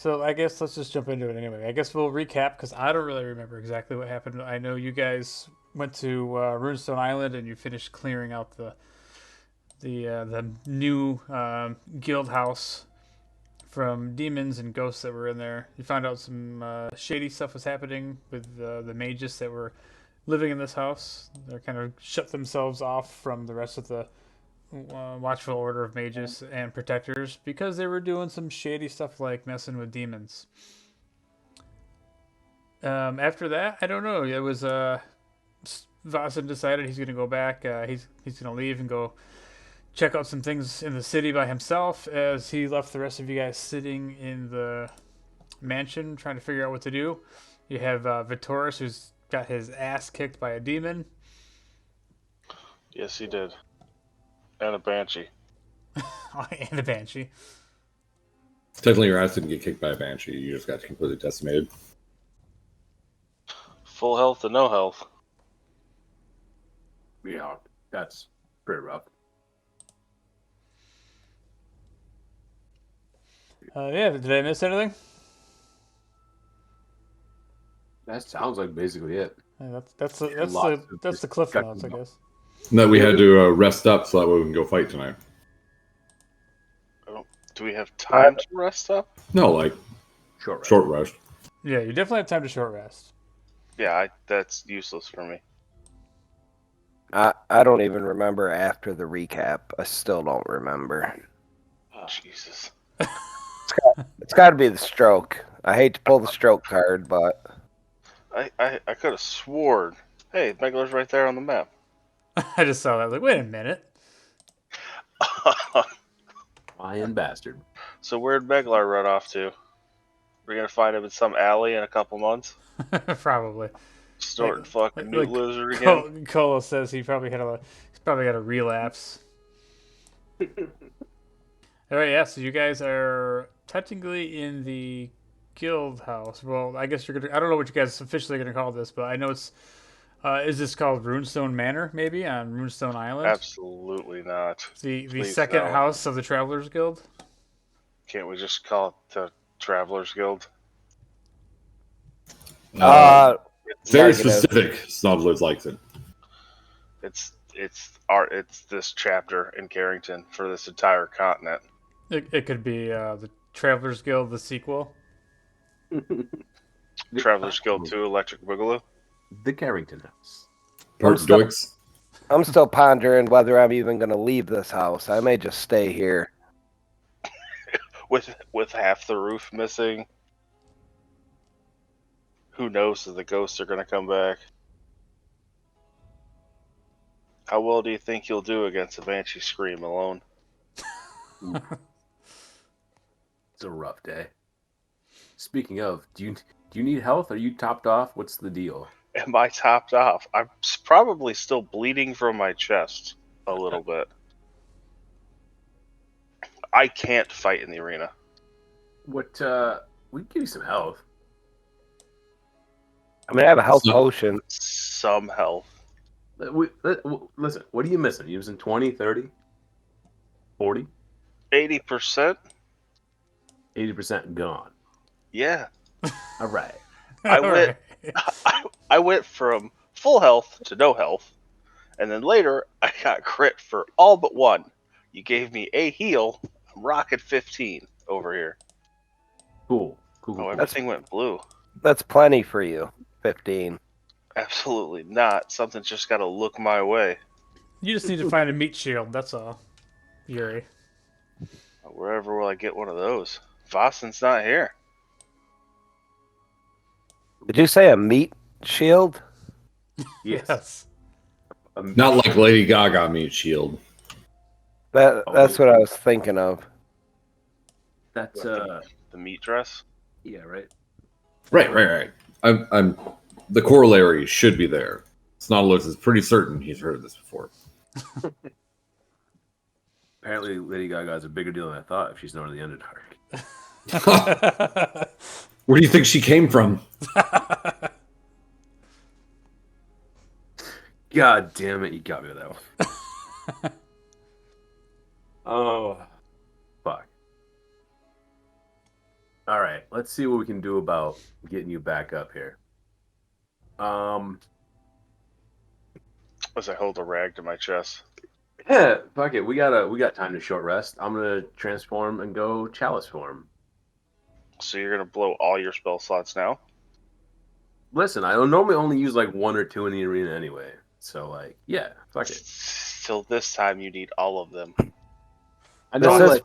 So I guess let's just jump into it anyway. I guess we'll recap because I don't really remember exactly what happened. I know you guys went to Runestone Island and you finished clearing out the new guild house from demons and ghosts that were in there. You found out some shady stuff was happening with the mages that were living in this house. They kind of shut themselves off from the rest of the watchful order of mages and protectors because they were doing some shady stuff like messing with demons. After that, I don't know. It was Vasen decided he's going to go back. He's going to leave and go check out some things in the city by himself. As he left the rest of you guys sitting in the mansion trying to figure out what to do. You have Vitoris, who's got his ass kicked by a demon. Yes, he did. And a banshee. And a banshee. Technically, your ass didn't get kicked by a banshee. You just got completely decimated. Full health to no health. Yeah, that's pretty rough. Yeah, did I miss anything? That sounds like basically it. Yeah, that's Lots of the cliff discussion notes, I guess. No, we had to rest up so that way we can go fight tonight. Do we have time to rest up? No, like short rest. Yeah, you definitely have time to short rest. Yeah, that's useless for me. I don't even remember after the recap. I still don't remember. Oh, Jesus. It's got to be the stroke. I hate to pull the stroke card, but I could have sworn. Hey, Megler's right there on the map. I just saw that. I was like, wait a minute. Lion bastard. So where'd Meglar run off to? We're gonna find him in some alley in a couple months? Probably. Snorting fucking newt lizard again? Colo says he's probably got a relapse. All right, yeah. So you guys are technically in the guild house. Well, I guess you're gonna. I don't know what you guys officially are gonna call this, but I know it's. Is this called Runestone Manor? Maybe on Runestone Island. Absolutely not. The Please, second no. house of the Travelers Guild. Can't we just call it the Travelers Guild? Very negative. specific. Snodlers likes it. It's this chapter in Carrington for this entire continent. It could be the Travelers Guild, the sequel. Travelers Guild 2, Electric Boogaloo. The Carrington house. Part Doix. I'm still pondering whether I'm even going to leave this house. I may just stay here. With half the roof missing. Who knows if the ghosts are going to come back? How well do you think you'll do against a Banshee Scream alone? It's a rough day. Speaking of, do you need health? Are you topped off? What's the deal? Am I topped off? I'm probably still bleeding from my chest a little bit. I can't fight in the arena. What? We can give you some health. I mean, I have a health potion. Some health. Listen, what are you missing? You missing 20, 30, 40? 80%? 80% gone. Yeah. All right. I went from full health to no health, and then later I got crit for all but one. You gave me a heal. I'm rocking 15 over here. Cool. Oh, everything went blue. That's plenty for you. 15. Absolutely not. Something's just got to look my way. You just need to find a meat shield. That's all, Yuri. Wherever will I get one of those? Vosten's not here. Did you say a meat shield? Yes. Not like Lady Gaga meat shield. That's what I was thinking of. That's the meat dress. Yeah, right. Right. I'm the corollary should be there. Snodlers is pretty certain he's heard of this before. Apparently, Lady Gaga is a bigger deal than I thought if she's known in the Underdark. Where do you think she came from? God damn it, you got me with that one. Oh, fuck. All right, let's see what we can do about getting you back up here. As I hold a rag to my chest. Yeah, fuck it. We got time to short rest. I'm gonna transform and go chalice form. So you're gonna blow all your spell slots now? Listen, I don't normally only use like 1 or 2 in the arena anyway. So like, yeah, fuck it. Till this time, you need all of them. I know.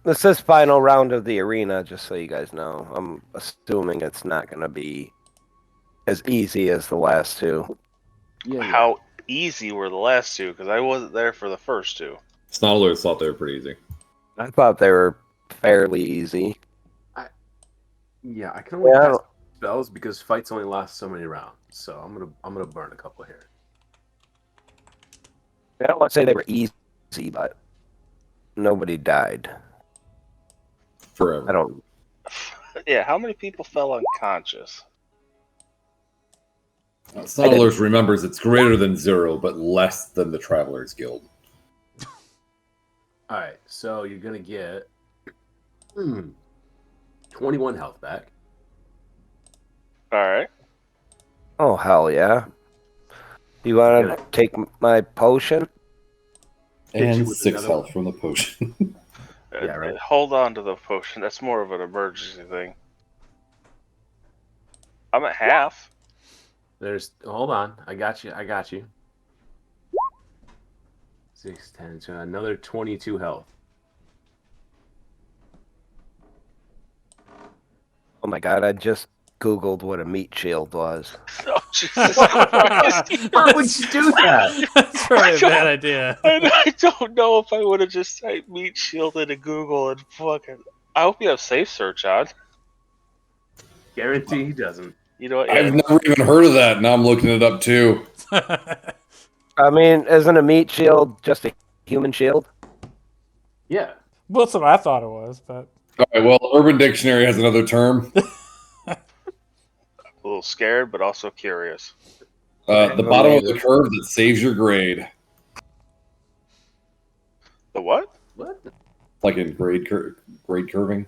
This is final round of the arena, just so you guys know. I'm assuming it's not going to be as easy as the last two. Yeah. How easy were the last two? Because I wasn't there for the first two. Snarlers thought they were pretty easy. I thought they were fairly easy. Yeah, I can only Yeah, I cast don't- spells because fights only last so many rounds. So I'm gonna burn a couple here. I don't want to say they were easy, but nobody died. Forever. I don't. Yeah, how many people fell unconscious? Snarlers remembers it's greater than 0, but less than the Travelers Guild. All right, so you're gonna get 21 health back. All right. Oh hell yeah! You want to take my potion? Hit you And with 6 another health one. from the potion. Yeah, right. Hold on to the potion. That's more of an emergency thing. I'm at half. Hold on. I got you. 6, 10, so another 22 health. Oh my god! I just googled what a meat shield was. Oh, Jesus Christ. Why would you do that? That's probably a bad idea. And I don't know if I would have just typed meat shield into Google and fucking. I hope you have safe search on. Guarantee he doesn't. You know what? I've never even heard of that. Now I'm looking it up too. I mean, isn't a meat shield just a human shield? Yeah. Well, that's what I thought it was, but All right, well, Urban Dictionary has another term. A little scared, but also curious. The bottom of the curve that saves your grade. The what? What? Like in grade curving.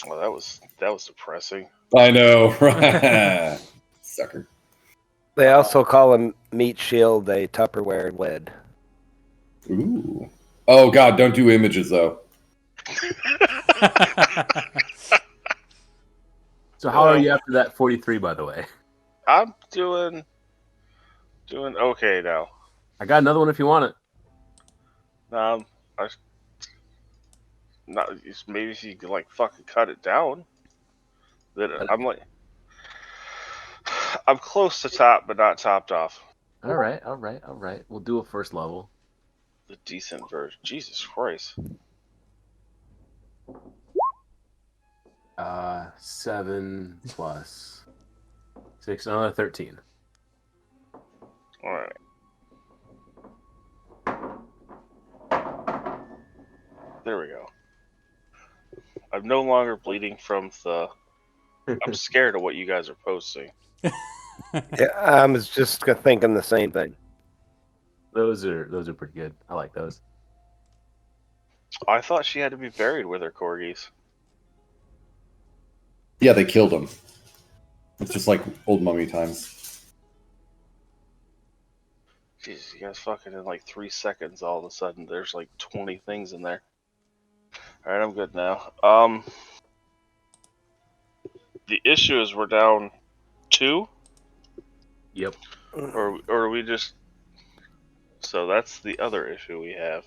Well, that was depressing. I know, right? Sucker. They also call a meat shield a Tupperware lid. Ooh. Oh God! Don't do images though. So how are you after that 43, by the way? I'm doing okay now. I got another one if you want it. I not maybe if you could like fucking cut it down. Then I'm close to top, but not topped off. All right. We'll do a first level. The decent version. Jesus Christ. 7 plus 6, another 13. All right. There we go. I'm no longer bleeding from the. I'm scared of what you guys are posting. Yeah, I was just thinking the same thing. Those are pretty good. I like those. I thought she had to be buried with her corgis. Yeah, they killed him. It's just like old mummy times. Jesus, you guys fucking in like 3 seconds. All of a sudden, there's like 20 things in there. All right, I'm good now. The issue is we're down 2. Yep. Or are we just? So that's the other issue we have.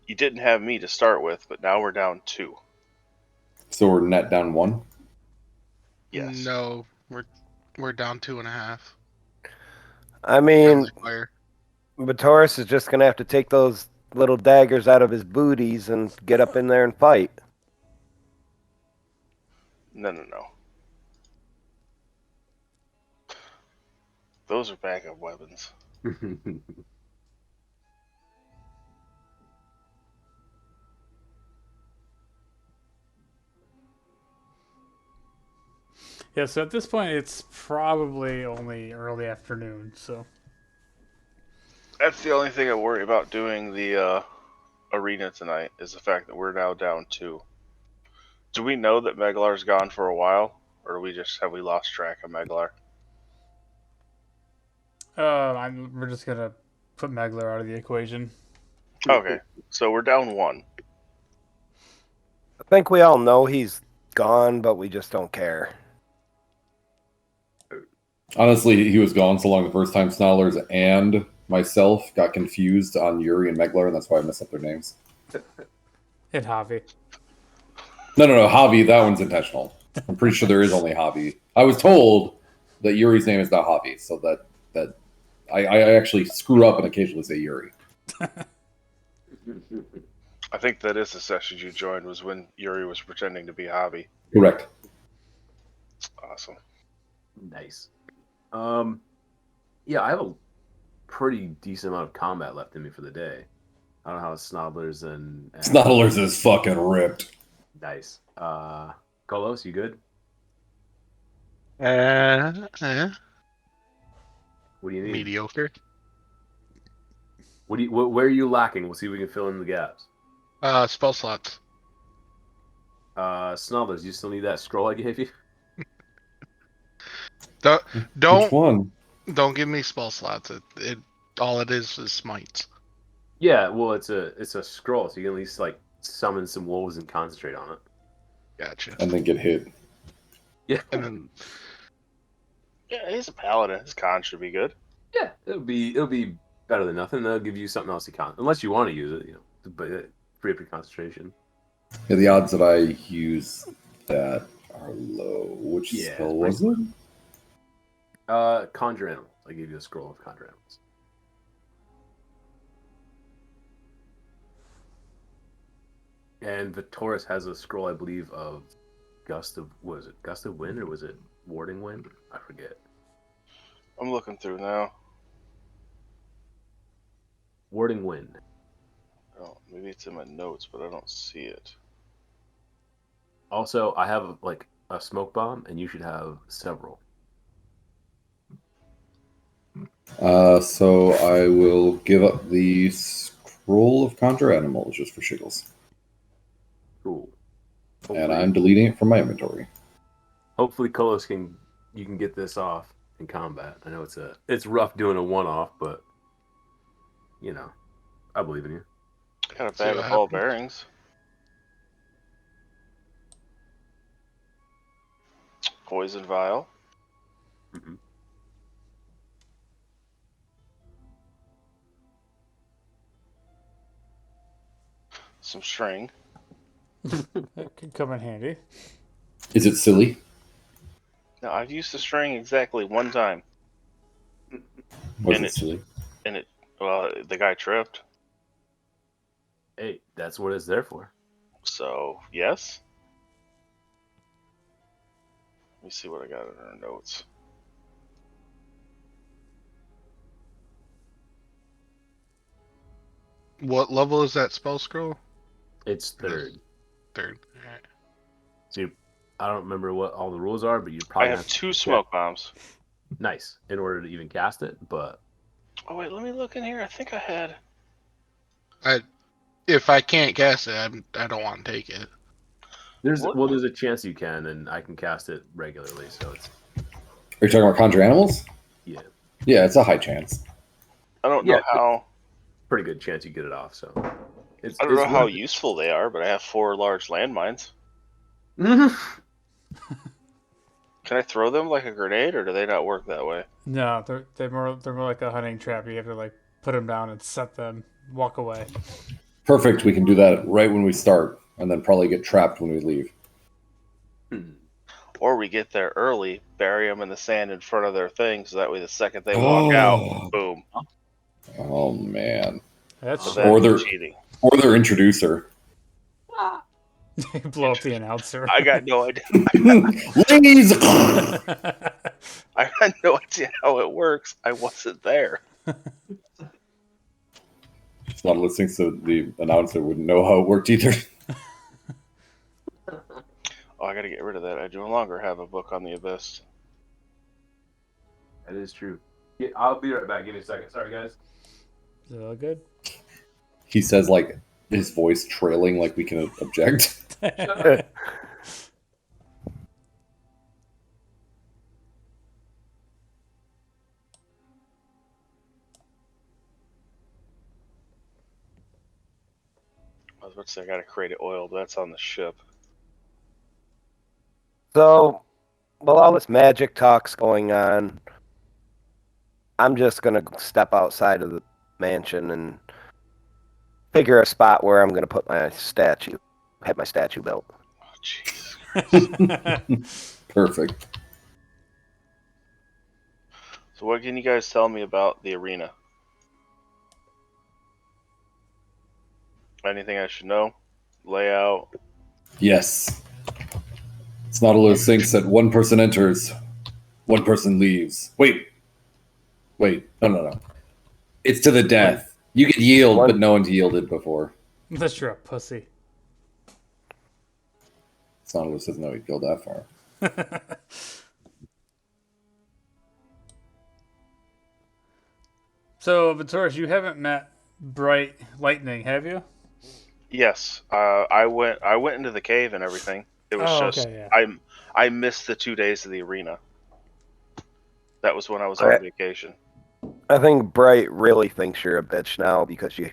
You didn't have me to start with, but now we're down 2. So we're net down 1. Yes. No, we're down 2.5. I mean, Fire. Batoris is just gonna have to take those little daggers out of his booties and get up in there and fight. No. Those are backup weapons. yeah. So at this point, it's probably only early afternoon. So That's the only thing I worry about doing the arena tonight is the fact that we're now down 2. Do we know that Meglar's gone for a while, or have we lost track of Meglar? We're just gonna put Megler out of the equation. Okay, so we're down 1. I think we all know he's gone, but we just don't care. Honestly, he was gone so long the first time Snarlers and myself got confused on Yuri and Meglar, and that's why I messed up their names. And Javi. No, Javi, that one's intentional. I'm pretty sure there is only Javi. I was told that Yuri's name is not Javi, so that I actually screw up and occasionally say Yuri. I think that is the session you joined, was when Yuri was pretending to be Javi. Correct. Awesome. Nice. Yeah, I have a pretty decent amount of combat left in me for the day. I don't know how Snobblers and Snarlers is fucking ripped. nice. Kolos, you good? Yeah. What do you need? Mediocre. Where are you lacking? We'll see if we can fill in the gaps. Spell slots. Snobblers, you still need that scroll I gave you? Don't Which one? don't give me spell slots. It all it is smites. Yeah, well, it's a scroll, so you can at least like summon some wolves and concentrate on it. Gotcha. And then get hit. Yeah, And then Yeah, he's a paladin. His con should be good. yeah, it'll be better than nothing. They'll give you something else to count, unless you want to use it, but free up your concentration. Yeah, the odds that I use that are low. Which Yeah, spell was it? Conjure animals. I gave you a scroll of conjure animals. And Vitoris has a scroll, I believe, of gust of wind or was it warding wind? I forget. I'm looking through now. Warding wind. Oh, maybe it's in my notes, but I don't see it. Also, I have like a smoke bomb, and you should have several. So I will give up the scroll of conjure animals just for shiggles. Cool. And I'm deleting it from my inventory. Hopefully Kolos you can get this off in combat. I know it's rough doing a one-off, but I believe in you. Got a See bag what of ball happens. bearings. Poison vial. Mm-hmm. Some string. That could come in handy. Is it silly? Now, I've used the string exactly 1 time. Was And it silly? Well, the guy tripped. Hey, that's what it's there for. So, yes. Let me see what I got in our notes. what level is that spell scroll? It's third. Third. Alright. So I don't remember what all the rules are, but you I probably have have 2 smoke bombs. nice in order to even cast it. But Oh, wait, let me look in here. I think I had. If I can't cast it, I don't want to take it. there's What? there's a chance you can, and I can cast it regularly. So it's Are you talking about conjure animals? yeah, Yeah, it's a high chance. I don't know Yeah. how. pretty good chance you get it off. So it's I don't know how worth it. useful they are, but I have 4 large landmines. Can I throw them like a grenade, or do they not work that way? No, they're more like a hunting trap. You have to like put them down and set them, walk away. Perfect. We can do that right when we start, and then probably get trapped when we leave. Or we get there early, bury them in the sand in front of their thing, so that way the second they walk out, boom. Oh man. That's So true. Or that's they're- cheating. Or their introducer. Blow up the announcer. I got no idea. Ladies! I had no idea how it works. I wasn't there. It's not listening, so the announcer wouldn't know how it worked either. Oh, I gotta get rid of that. I no longer have a book on the abyss. That is true. I'll be right back. Give me a second. Sorry, guys. Is it all good? He says like His voice trailing like we can object. I was about to say I got to create oil, but that's on the ship. So, while all this magic talk's going on, I'm just gonna step outside of the mansion and figure a spot where I'm gonna put my statue. Have my statue built. Oh, Jesus Christ. Perfect. So what can you guys tell me about the arena? Anything I should know? Layout? Yes. It's not all those things that one person enters, one person leaves. Wait. No. It's to the death. You can yield, but no one's yielded before. Unless you're a pussy. It's not all those doesn't know he'd go that far. So, Vitoris, you haven't met Bright Lightning, have you? Yes. I went into the cave and everything. It was just yeah. I missed the 2 days of the arena. That was when I was on vacation. I think Bright really thinks you're a bitch now because you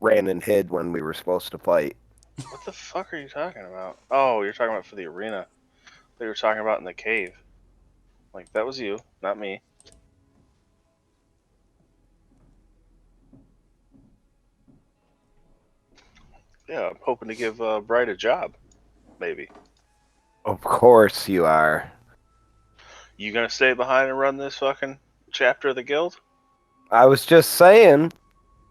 ran and hid when we were supposed to fight. What the fuck are you talking about? Oh, you're talking about for the arena. They were talking about in the cave. Like, that was you, not me. Yeah, I'm hoping to give Bright a job. Maybe. Of course you are. You gonna stay behind and run this fucking chapter of the guild? I was just saying,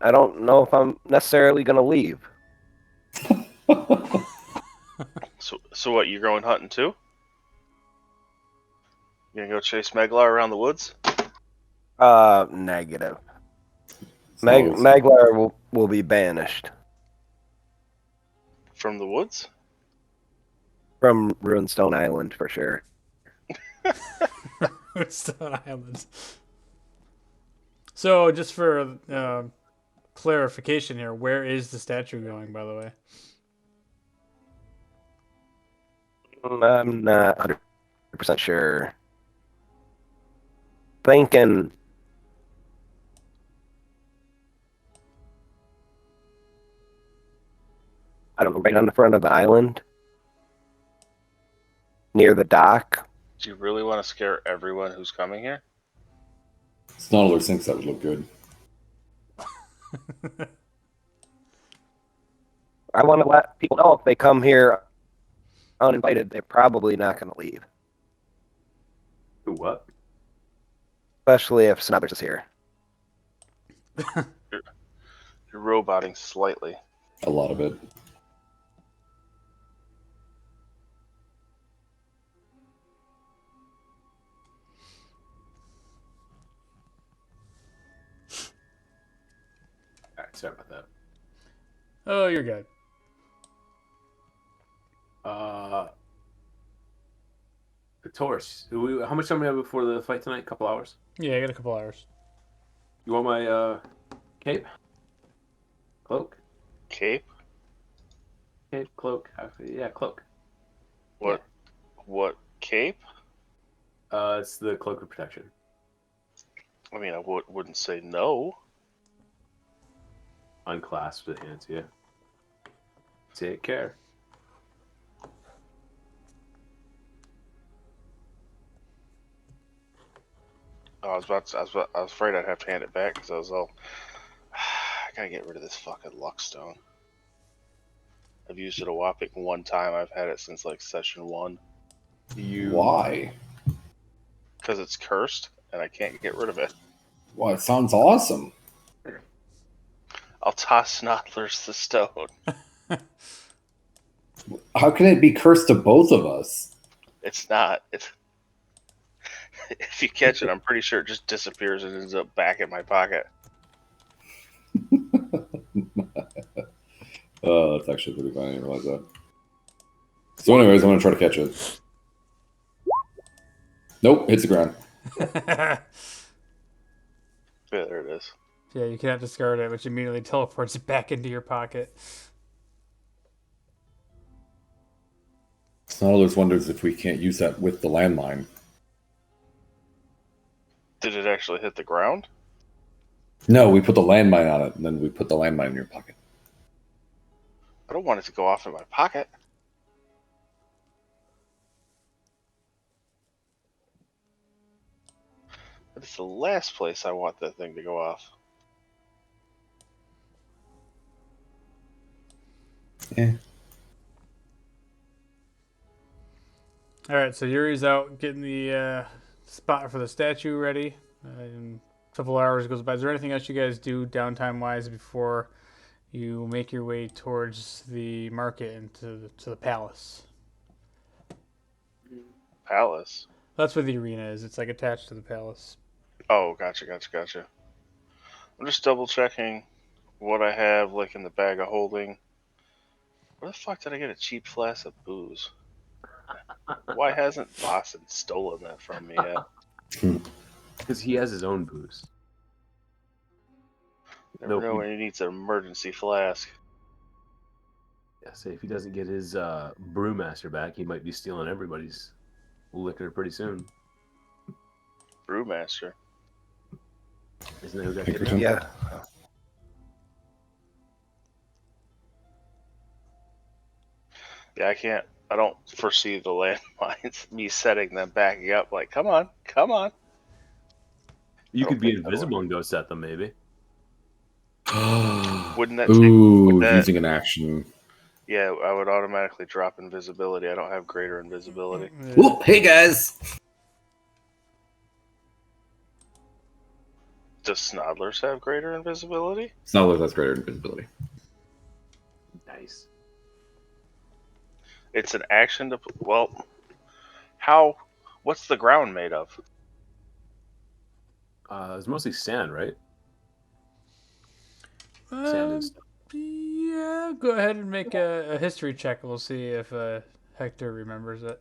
I don't know if I'm necessarily gonna leave. So what, you're going hunting too? You gonna go chase Meglar around the woods? Negative. Maglar will be banished From the woods? from Runestone Island for sure. Stone Island. So, just for clarification here, where is the statue going, by the way? I'm not 100% sure. Thinking I don't know, right on the front of the island near the dock. Do you really want to scare everyone who's coming here? It's not all those things that would look good. I want to let people know if they come here uninvited, they're probably not going to leave. Who, what? Especially if Snuthers is here. You're roboting slightly. A lot of it. Alright, sorry about that. Oh, you're good. Taurus, how much time do we have before the fight tonight? A couple hours? Yeah, I got a couple hours. You want my cape? Cloak? Cape? Cape, cloak. Yeah, cloak. What? Yeah. What cape? It's the cloak of protection. I mean, I wouldn't say no. Unclasp the hand to you. Take care. I was afraid I'd have to hand it back because I was all, I gotta get rid of this fucking luck stone. I've used it a whopping one time. I've had it since like session 1. Why? Because it's cursed and I can't get rid of it. Well, it sounds awesome. I'll toss Snodlers the stone. How can it be cursed to both of us? It's not. If you catch it, I'm pretty sure it just disappears and ends up back in my pocket. Oh, that's actually pretty funny. I didn't realize that. So anyways, I'm going to try to catch it. Nope, hits the ground. Yeah, there it is. Yeah, you cannot discard it, which immediately teleports it back into your pocket. Snarlers wonders if we can't use that with the landmine. Did it actually hit the ground? No, we put the landmine on it, and then we put the landmine in your pocket. I don't want it to go off in my pocket. But it's the last place I want that thing to go off. Yeah. All right, so Yuri's out getting the spot for the statue ready. And a couple hours goes by. Is there anything else you guys do downtime wise before you make your way towards the market and to the palace? Palace. That's where the arena is. It's like attached to the palace. Oh, gotcha. I'm just double checking what I have like in the bag of holding. Where the fuck did I get a cheap flask of booze? Why hasn't Boston stolen that from me yet? Because he has his own booze. Never know when he needs an emergency flask. Yeah, say if he doesn't get his brewmaster back, he might be stealing everybody's liquor pretty soon. Brewmaster. Isn't that who got Pinkerton? kidnapped? Yeah. Yeah, I don't foresee the landmines, me setting them backing up like, come on. You I could don't be think that'll invisible and go set them, maybe. Wouldn't that Ooh, that- using an action. Yeah, I would automatically drop invisibility. I don't have greater invisibility. Whoop, hey guys! Does Snodlers have greater invisibility? Snarlers has greater invisibility. Nice. It's an action to. Well, what's the ground made of? It's mostly sand, right? Sand and stuff. Yeah, go ahead and make a history check. We'll see if Hector remembers it.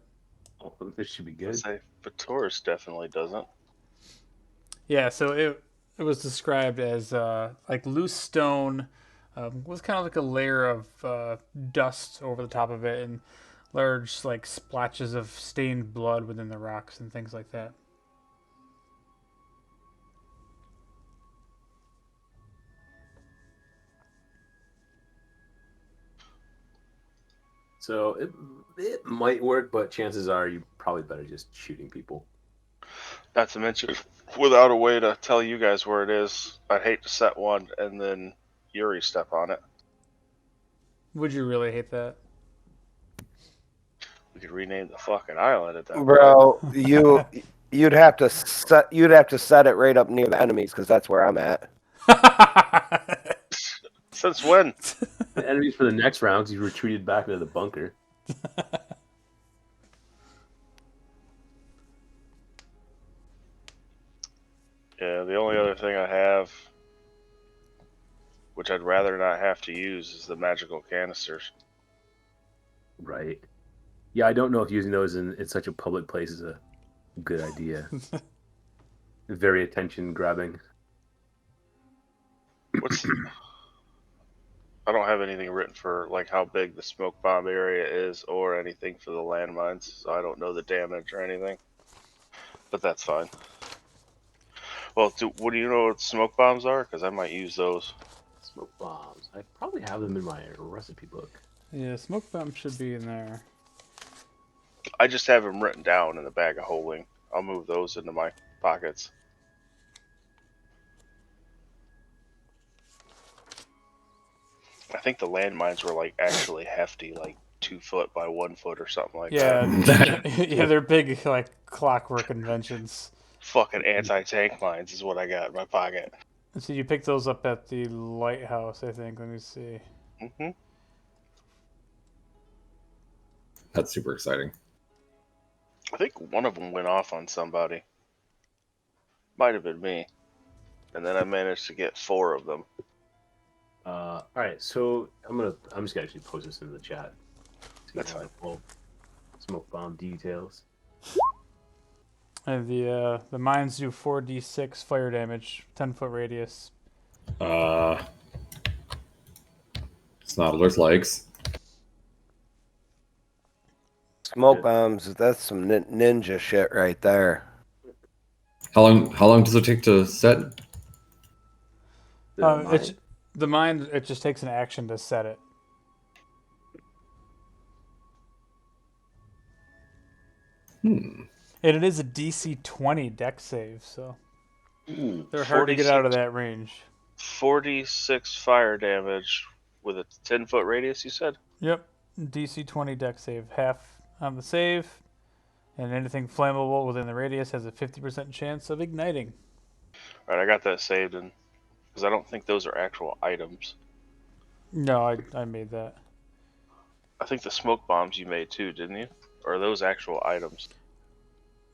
Oh, this should be I'd good. say Vatoris definitely doesn't. Yeah, so it was described as like loose stone with kind of like a layer of dust over the top of it and large like splotches of stained blood within the rocks and things like that. So it might work, but chances are you probably better just shooting people. Not to mention, without a way to tell you guys where it is, I'd hate to set one and then Yuri step on it. Would you really hate that? We could rename the fucking island at that point. Bro, you'd have to set it right up near the enemies because that's where I'm at. Since when? The enemies for the next round, he retreated back into the bunker. Yeah, the only other thing I have, which I'd rather not have to use, is the magical canisters. Right. Yeah, I don't know if using those in such a public place is a good idea. Very attention grabbing. I don't have anything written for like how big the smoke bomb area is or anything for the landmines, so I don't know the damage or anything. But that's fine. Well, what do you know what smoke bombs are? Because I might use those. Smoke bombs. I probably have them in my recipe book. Yeah, smoke bomb should be in there. I just have them written down in the bag of holding. I'll move those into my pockets. I think the landmines were like actually hefty, like 2 foot by 1 foot or something like that. Yeah, they're big like clockwork inventions. Fucking anti-tank mines is what I got in my pocket. So you picked those up at the lighthouse, I think. Let me see. Mm-hmm. That's super exciting. I think one of them went off on somebody. Might have been me. And then I managed to get 4 of them. All right, so I'm just gonna actually post this in the chat. So you That's have fine. the full smoke bomb details. And the mines do 4d6 fire damage, 10-foot radius. Snottler's legs. Smoke bombs, that's some ninja shit right there. How long does it take to set? It's the mine. It just takes an action to set it. Hmm. And it is a DC 20 deck save, so Ooh, they're hard to get out of that range. 46 fire damage with a 10-foot radius, you said? Yep, DC 20 deck save, half on the save, and anything flammable within the radius has a 50% chance of igniting. Alright, I got that saved, and because I don't think those are actual items. No, I made that. I think the smoke bombs you made too, didn't you? Or are those actual items?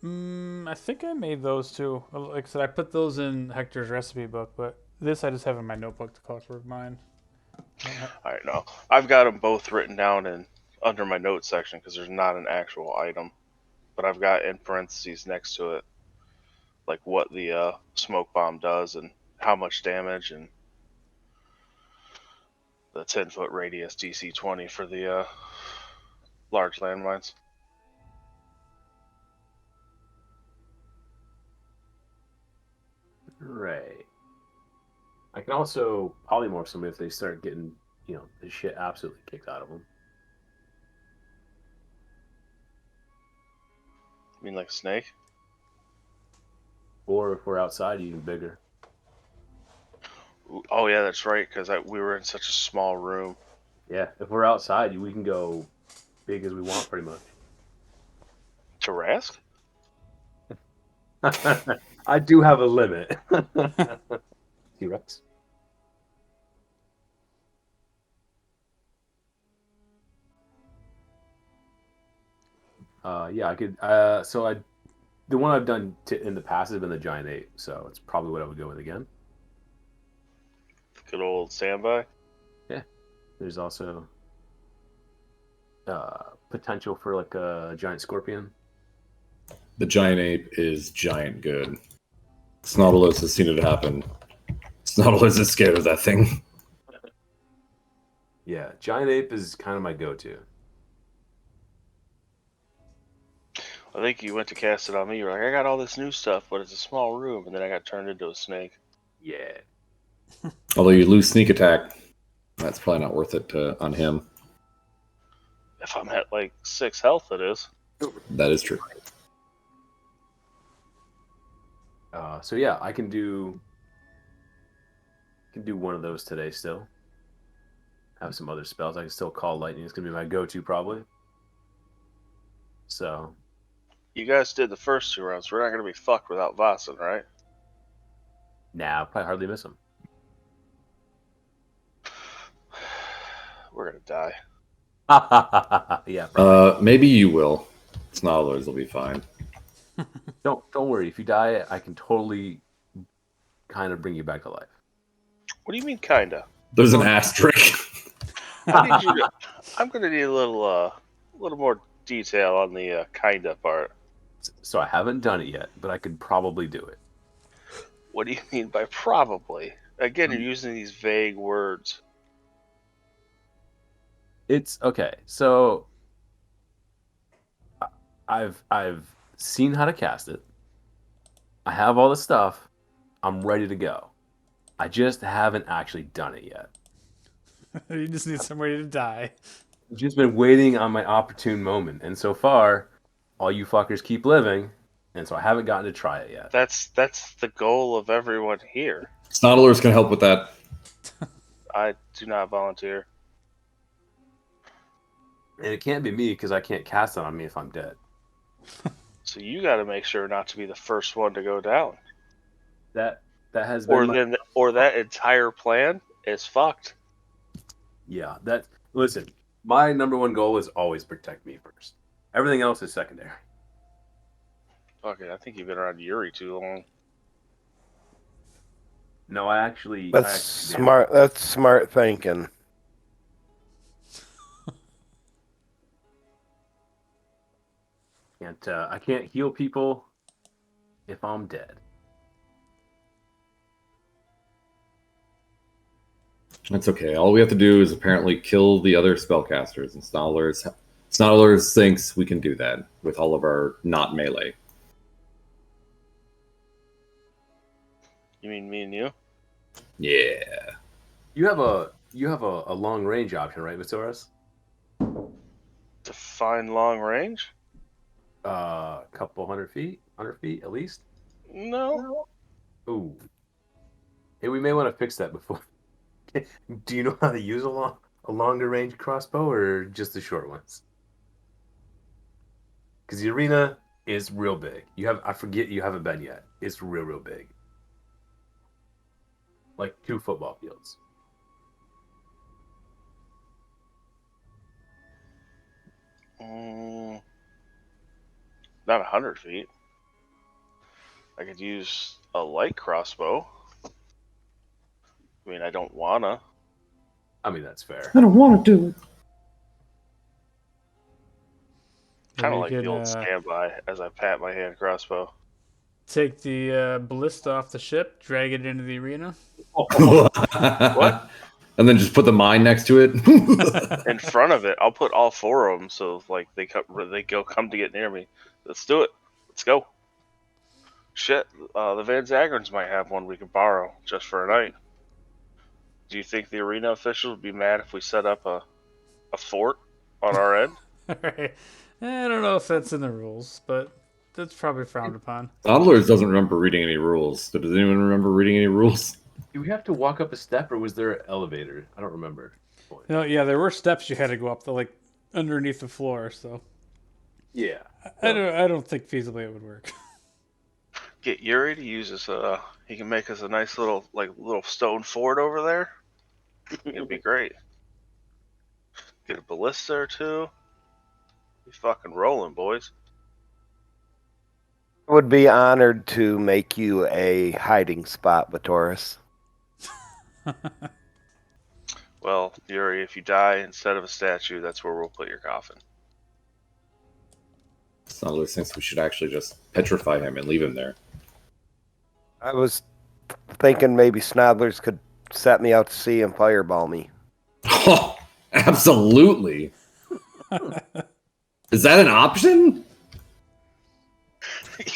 I think I made those too. Like I said, I put those in Hector's recipe book, but this I just have in my notebook, the Clockwork Mine. Alright, no. I've got them both written down in under my notes section because there's not an actual item. But I've got in parentheses next to it, like what the smoke bomb does and how much damage and the 10-foot radius DC 20 for the large landmines. Right. I can also polymorph somebody if they start getting, the shit absolutely kicked out of them. You mean like a snake? Or if we're outside, even bigger. Oh yeah, that's right. Because we were in such a small room. Yeah, if we're outside, we can go big as we want, pretty much. Tarask? I do have a limit. T-Rex. Yeah, I could. The one I've done in the past has been the giant ape, so it's probably what I would go with again. Good old standby. Yeah. There's also potential for like a giant scorpion. The giant ape is giant good. Snautilus has seen it happen. Snautilus is scared of that thing. Yeah, giant ape is kind of my go-to. I think you went to cast it on me. You were like, I got all this new stuff, but it's a small room, and then I got turned into a snake. Yeah. Although you lose sneak attack, that's probably not worth it on him. If I'm at like 6 health, it is. That is true. So yeah, I can do one of those today still. Have some other spells. I can still call lightning. It's gonna be my go-to probably. So You guys did the first 2 rounds. We're not going to be fucked without Vasen, right? nah, probably hardly miss him. We're going to die. Yeah. Probably. Maybe you will. Snarlers will be fine. Don't worry. If you die, I can totally kind of bring you back to life. What do you mean, kinda? There's an asterisk. I'm going to need a little more detail on the kinda part. So I haven't done it yet, but I could probably do it. What do you mean by probably? Again, you're using these vague words. It's okay. So I've seen how to cast it. I have all the stuff. I'm ready to go. I just haven't actually done it yet. You just need somebody to die. I've just been waiting on my opportune moment, and so far, all you fuckers keep living, and so I haven't gotten to try it yet. That's the goal of everyone here. Snarlers can help with that. I do not volunteer. And it can't be me because I can't cast it on me if I'm dead. So you got to make sure not to be the first one to go down. That has been Or that entire plan is fucked. Yeah, listen, my number one goal is always protect me first. Everything else is secondary. Okay, I think you've been around Yuri too long. No, I actually That's smart. That's smart thinking. I can't heal people if I'm dead. That's okay. All we have to do is apparently kill the other spellcasters, and Snarlers thinks we can do that with all of our not melee. You mean me and you? Yeah. You have a long range option, right, Vitoris? Define long range? A couple 100 feet at least. No. Ooh. Hey, we may want to fix that before. Do you know how to use a longer range crossbow or just the short ones? Because the arena is real big. I forget you haven't been yet. It's real big. Like 2 football fields. Not 100 feet. I could use a light crossbow. I mean, I don't wanna. I mean, that's fair. I don't want to do it. Kind of We like can the old standby as I pat my hand crossbow. take the ballista off the ship, drag it into the arena. What? And then just put the mine next to it. In front of it, I'll put all 4 of them so like they come to get near me. Let's do it. Let's go. Shit, the Van Zagrins might have one we can borrow just for a night. Do you think the arena officials would be mad if we set up a fort on our end? Alright. I don't know if that's in the rules, but that's probably frowned upon. Toddlers doesn't remember reading any rules. So does anyone remember reading any rules? Do we have to walk up a step, or was there an elevator? I don't remember. No, yeah, there were steps you had to go up, like underneath the floor. So Yeah. I don't think feasibly it would work. Get Yuri to use his. He can make us a nice little stone fort over there. It'd be great. Get a ballista or 2. Be fucking rolling, boys. I would be honored to make you a hiding spot, Vitoris. Well, Yuri, if you die instead of a statue, that's where we'll put your coffin. Snarlers thinks we should actually just petrify him and leave him there. I was thinking maybe Snodlers could set me out to sea and fireball me. Oh, absolutely. Is that an option?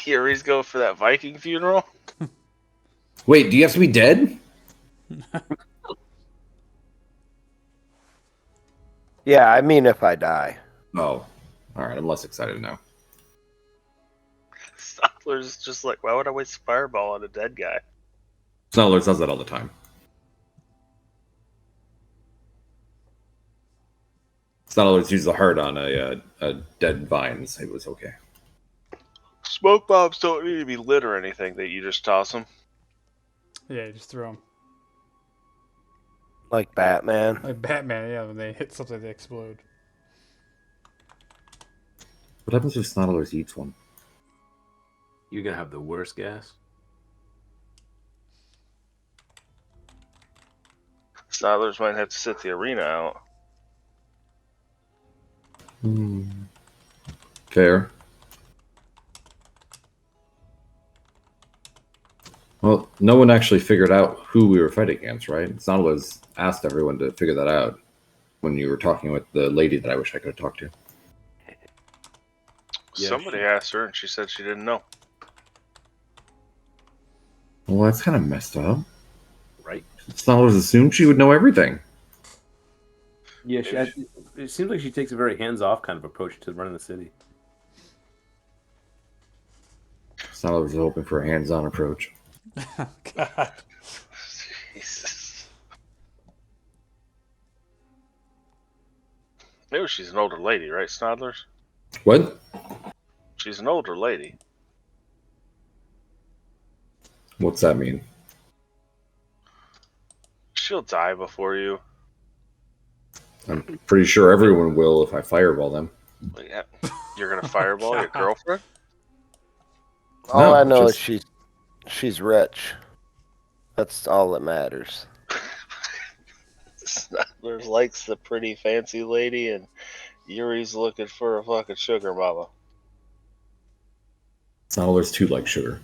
Yuri's going for that Viking funeral? Wait, do you have to be dead? Yeah, I mean if I die. Oh, all right. I'm less excited now. Stotler's just like, why would I waste a fireball on a dead guy? Snarlers does that all the time. Snarlers used the heart on a dead vines. It was okay. Smoke bombs don't need to be lit or anything. That you just toss them. Yeah, you just throw them Like Batman. like Batman. Yeah, when they hit something, they explode. What happens if Snarlers eats one? You're gonna have the worst gas. Snarlers might have to sit the arena out. Fair. Well, no one actually figured out who we were fighting against, right? Snarlers asked everyone to figure that out when you were talking with the lady that I wish I could have talked to. Yeah, Somebody asked her, and she said she didn't know. Well, that's kind of messed up. Right? Snarlers assumed she would know everything. Yeah, it seems like she takes a very hands-off kind of approach to running the city. Snarlers was hoping for a hands-on approach. God. Jesus. Maybe she's an older lady, right, Snodlers? What? She's an older lady. What's that mean? She'll die before you. I'm pretty sure everyone will if I fireball them. Yeah. You're gonna fireball your girlfriend? All No, I know just- is she's rich. That's all that matters. Snodlers likes the pretty fancy lady, and Yuri's looking for a fucking sugar mama. Snarlers too like sugar.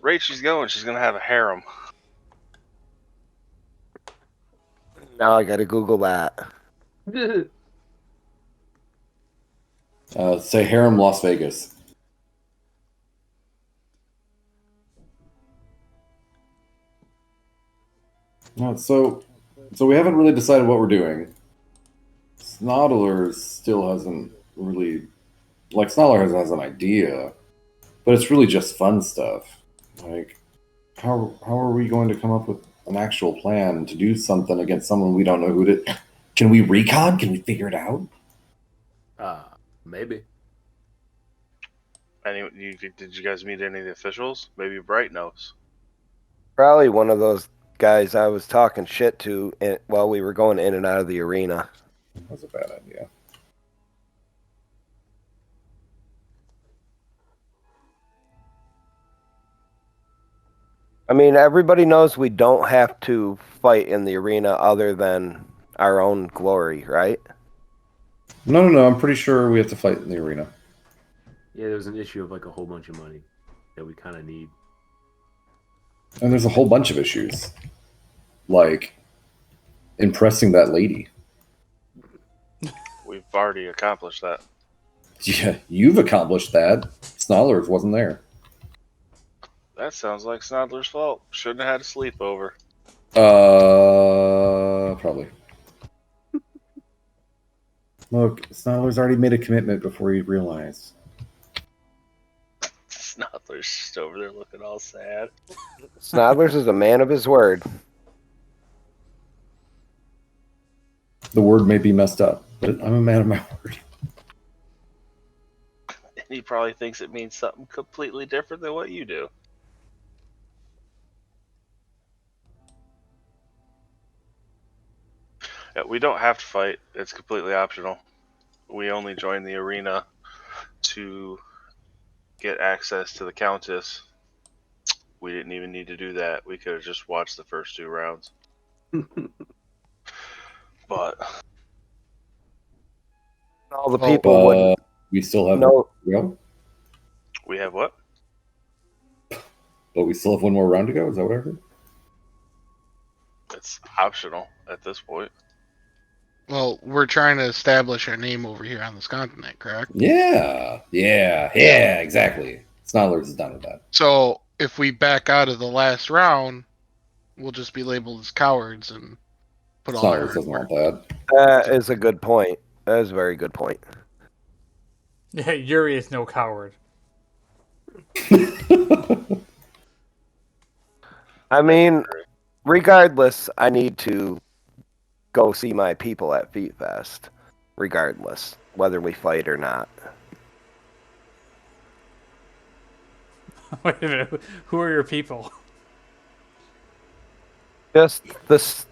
rate she's going, she's gonna have a harem. Now I gotta Google that. Say harem Las Vegas. No, so we haven't really decided what we're doing. Snoddler still hasn't really, like, Snoddler has an idea, but it's really just fun stuff. Like, how are we going to come up with an actual plan to do something against someone we don't know who to? Can we recon? Can we figure it out? Maybe. Did you guys meet any of the officials? Maybe Bright knows. Probably one of those guys I was talking shit to while we were going in and out of the arena. That's a bad idea. I mean, everybody knows we don't have to fight in the arena other than our own glory, right? No. I'm pretty sure we have to fight in the arena. Yeah, there was an issue of like a whole bunch of money that we kind of need. And there's a whole bunch of issues, like impressing that lady. We've already accomplished that. Yeah, you've accomplished that. Snollers wasn't there. That sounds like Snoddler's fault. Shouldn't have had a sleepover. Probably. Look, Snoddler's already made a commitment before he realized. Snoddler's just over there looking all sad. Snoddlers is a man of his word. The word may be messed up, but I'm a man of my word. And he probably thinks it means something completely different than what you do. Yeah, we don't have to fight. It's completely optional. We only join the arena to get access to the Countess. We didn't even need to do that. We could have just watched the first 2 rounds. But All the people wouldn't we still have know. go, we have what? but we still have one more round to go. Is that what I heard? It's optional at this point. Well, we're trying to establish our name over here on this continent, correct? Yeah, exactly. Snollers is done with that. So if we back out of the last round, we'll just be labeled as cowards and put all our Snollers doesn't want that. That is a good point. That is a very good point. Yeah, Yuri is no coward. I mean, regardless, I need to go see my people at Feet Fest, regardless, whether we fight or not. Wait a minute. Who are your people? Just the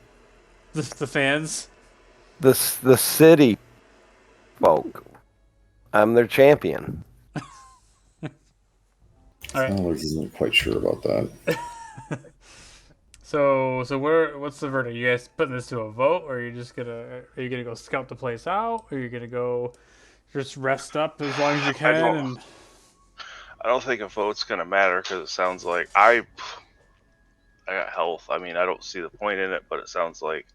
The fans? the city folk. I'm their champion. All right. Snollers isn't quite sure about that. So what's the verdict? You guys putting this to a vote, or are you gonna go scout the place out, or are you gonna go just rest up as long as you can? And I don't think a vote's gonna matter because it sounds like I got health. I mean, I don't see the point in it, but it sounds like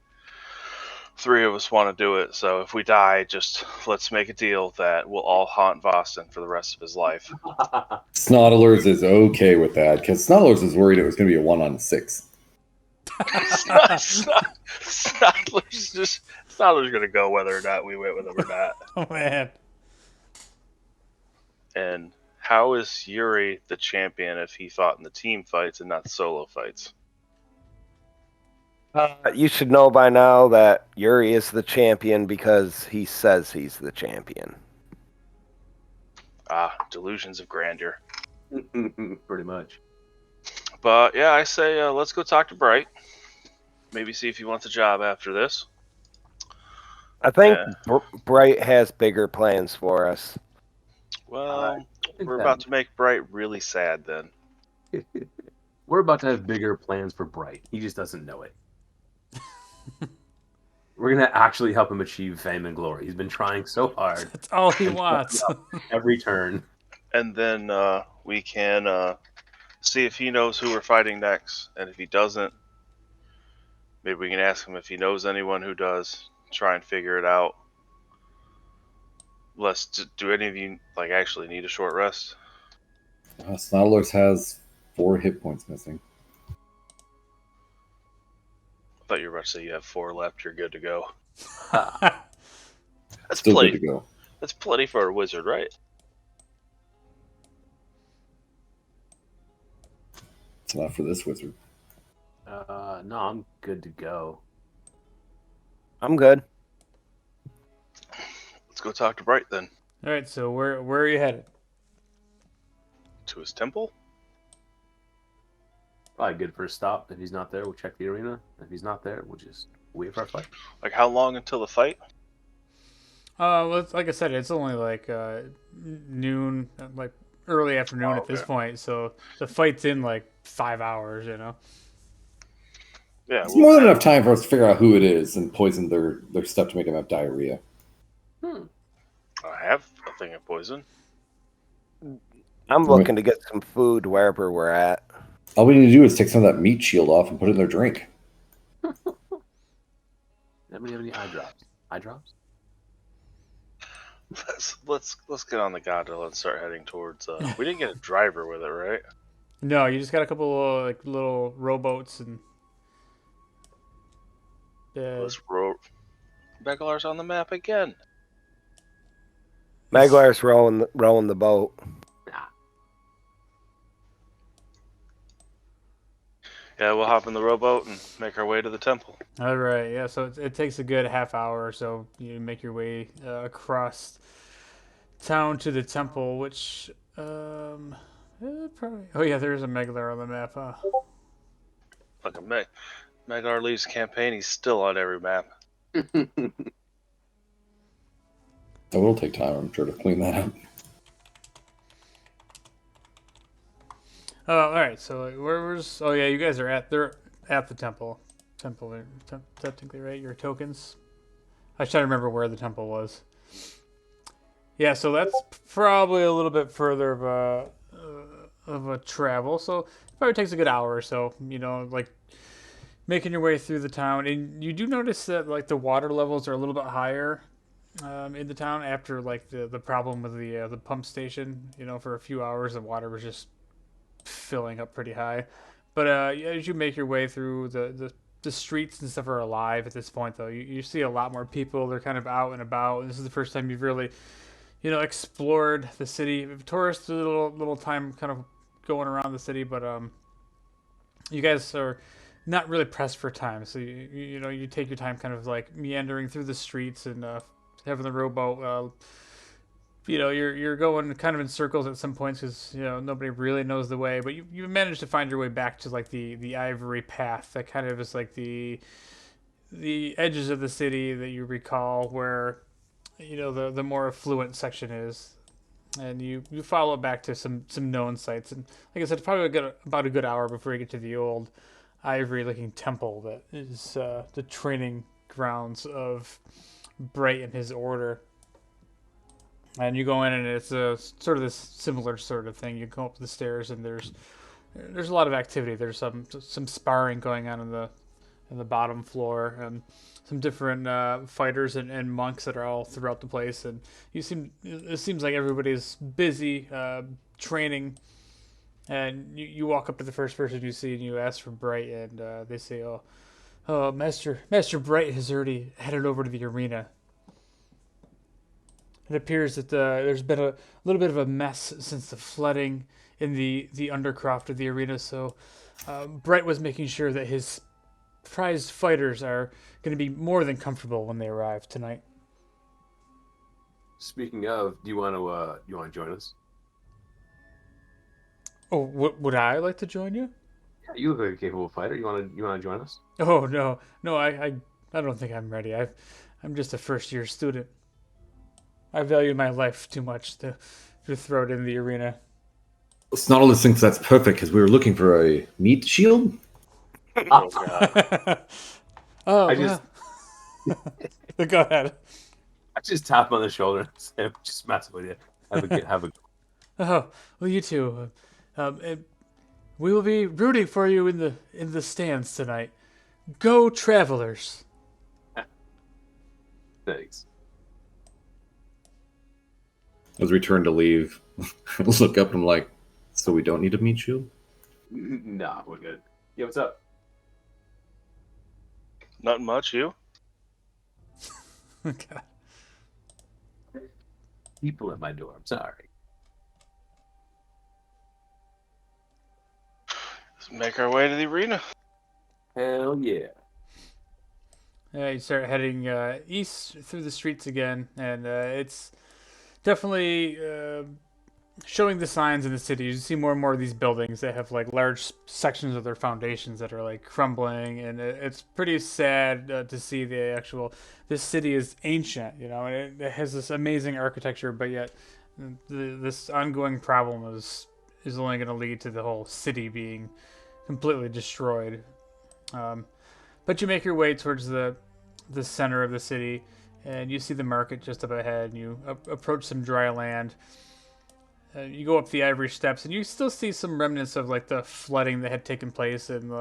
3 of us want to do it. So if we die, just let's make a deal that we'll all haunt Boston for the rest of his life. Snoddlers is okay with that because Snoddlers is worried it was going to be a 1-on-6. Snoddler's gonna go whether or not we went with him or not. oh man, And how is Yuri the champion if he fought in the team fights and not the solo fights? You should know by now that Yuri is the champion because he says he's the champion. Delusions of grandeur. Pretty much. But yeah, I say let's go talk to Bright. Maybe see if he wants a job after this. I think Bright has bigger plans for us. Well, we're about to make Bright really sad then. We're about to have bigger plans for Bright. He just doesn't know it. We're going to actually help him achieve fame and glory. He's been trying so hard. that's all he wants. Every turn. And then we can See if he knows who we're fighting next, and if he doesn't, maybe we can ask him if he knows anyone who does. Try and figure it out. Do any of you actually need a short rest? Snarlers has 4 hit points missing. I thought you were about to say you have 4 left. You're good to go. Ha. That's Still plenty. good to go. That's plenty for a wizard, right? It's not for this wizard. No, I'm good to go. I'm good. Let's go talk to Bright then. All right, so where are you headed? To his temple? Probably good for a stop. If he's not there, we'll check the arena. If he's not there, we'll just wait for our fight. Like, how long until the fight? Well, like I said, it's only like noon, like early afternoon at this Okay. point. So the fight's in like 5 hours, you know. Yeah, It's more than enough time for us to figure out who it is and poison their stuff to make them have diarrhea. I have a thing of poison. I'm looking to get some food wherever we're at. All we need to do is take some of that meat shield off and put it in their drink. Anybody have any eye drops? Eye drops? Let's get on the gondola and start heading towards. We didn't get a driver with it, right? No, you just got a couple of like little rowboats and. Let's row. Beglar's on the map again. Maglar's rowing the boat. Yeah, we'll hop in the rowboat and make our way to the temple. All right, yeah. So it takes a good half hour or so. You make your way across town to the temple, which probably. Oh yeah, there's a Meglar on the map. Huh? Look, Meglar leaves campaign. He's still on every map. It will take time, I'm sure, to clean that up. Oh, all right. So where's? Oh yeah, you guys are they're at the temple. Technically, right? Your tokens. I was trying to remember where the temple was. Yeah, so that's probably a little bit further of a travel. So it probably takes a good hour or so. You know, like making your way through the town, and you do notice that like the water levels are a little bit higher in the town after like the problem with the pump station. You know, for a few hours the water was just filling up pretty high. But as you make your way through the streets and stuff are alive at this point, though. You see a lot more people. They're kind of out and about. This is the first time you've really, explored the city. Tourists a little time kind of going around the city, but you guys are not really pressed for time. So you take your time, kind of like meandering through the streets and having the rowboat. You're going kind of in circles at some points because nobody really knows the way, but you manage to find your way back to like the ivory path that kind of is like the edges of the city that you recall where the more affluent section is, and you follow it back to some known sites. And like I said, probably about a good hour before you get to the old ivory looking temple that is the training grounds of Bright and his order. And you go in, and it's a sort of this similar sort of thing. You go up the stairs, and there's a lot of activity. There's some sparring going on in the bottom floor, and some different fighters and monks that are all throughout the place. And it seems like everybody's busy training. And you walk up to the first person you see, and you ask for Bright, and they say, "Oh, Master Bright has already headed over to the arena." It appears that there's been a little bit of a mess since the flooding in the undercroft of the arena, so Bright was making sure that his prized fighters are going to be more than comfortable when they arrive tonight. Speaking of, do you want to join us? Oh, would I like to join you? Yeah, you look like a capable fighter. You want to join us? Oh no, I don't think I'm ready. I'm just a first year student. I value my life too much to throw it in the arena. Snarless thinks that's perfect because we were looking for a meat shield. Oh god. Oh, I just- go ahead. I just tap him on the shoulder and say, "I'm just messing with you. Have a Oh, well, you too. We will be rooting for you in the stands tonight. Go Travelers! Thanks. As we turn to leave, I look up and I'm like, so we don't need to meet you? Nah, we're good. Yo, what's up? Not much, you? God. People at my door. I'm sorry. Let's make our way to the arena. Hell yeah. Yeah, you start heading east through the streets again, and it's definitely showing the signs in the city. You see more and more of these buildings that have like large sections of their foundations that are like crumbling, and it's pretty sad to see the actual. This city is ancient, you know, and it has this amazing architecture, but yet this ongoing problem is only going to lead to the whole city being completely destroyed. But you make your way towards the center of the city, and you see the market just up ahead, and you approach some dry land. You go up the ivory steps, and you still see some remnants of like the flooding that had taken place, and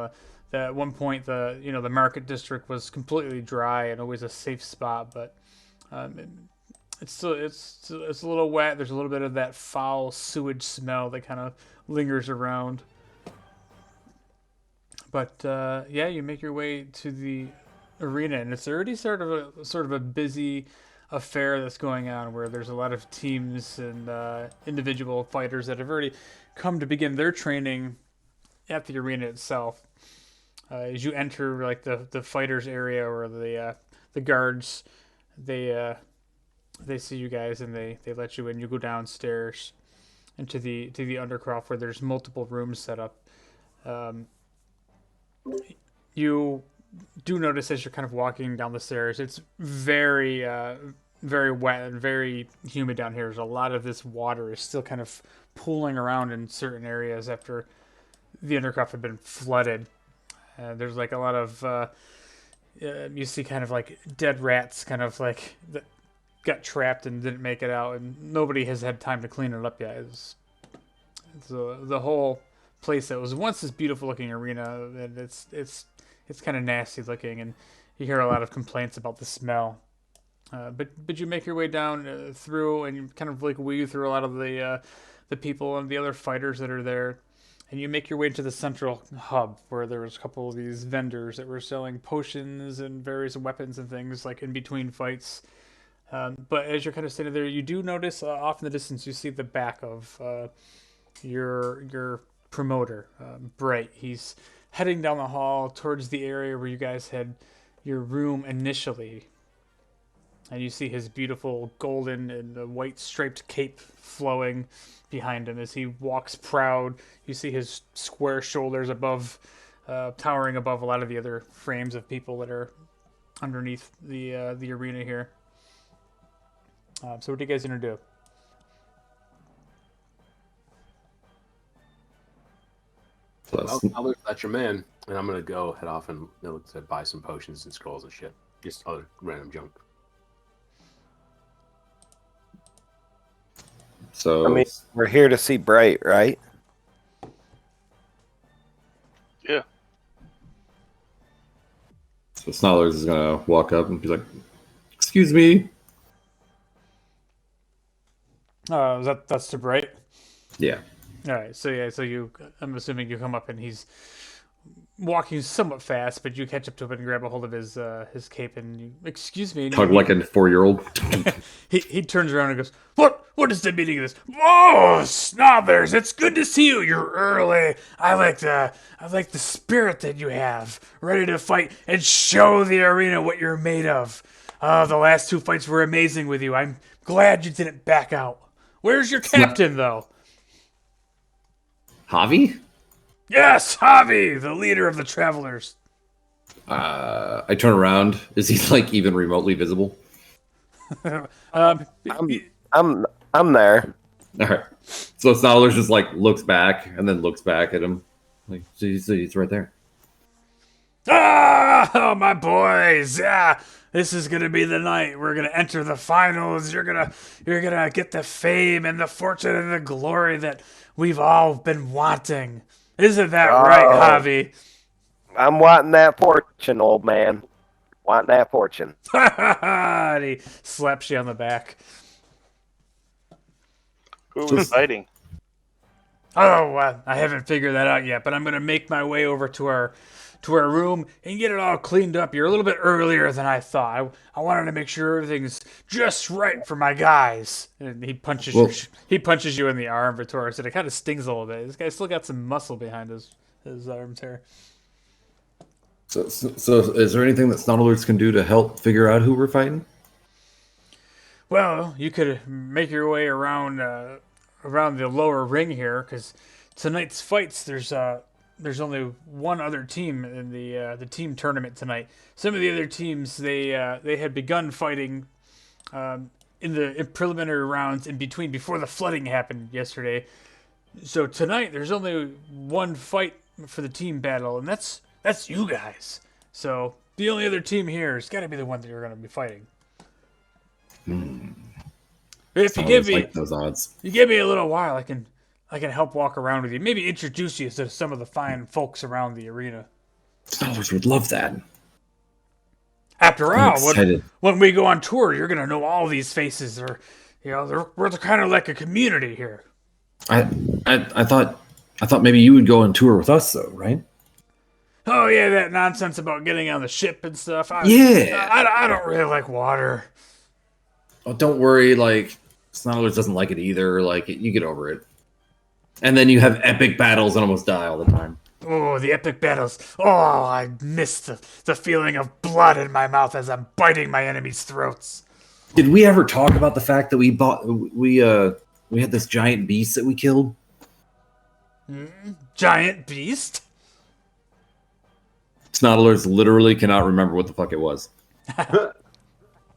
at one point the market district was completely dry and always a safe spot, but it's a little wet. There's a little bit of that foul sewage smell that kind of lingers around. But yeah, you make your way to the arena, and it's already sort of a busy affair that's going on, where there's a lot of teams and individual fighters that have already come to begin their training at the arena itself. As you enter like the fighters area or the guards, they see you guys and they let you in. You go downstairs into the undercroft where there's multiple rooms set up. You do notice as you're kind of walking down the stairs, it's very very wet and very humid down here. There's a lot of this water is still kind of pooling around in certain areas after the undercroft had been flooded. There's like a lot of you see kind of like dead rats kind of like that got trapped and didn't make it out, and nobody has had time to clean it up yet. It's the whole place that was once this beautiful looking arena, and it's kind of nasty looking, and you hear a lot of complaints about the smell. But you make your way down through, and you kind of like weave through a lot of the people and the other fighters that are there, and you make your way to the central hub where there was a couple of these vendors that were selling potions and various weapons and things like in between fights. But as you're kind of standing there, you do notice off in the distance you see the back of your promoter, Bright. He's heading down the hall towards the area where you guys had your room initially. And you see his beautiful golden and white striped cape flowing behind him as he walks proud. You see his square shoulders towering above a lot of the other frames of people that are underneath the arena here. So what are you guys going to do? Well, that's your man, and I'm gonna go head off and to buy some potions and scrolls and shit, just other random junk. So I mean, we're here to see Bright, right? Yeah. So Snarlers is gonna walk up and be like, "Excuse me." That's to Bright. Yeah. All right, so I'm assuming you come up and he's walking somewhat fast, but you catch up to him and grab a hold of his cape and you, excuse me. And Talk like a 4-year-old. he turns around and goes, What is the meaning of this? Oh, Snobbers, it's good to see you. You're early. I like the spirit that you have, ready to fight and show the arena what you're made of. The last 2 fights were amazing with you. I'm glad you didn't back out. Where's your captain, though? Javi? Yes, Javi, the leader of the Travelers. I turn around. Is he like even remotely visible? I'm there. All right. So Snarlers just like looks back and then looks back at him. Like he's right there. Oh, my boys! Yeah, this is gonna be the night. We're gonna enter the finals. You're gonna get the fame and the fortune and the glory that we've all been wanting. Isn't that right, Oh. Javi? I'm wanting that fortune, old man. Wanting that fortune. And he slaps you on the back. Who are we fighting? Oh, I haven't figured that out yet, but I'm gonna make my way over to our room and get it all cleaned up. You're a little bit earlier than I thought. I wanted to make sure everything's just right for my guys. And he punches Well- he punches you in the arm, Vittoria. So it kind of stings a little bit. This guy's still got some muscle behind his arms here. So is there anything that Snotlers can do to help figure out who we're fighting? Well, you could make your way around the lower ring here, because tonight's fights there's only one other team in the team tournament tonight. Some of the other teams they had begun fighting in preliminary rounds in between before the flooding happened yesterday. So tonight there's only one fight for the team battle, and that's you guys. So the only other team here has got to be the one that you're going to be fighting. If you give me like those odds. you give me a little while, I can help walk around with you. Maybe introduce you to some of the fine folks around the arena. Snotlers would love that. After I'm all, excited. when we go on tour, you're gonna know all these faces. Or, we're kind of like a community here. I thought maybe you would go on tour with us though, right? Oh yeah, that nonsense about getting on the ship and stuff. Yeah. I don't really like water. Oh, don't worry. Like Snotlers doesn't like it either. Like you get over it. And then you have epic battles and almost die all the time. Oh, the epic battles. Oh, I miss the feeling of blood in my mouth as I'm biting my enemies' throats. Did we ever talk about the fact that we had this giant beast that we killed? Giant beast? Snotlers literally cannot remember what the fuck it was.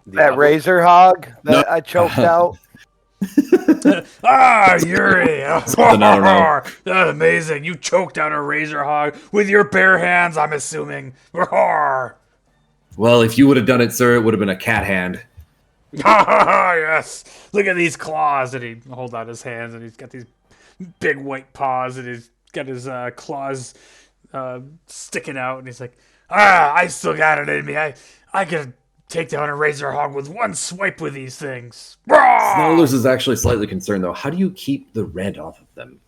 That razor hog that I choked out. Ah, Yuri! Something I don't know. That's amazing. You choked out a razor hog with your bare hands, I'm assuming. Roar! Well, if you would have done it, sir, it would have been a cat hand. Yes! Look at these claws. And he holds out his hands, and he's got these big white paws, and he's got his claws sticking out, and he's like, I still got it in me. I can take down a razor hog with one swipe with these things. Roar! Snotlers is actually slightly concerned, though. How do you keep the red off of them?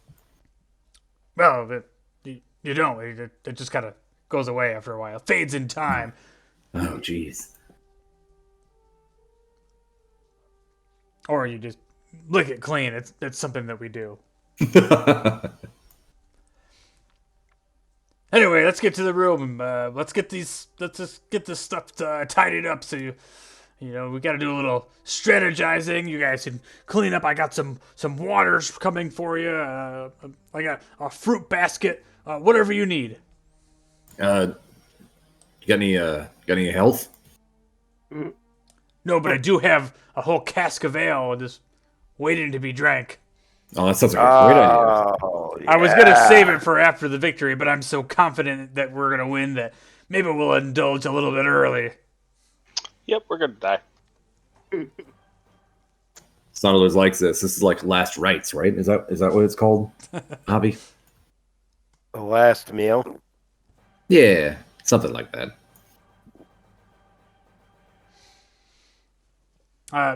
Well, you don't. It just kind of goes away after a while. Fades in time. Oh, jeez. Or you just lick it clean. It's something that we do. Anyway, let's get to the room. Let's just get this stuff tidied up. So we got to do a little strategizing. You guys can clean up. I got some waters coming for you. I got a fruit basket. Whatever you need. You got any health? No, but I do have a whole cask of ale just waiting to be drank. Oh, that sounds like a great idea. Oh, I was gonna save it for after the victory, but I'm so confident that we're gonna win that maybe we'll indulge a little bit early. Yep, we're gonna die. Snotlers likes this. This is like last rites, right? Is that what it's called? Hobby? The last meal. Yeah, something like that.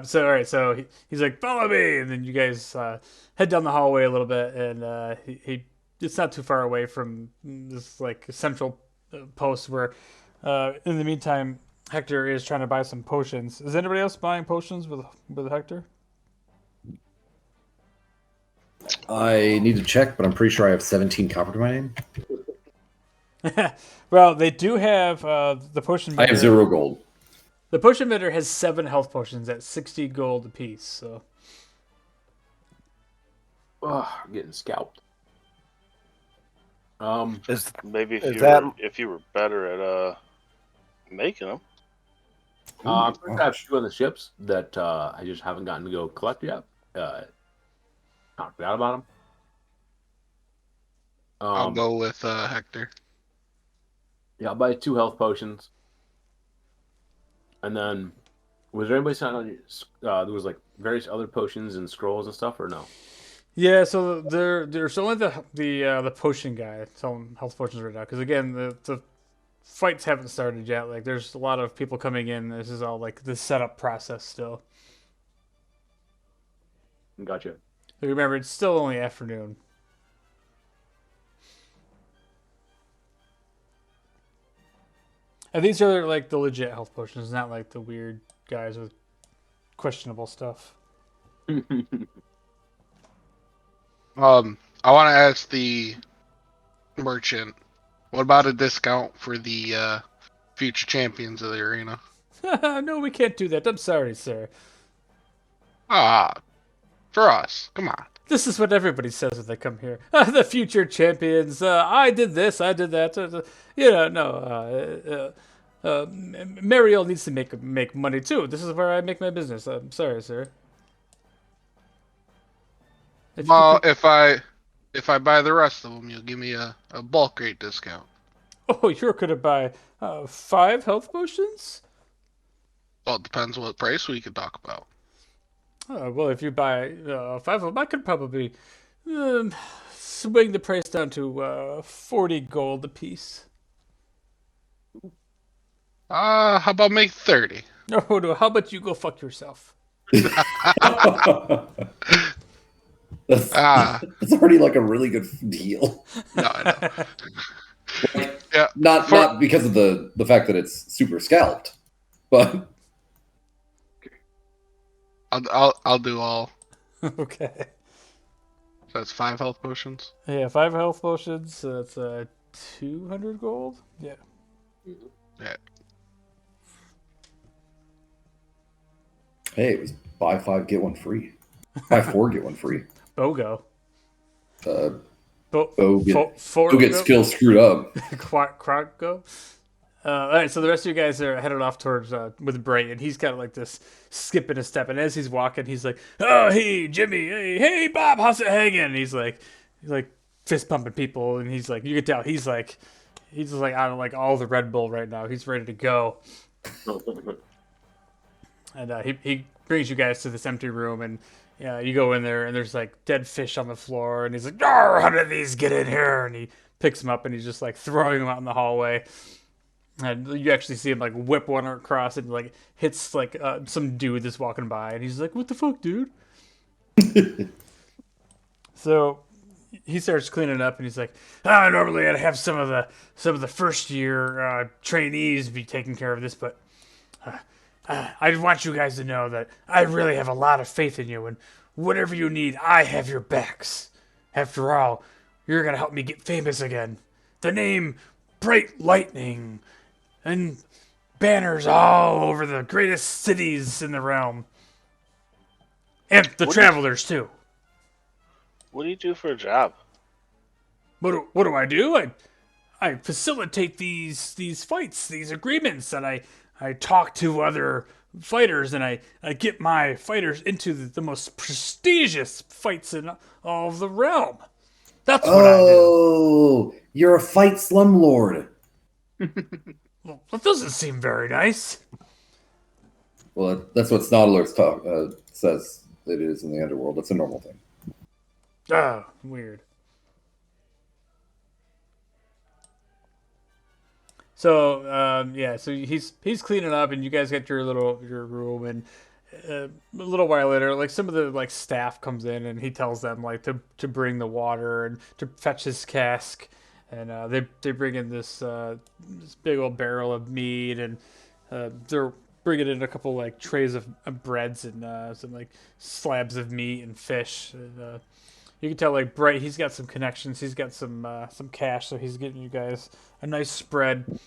So all right, so he's like, follow me, and then you guys head down the hallway a little bit, and it's not too far away from this like central post where, in the meantime, Hector is trying to buy some potions. Is anybody else buying potions with Hector? I need to check, but I'm pretty sure I have 17 copper to my name. Well, they do have the potion. I have 0 gold. The potion vendor has 7 health potions at 60 gold apiece. So, I'm getting scalped. Maybe Is if you were better at making them. I'm pretty sure I have 2 on the ships that I just haven't gotten to go collect yet. Not forgot about them. I'll go with Hector. Yeah, I'll buy 2 health potions. And then, was there anybody signing on? There was like various other potions and scrolls and stuff, or no? Yeah, so there's only the potion guy selling health potions right now. Because again, the fights haven't started yet. Like, there's a lot of people coming in. This is all like the setup process still. Gotcha. So remember, it's still only afternoon. And these are like the legit health potions, not like the weird guys with questionable stuff. I want to ask the merchant, what about a discount for the future champions of the arena? No, we can't do that. I'm sorry, sir. Ah, for us. Come on. This is what everybody says when they come here. The future champions. I did this. I did that. No. Mariel needs to make money too. This is where I make my business. I'm sorry, sir. If you Well, could, if I buy the rest of them, you'll give me a bulk rate discount. oh, you're gonna buy 5 health potions? Well, it depends what price we could talk about. Well, if you buy 5 of them, I could probably um, swing the price down to 40 gold apiece. How about make 30? No, how about you go fuck yourself? that's, Ah, that's already like a really good deal. no, I know. Like, Yeah, not because of the fact that it's super scalped, but I'll do all. Okay. So that's 5 health potions. Yeah, 5 health potions. So that's 200 gold. Yeah. Yeah. hey, it was buy 5 get 1 free. Buy 4 get 1 free. Bogo. Uh, Bo- Bo get, Four Bo get go? skill screwed up. Croc go. All right, so the rest of you guys are headed off towards with Bray, and he's got like this skip and a step. And as he's walking, he's like, "Oh, hey, Jimmy, hey, Bob, how's it hanging?" And he's like fist pumping people, and he's like, you can tell he's just like out of like all the Red Bull right now. He's ready to go. And he brings you guys to this empty room, and you go in there, and there's like dead fish on the floor, and he's like, "Arr, how did these get in here?" And he picks them up, and he's just like throwing them out in the hallway. And you actually see him like whip one across and like hits like some dude that's walking by, and he's like, "What the fuck, dude?" So he starts cleaning up, and he's like, normally I'd have some of the first year trainees be taking care of this, but I want you guys to know that I really have a lot of faith in you, and whatever you need, I have your backs. After all, you're gonna help me get famous again. The name Bright Lightning, and banners all over the greatest cities in the realm, and the travelers too. What do you do for a job? What do I do? I facilitate these fights, these agreements, and I talk to other fighters, and I get my fighters into the most prestigious fights in all of the realm. That's what I do. Oh, you're a fight slumlord. Well, that doesn't seem very nice. Well, that's what Snodler's says it is in the underworld. That's a normal thing. Ah, weird. So so he's cleaning up, and you guys get your room, and a little while later, like some of the like staff comes in, and he tells them like to bring the water and to fetch his cask, and they bring in this big old barrel of meat, and they're bringing in a couple like trays of breads and some like slabs of meat and fish. And, you can tell like Bright, he's got some connections, he's got some cash, so he's getting you guys a nice spread.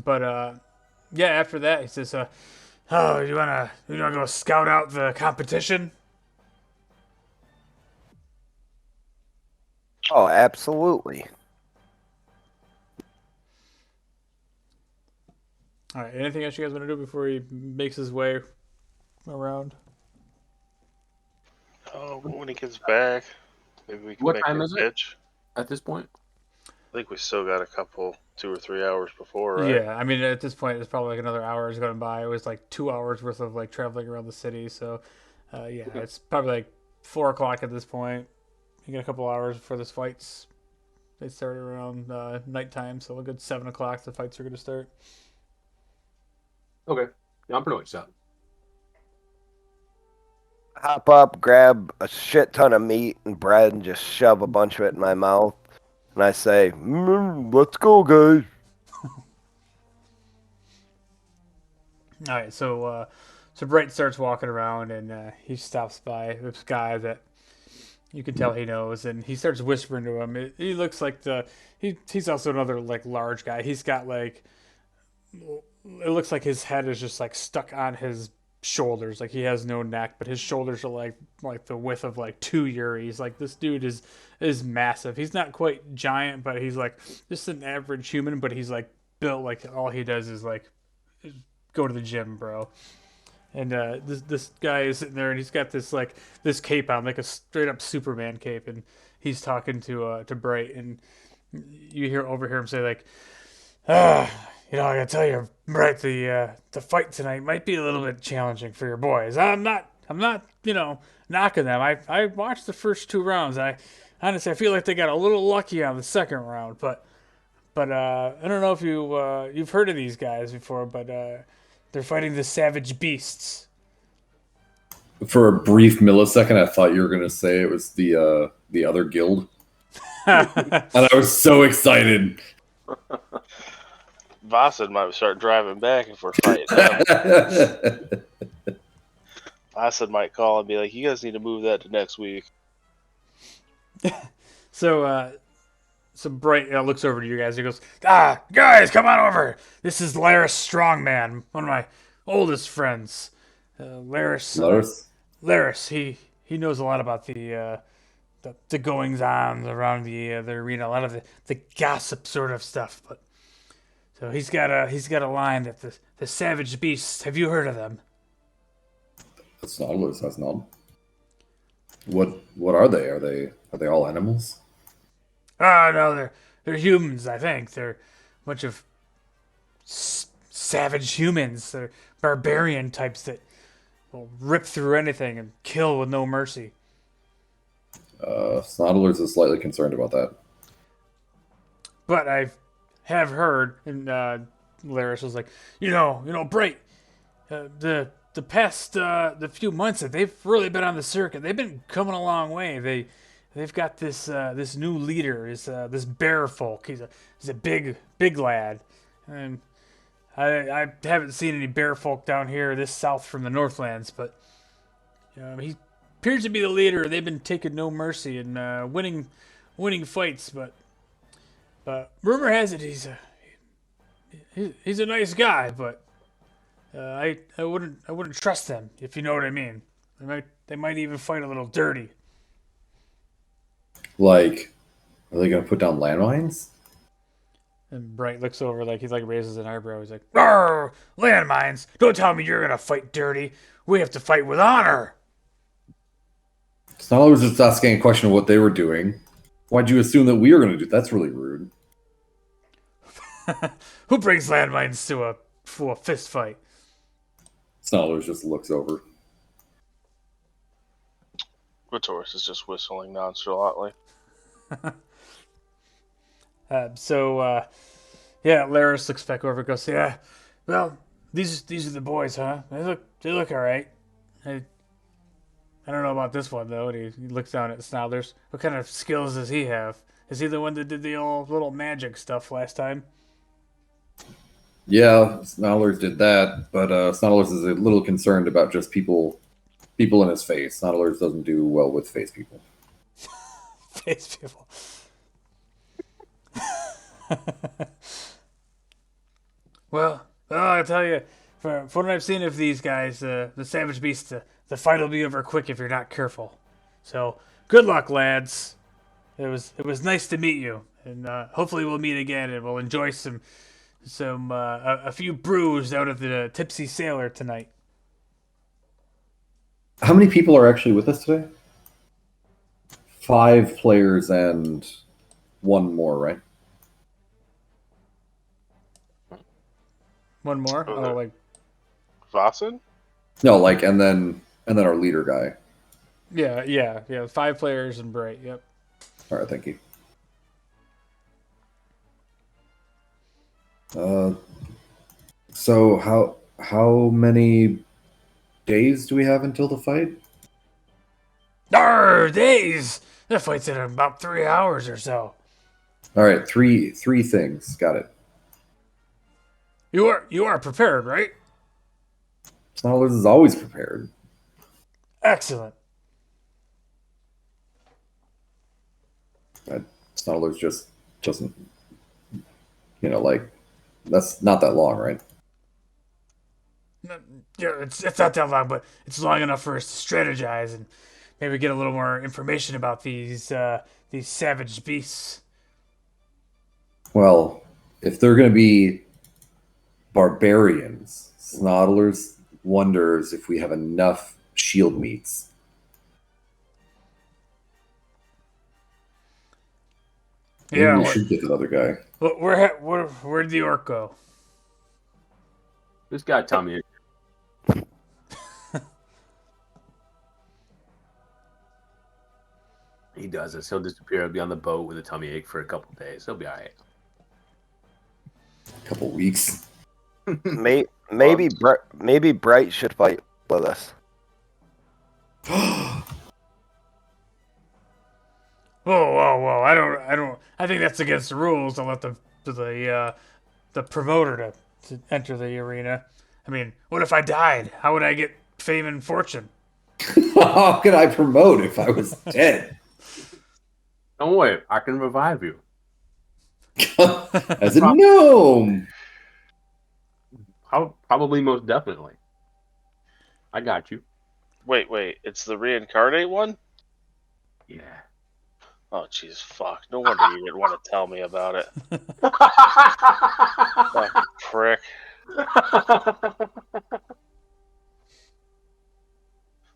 But after that he says, "Oh, you wanna go scout out the competition?" Oh, absolutely. All right. Anything else you guys want to do before he makes his way around? Oh, when he gets back, maybe we can What make time a is it? pitch. At this point, I think we still got a couple, 2 or 3 hours before, right? Yeah, I mean, at this point, it's probably like another hour is going by. It was like 2 hours worth of like traveling around the city. So, yeah, Okay. it's probably like 4 o'clock at this point. You get a couple hours before this fights. They start around nighttime, so a good 7 o'clock. The fights are going to start. Okay. Yeah, I'm pretty much done. Hop up, grab a shit ton of meat and bread, and just shove a bunch of it in my mouth. And I say, let's go, guys. All right, so Bright starts walking around, and he stops by this guy that you can tell he knows, and he starts whispering to him. He looks like he's also another like large guy. He's got like it looks like his head is just like stuck on his shoulders, like he has no neck, but his shoulders are like the width of like two Yuris. Like this dude is massive. He's not quite giant, but he's like just an average human. But he's like built like all he does is like go to the gym, bro. And this guy is sitting there, and he's got this cape on, like a straight up Superman cape, and he's talking to Bright, and you overhear him say like, I gotta tell you, Bright, the fight tonight might be a little bit challenging for your boys. I'm not knocking them. I watched the first 2 rounds. Honestly I feel like they got a little lucky on the second round, but I don't know if you've heard of these guys before, but they're fighting the Savage Beasts. For a brief millisecond, I thought you were going to say it was the other guild, and I was so excited. Vossad might start driving back if we're fighting them. Vossad might call and be like, "You guys need to move that to next week." So Bright looks over to you guys. He goes, guys, come on over. This is Laris Strongman, one of my oldest friends. Laris, he knows a lot about the goings on around the arena, a lot of the gossip sort of stuff. But so he's got a line that the Savage Beasts. Have you heard of them? That's Nautilus. That's not. What are they? Are they all animals? Oh no, they're humans. I think they're a bunch of savage humans. They're barbarian types that will rip through anything and kill with no mercy. Snodlers is slightly concerned about that. But I have heard, and Laris was like, Bright, the past the few months that they've really been on the circuit, they've been coming a long way. They've got this new leader, this bear folk. He's a big lad, and I haven't seen any bear folk down here this south from the Northlands, but he appears to be the leader. They've been taking no mercy and winning fights, but rumor has it he's a nice guy, but I wouldn't trust them, if you know what I mean. They might even fight a little dirty. Like, are they going to put down landmines? And Bright looks over, like he raises an eyebrow. He's like, "Arr, landmines! Don't tell me you're gonna fight dirty. We have to fight with honor." Snodlers was just asking a question of what they were doing. Why'd you assume that we were going to do? That's really rude. Who brings landmines to a fist fight? Snodlers just looks over. Ratoris is just whistling nonchalantly. Yeah, Laris looks back over and goes, "Yeah, well, these are the boys, huh? They look all right. I don't know about this one though." And he looks down at Snodlers. What kind of skills does he have? Is he the one that did the old little magic stuff last time? Yeah, Snodlers did that, but Snodlers is a little concerned about just people in his face. Snodlers doesn't do well with face people. Face people. Well, I tell you, from what I've seen of these guys, the Savage Beasts, the fight will be over quick if you're not careful. So, good luck, lads. It was nice to meet you, and hopefully we'll meet again, and we'll enjoy a few brews out of the Tipsy Sailor tonight. How many people are actually with us today? 5 players and 1 more, right? One more. Oh, Oh, there- like Vossen? No, like and then our leader guy. yeah. 5 players and Bright. Yep. All right, thank you. So how many days do we have until the fight? Days. That fight's in about 3 hours or so. All right, three things. Got it. You are prepared, right? Snarlers is always prepared. Excellent. Snarlers just doesn't, like that's not that long, right? Yeah, it's not that long, but it's long enough for us to strategize and maybe get a little more information about these savage beasts. Well, if they're going to be barbarians, Snarlers wonders if we have enough shield meats. Maybe Yeah. we should get that other guy. Where'd the orc go? This guy Tommy. He does this. He'll disappear. He'll be on the boat with a tummy ache for a couple days. He'll be all right. A couple weeks. Maybe Bright should fight with us. Whoa! I think that's against the rules to let the promoter to enter the arena. I mean, what if I died? How would I get fame and fortune? How could I promote if I was dead? Don't worry. I can revive you. As a gnome. Probably most definitely. I got you. Wait. It's the reincarnate one? Yeah. Oh, jeez, fuck. No wonder you didn't want to tell me about it. Fucking prick.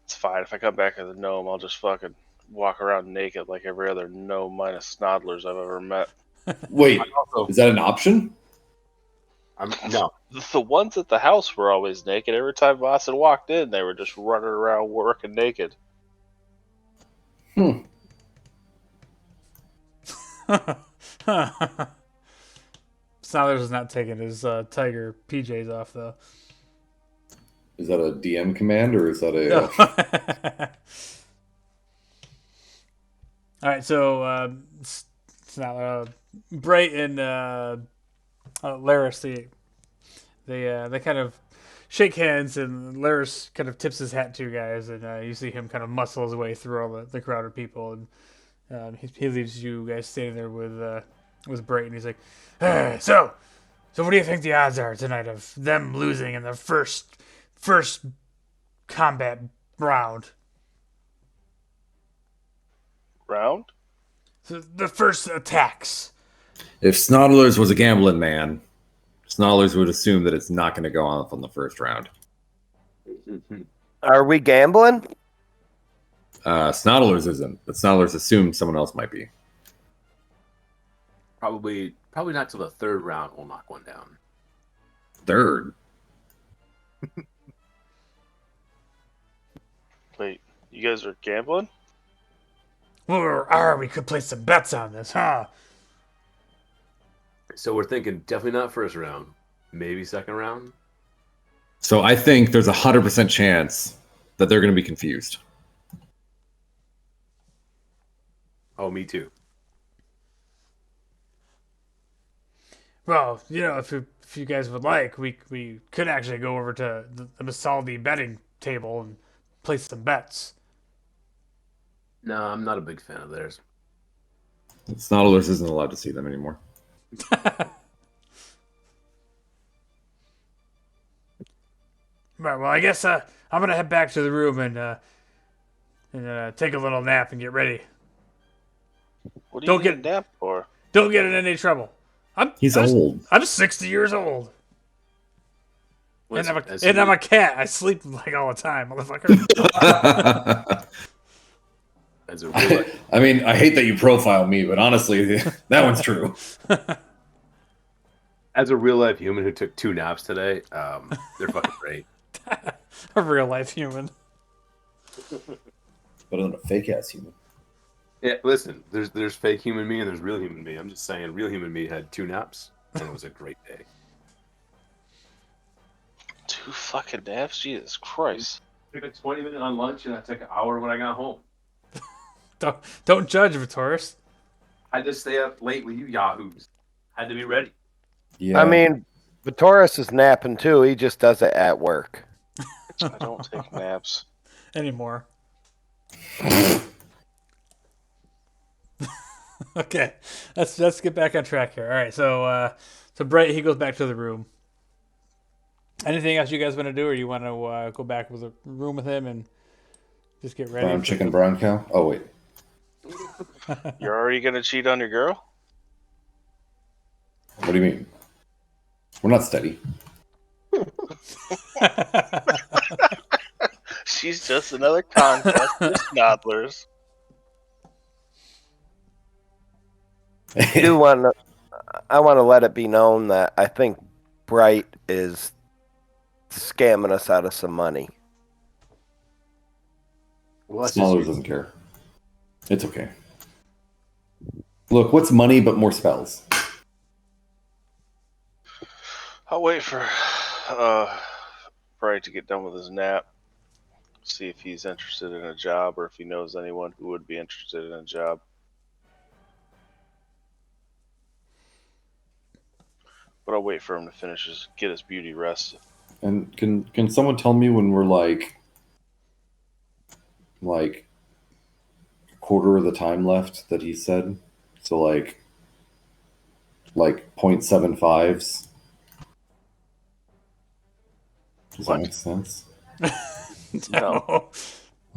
It's fine. If I come back as a gnome, I'll just fucking walk around naked like every other gnome minus Snodlers I've ever met. Wait, is that an option? No. The ones at the house were always naked. Every time Boston walked in, they were just running around working naked. Snarlers is not taking his tiger PJs off though. Is that a DM command or is that a... All right, so Bright and Laris, they kind of shake hands, and Laris kind of tips his hat to you guys, and you see him kind of muscle his way through all the crowd of people, and he leaves you guys standing there with Bright, and he's like, so what do you think the odds are tonight of them losing in the first combat round? Round? The first attacks. If Snodlers was a gambling man, Snodlers would assume that it's not going to go off on the first round. Are we gambling? Snodlers isn't, but Snodlers assumed someone else might be. Probably not till the third round we'll knock one down. Third? Wait, you guys are gambling? We could place some bets on this, huh? So we're thinking definitely not first round, maybe second round. So I think there's 100% chance that they're going to be confused. Oh, me too. Well, if you guys would like, we could actually go over to the Masaldi betting table and place some bets. No, I'm not a big fan of theirs. Snodlers isn't allowed to see them anymore. Right, well, I guess I'm gonna head back to the room and take a little nap and get ready. What do Don't you get- get a nap for? Don't get in any trouble. He's old. I'm 60 years old. Well, And I'm a cat. I sleep like all the time, motherfucker. As a real I mean, I hate that you profile me, but honestly, that one's true. As a real life human who took 2 naps today, they're fucking great. A real life human. Better than a fake ass human. Yeah, listen, there's fake human me and there's real human me. I'm just saying, real human me had 2 naps and it was a great day. 2 fucking naps? Jesus Christ. I took a 20-minute on lunch and I took an hour when I got home. Don't judge, Vitoris. I had to stay up late with you yahoos. Had to be ready. Yeah. I mean, Vitoris is napping too. He just does it at work. I don't take naps. Anymore. Okay, let's get back on track here. All right, so Bright, he goes back to the room. Anything else you guys want to do, or you want to go back with the room with him and just get ready? Brown chicken, brown cow. Oh wait. You're already gonna cheat on your girl? What do you mean? We're not steady. She's just another contest for snodlers. I want to let it be known that I think Bright is scamming us out of some money. Well, that's Smaller just doesn't care. It's okay. Look, what's money but more spells? I'll wait for Bright to get done with his nap. See if he's interested in a job or if he knows anyone who would be interested in a job. But I'll wait for him to get his beauty rest. And can someone tell me when we're like a quarter of the time left that he said? So like 0.75s. Does that make sense? No.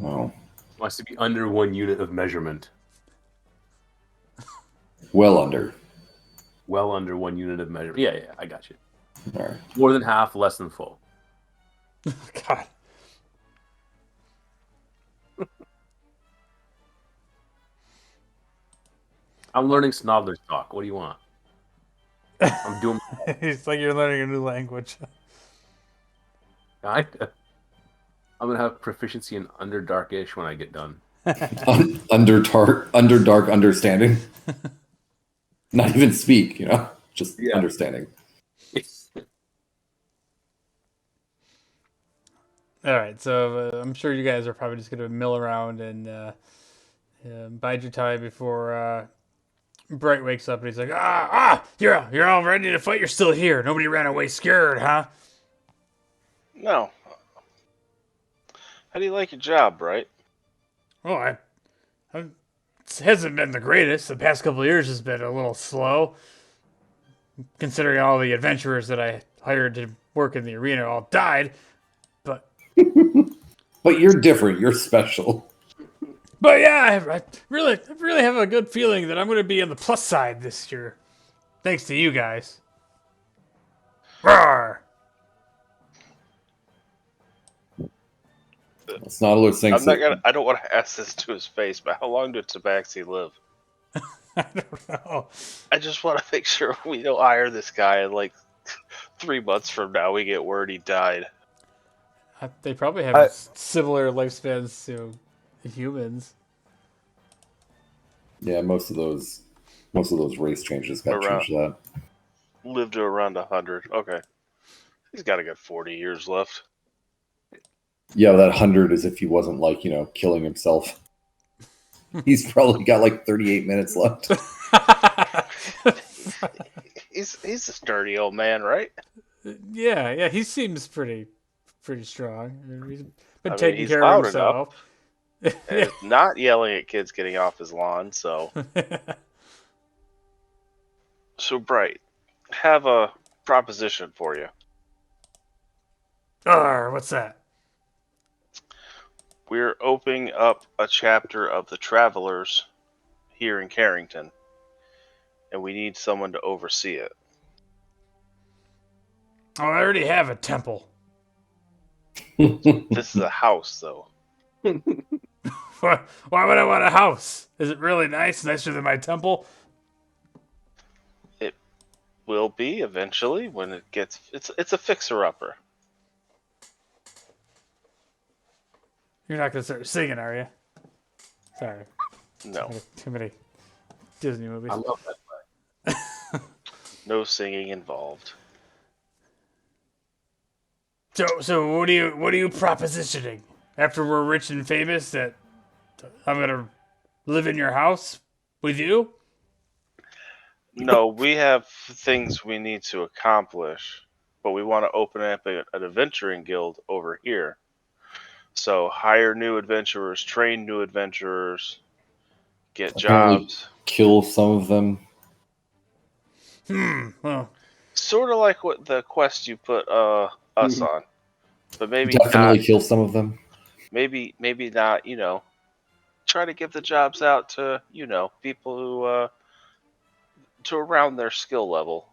Oh. wants to be under 1 unit of measurement. Well under. Well under 1 unit of measurement. Yeah, I got you. All right. More than half, less than full. God. I'm learning Snobler's talk. What do you want? I'm doing. It's like you're learning a new language. I'm gonna have proficiency in Underdarkish when I get done. Under dark understanding. Not even speak, just understanding. All right, so I'm sure you guys are probably just going to mill around and bide your time before Bright wakes up and he's like, you're all ready to fight. You're still here. Nobody ran away scared, huh? No. How do you like your job, Bright? Oh, it hasn't been the greatest. The past couple of years has been a little slow, considering all the adventurers that I hired to work in the arena all died. But you're different. You're special. But yeah, I really have a good feeling that I'm going to be on the plus side this year, thanks to you guys. Roar! Snodler thinks I don't want to ask this to his face, but how long did Tabaxi live? I don't know. I just want to make sure we don't hire this guy and like 3 months from now we get word he died. They probably have similar lifespans to humans. Yeah, most of those race changes got changed that. Lived to around 100. Okay. He's got a good 40 years left. Yeah, that 100 is if he wasn't killing himself. He's probably got 38 minutes left. He's a sturdy old man, right? Yeah, he seems pretty strong. He's been taking care loud of himself. And not yelling at kids getting off his lawn, so. So, Bright, have a proposition for you. What's that? We're opening up a chapter of the Travelers here in Carrington, and we need someone to oversee it. Oh, I already have a temple. This is a house, though. Why would I want a house? Is it really nice? Nicer than my temple? will be eventually when it gets. It's a fixer-upper. You're not gonna start singing, are you? Sorry. No, Too many Disney movies. I love that. no singing involved. So what are you propositioning? After we're rich and famous, that I'm gonna live in your house with you? No, we have things we need to accomplish, but we want to open up an adventuring guild over here. So hire new adventurers, train new adventurers, get Apparently jobs. kill some of them. Well, Sort of like what the quest you put us on, but maybe Definitely not. kill some of them. Maybe not. Try to give the jobs out to people who to around their skill level.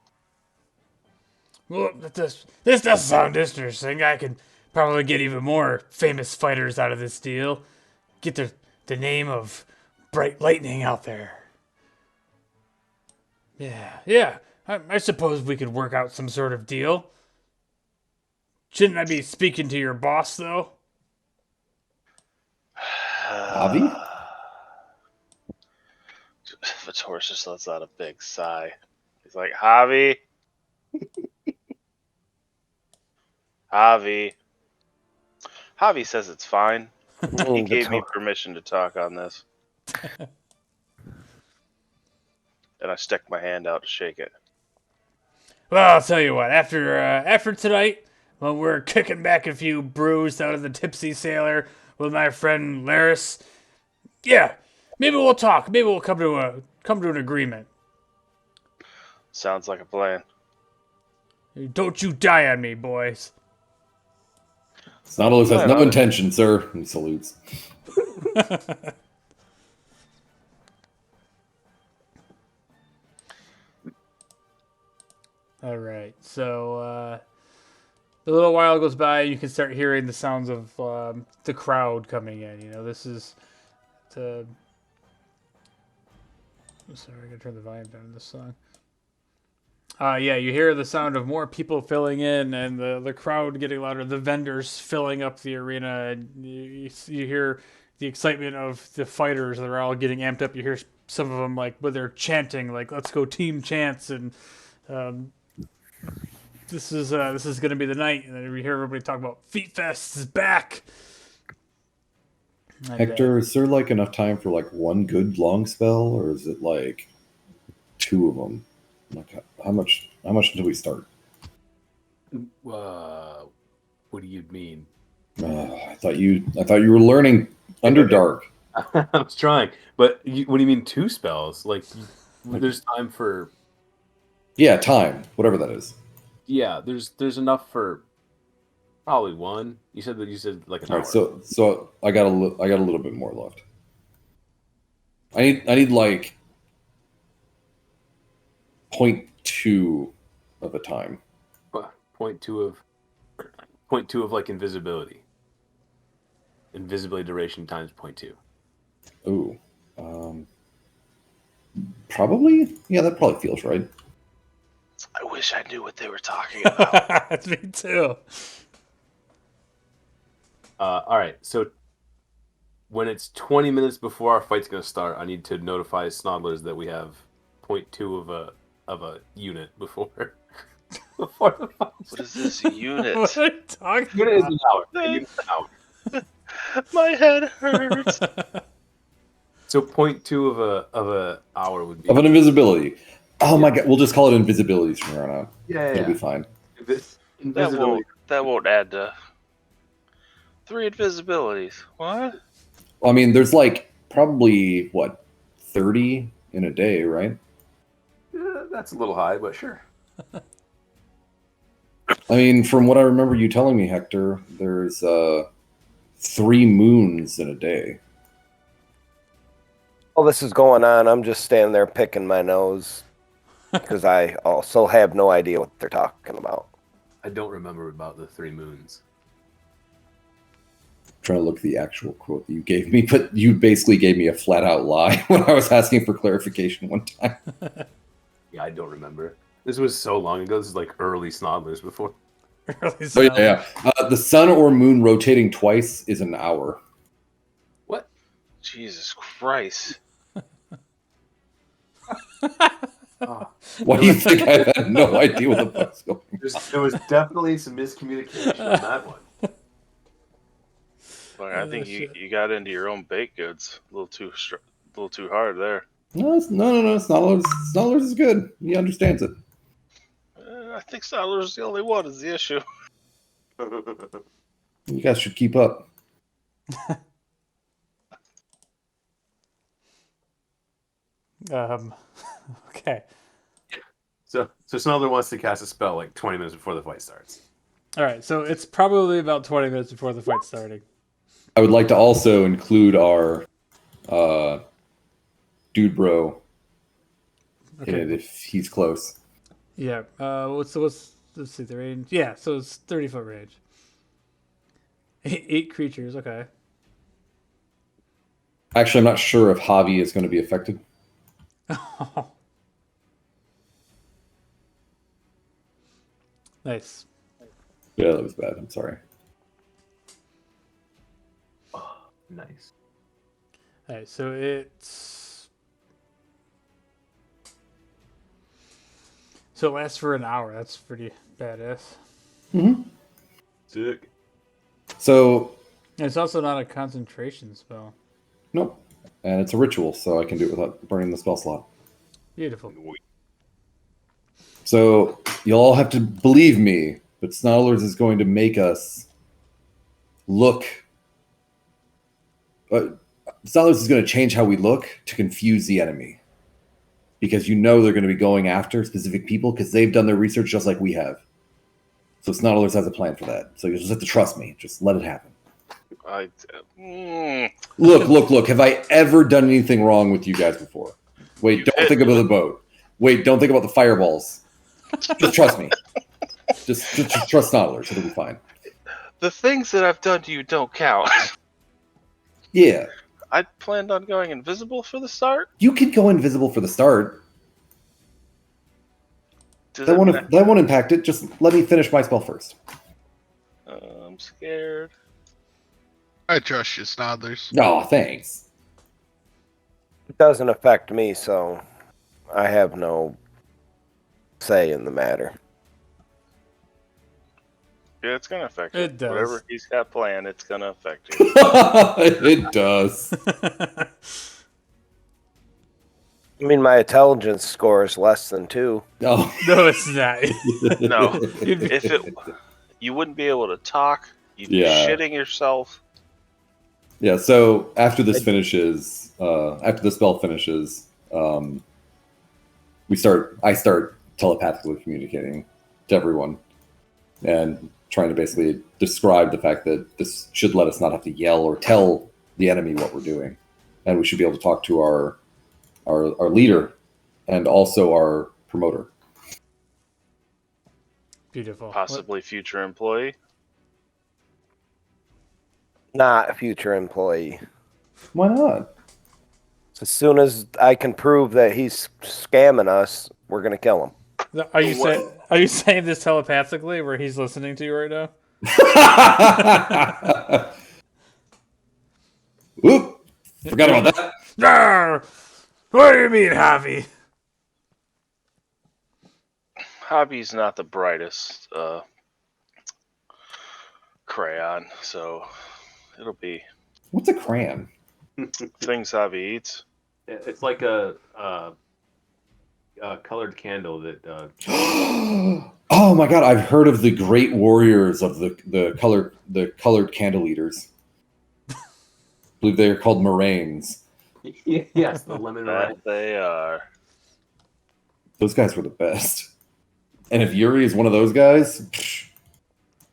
well, this does sound interesting. I could probably get even more famous fighters out of this deal. Get the name of Bright Lightning out there. Yeah. I suppose we could work out some sort of deal. Shouldn't I be speaking to your boss, though? Avi? Vitoris just lets out a big sigh. He's like, Javi. Javi. Javi says it's fine. He gave me permission to talk on this. And I stuck my hand out to shake it. Well, I'll tell you what. After tonight, when we're kicking back a few brews out of the Tipsy Sailor with my friend Laris, yeah, maybe we'll talk. Maybe we'll come to an agreement. Sounds like a plan. Don't you die on me, boys. Nautilus has Plan no on it. intention, sir. He salutes. All right. So a little while goes by, you can start hearing the sounds of the crowd coming in. This is the. I'm sorry, I gotta turn the volume down on this song. Yeah, you hear the sound of more people filling in, and the crowd getting louder. The vendors filling up the arena, and you hear the excitement of the fighters. They're all getting amped up. You hear some of them like, where they're chanting, like "Let's go, Team Chance!" and this is going to be the night. And then we hear everybody talk about Feet Fest is back. And, Hector, is there like enough time for like one good long spell, or is it like two of them? Like how much until we start? What do you mean? I thought you were learning Underdark. I was trying, but what do you mean two spells? Like, there's time for. Yeah, time, whatever that is. Yeah, there's enough for probably one. You said like an All hour. right, so I got a little bit more left. I need like 0.2 of a time. 0.2 of like invisibility. Invisibility duration times 0.2. Ooh, probably. Yeah, that probably feels right. I wish I knew what they were talking about. Me too. All right, so when it's 20 minutes before our fight's gonna start, I need to notify Snodlers that we have 0.2 of a unit before the fight. What is this unit? What are you talking Unit is about? an hour. A unit's an hour. My head hurts. So 0.2 of a hour would be Of an invisibility. Oh my god, we'll just call it invisibilities from here on out. yeah. It'll be fine. Invisibility. That won't add to 3 invisibilities. What? Well, I mean, there's like probably 30 in a day, right? That's a little high, but sure. I mean, from what I remember you telling me, Hector, there's 3 moons in a day. While this is going on, I'm just standing there picking my nose because I also have no idea what they're talking about. I don't remember about the 3 moons. Trying to look at the actual quote that you gave me, but you basically gave me a flat out lie when I was asking for clarification one time. Yeah, I don't remember. This was so long ago. This is like early Snodlers before. Early Oh, yeah. The sun or moon rotating twice is an hour. What? Jesus Christ. Oh. Why do you think I had no idea what the fuck's going on? There was definitely some miscommunication on that one. Well, I think you got into your own baked goods a little too hard there. No. Snodlers is good. He understands it. I think Sadler's the only one is the issue. You guys should keep up. Okay. So Snodler wants to cast a spell like 20 minutes before the fight starts. All right. So it's probably about 20 minutes before the fight's starting. I would like to also include our dude bro in it if he's close. Yeah. What's let's see the range. Yeah. So it's 30-foot range. 8 creatures. Okay. Actually, I'm not sure if Javi is going to be affected. Nice. Yeah, that was bad. I'm sorry. Oh, nice. All right. So it's. So it lasts for an hour. That's pretty badass. Mm-hmm. Sick. So, And it's also not a concentration spell. nope. And it's a ritual, so I can do it without burning the spell slot. Beautiful. So, you'll all have to believe me, but Snodlers is going to make us look. Snodlers is going to change how we look to confuse the enemy. Because you know they're going to be going after specific people because they've done their research just like we have. So Snodlers has a plan for that. So you just have to trust me. Just let it happen. Look. Have I ever done anything wrong with you guys before? Wait, don't think about the boat. Wait, don't think about the fireballs. Just trust me. Just trust Snodlers. It'll be fine. The things that I've done to you don't count. Yeah. I planned on going invisible for the start. You can go invisible for the start. That won't impact it. Just let me finish my spell first. I'm scared. I trust you, Snodlers. Oh, thanks. It doesn't affect me, so I have no say in the matter. Yeah, it's gonna affect you. It does. Whatever he's got planned, it's gonna affect you. It does. I mean, my intelligence score is less than 2. No. No, it's not. No, you wouldn't be able to talk. You'd be shitting yourself. Yeah. So after this finishes, after the spell finishes, I start telepathically communicating to everyone and trying to basically describe the fact that this should let us not have to yell or tell the enemy what we're doing, and we should be able to talk to our leader and also our promoter. Beautiful. Possibly future employee. Not a future employee. Why not? As soon as I can prove that he's scamming us, we're gonna kill him. Are you saying this telepathically where he's listening to you right now? Oop! Forgot about that. Arr! What do you mean, Javi? Javi's not the brightest crayon, so it'll be What's a crayon? things Javi eats. It's like a colored candle that. Oh my god! I've heard of the great warriors of the colored candle eaters. I believe they are called moraines. Yes, the lemon red. That they are. Those guys were the best. And if Yuri is one of those guys,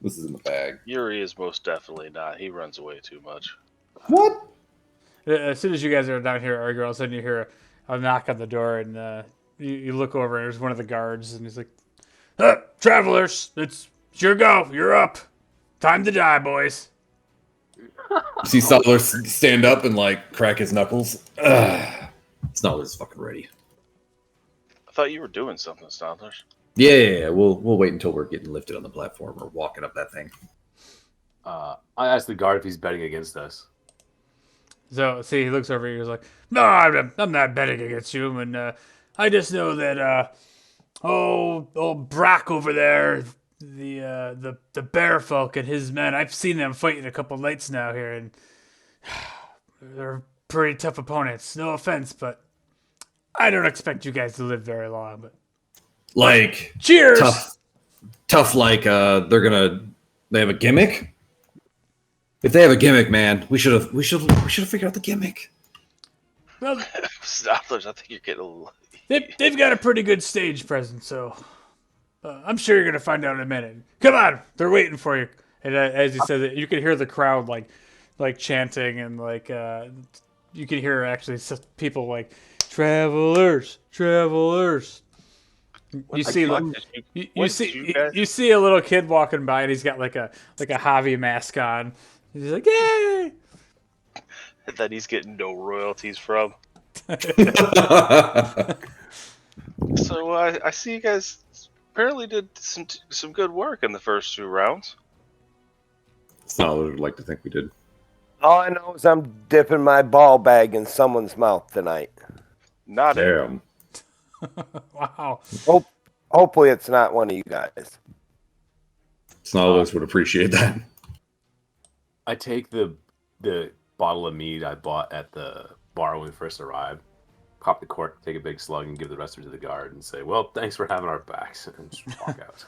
this is in the bag. Yuri is most definitely not. He runs away too much. What? As soon as you guys are down here arguing, all of a sudden you hear a knock on the door, and you look over, and there's one of the guards, and he's like, "Travelers, it's your go. You're up. Time to die, boys." See Snodler stand up and like crack his knuckles. Snodler's fucking ready. I thought you were doing something, Snodlers. Yeah. We'll wait until we're getting lifted on the platform or walking up that thing. I asked the guard if he's betting against us. So, see, he looks over here. He's like, "No, I'm not betting against you, and I just know that old Brock over there, the bear folk and his men. I've seen them fighting a couple nights now here, and they're pretty tough opponents. No offense, but I don't expect you guys to live very long. But Like cheers." tough. Like they have a gimmick. If they have a gimmick, man, we should have figured out the gimmick. Well, Snodlers, I think you're getting a little. they've got a pretty good stage presence, so I'm sure you're gonna find out in a minute. Come on, they're waiting for you. And as he says it, you can hear the crowd like chanting and you can hear actually people like travelers. You see you see a little kid walking by and he's got like a Javi mask on. He's like, yay! That he's getting no royalties from. So I see you guys apparently did some good work in the first 2 rounds. It's not what I'd like to think we did. All I know is I'm dipping my ball bag in someone's mouth tonight. Not Damn. Wow. Hopefully it's not one of you guys. Snodlers would appreciate that. I take the bottle of mead I bought at the bar when we first arrived, pop the cork, take a big slug, and give the rest of it to the guard and say, "Well, thanks for having our backs," and just walk out.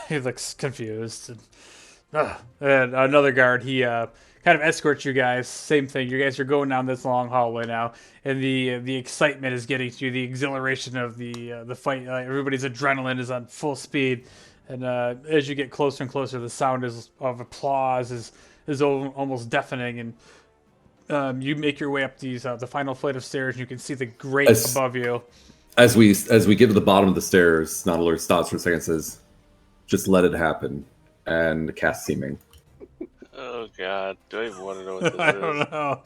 He looks confused. And another guard, he kind of escorts you guys. Same thing. You guys are going down this long hallway now, and the excitement is getting to you. The exhilaration of the fight. Everybody's adrenaline is on full speed, and as you get closer and closer, the sound of applause is almost deafening. And you make your way up these the final flight of stairs, and you can see the grate above you. As we get to the bottom of the stairs, Snodler stops for a second and says, "Just let it happen," and cast seeming. Oh God, do I even want to know what this I don't know.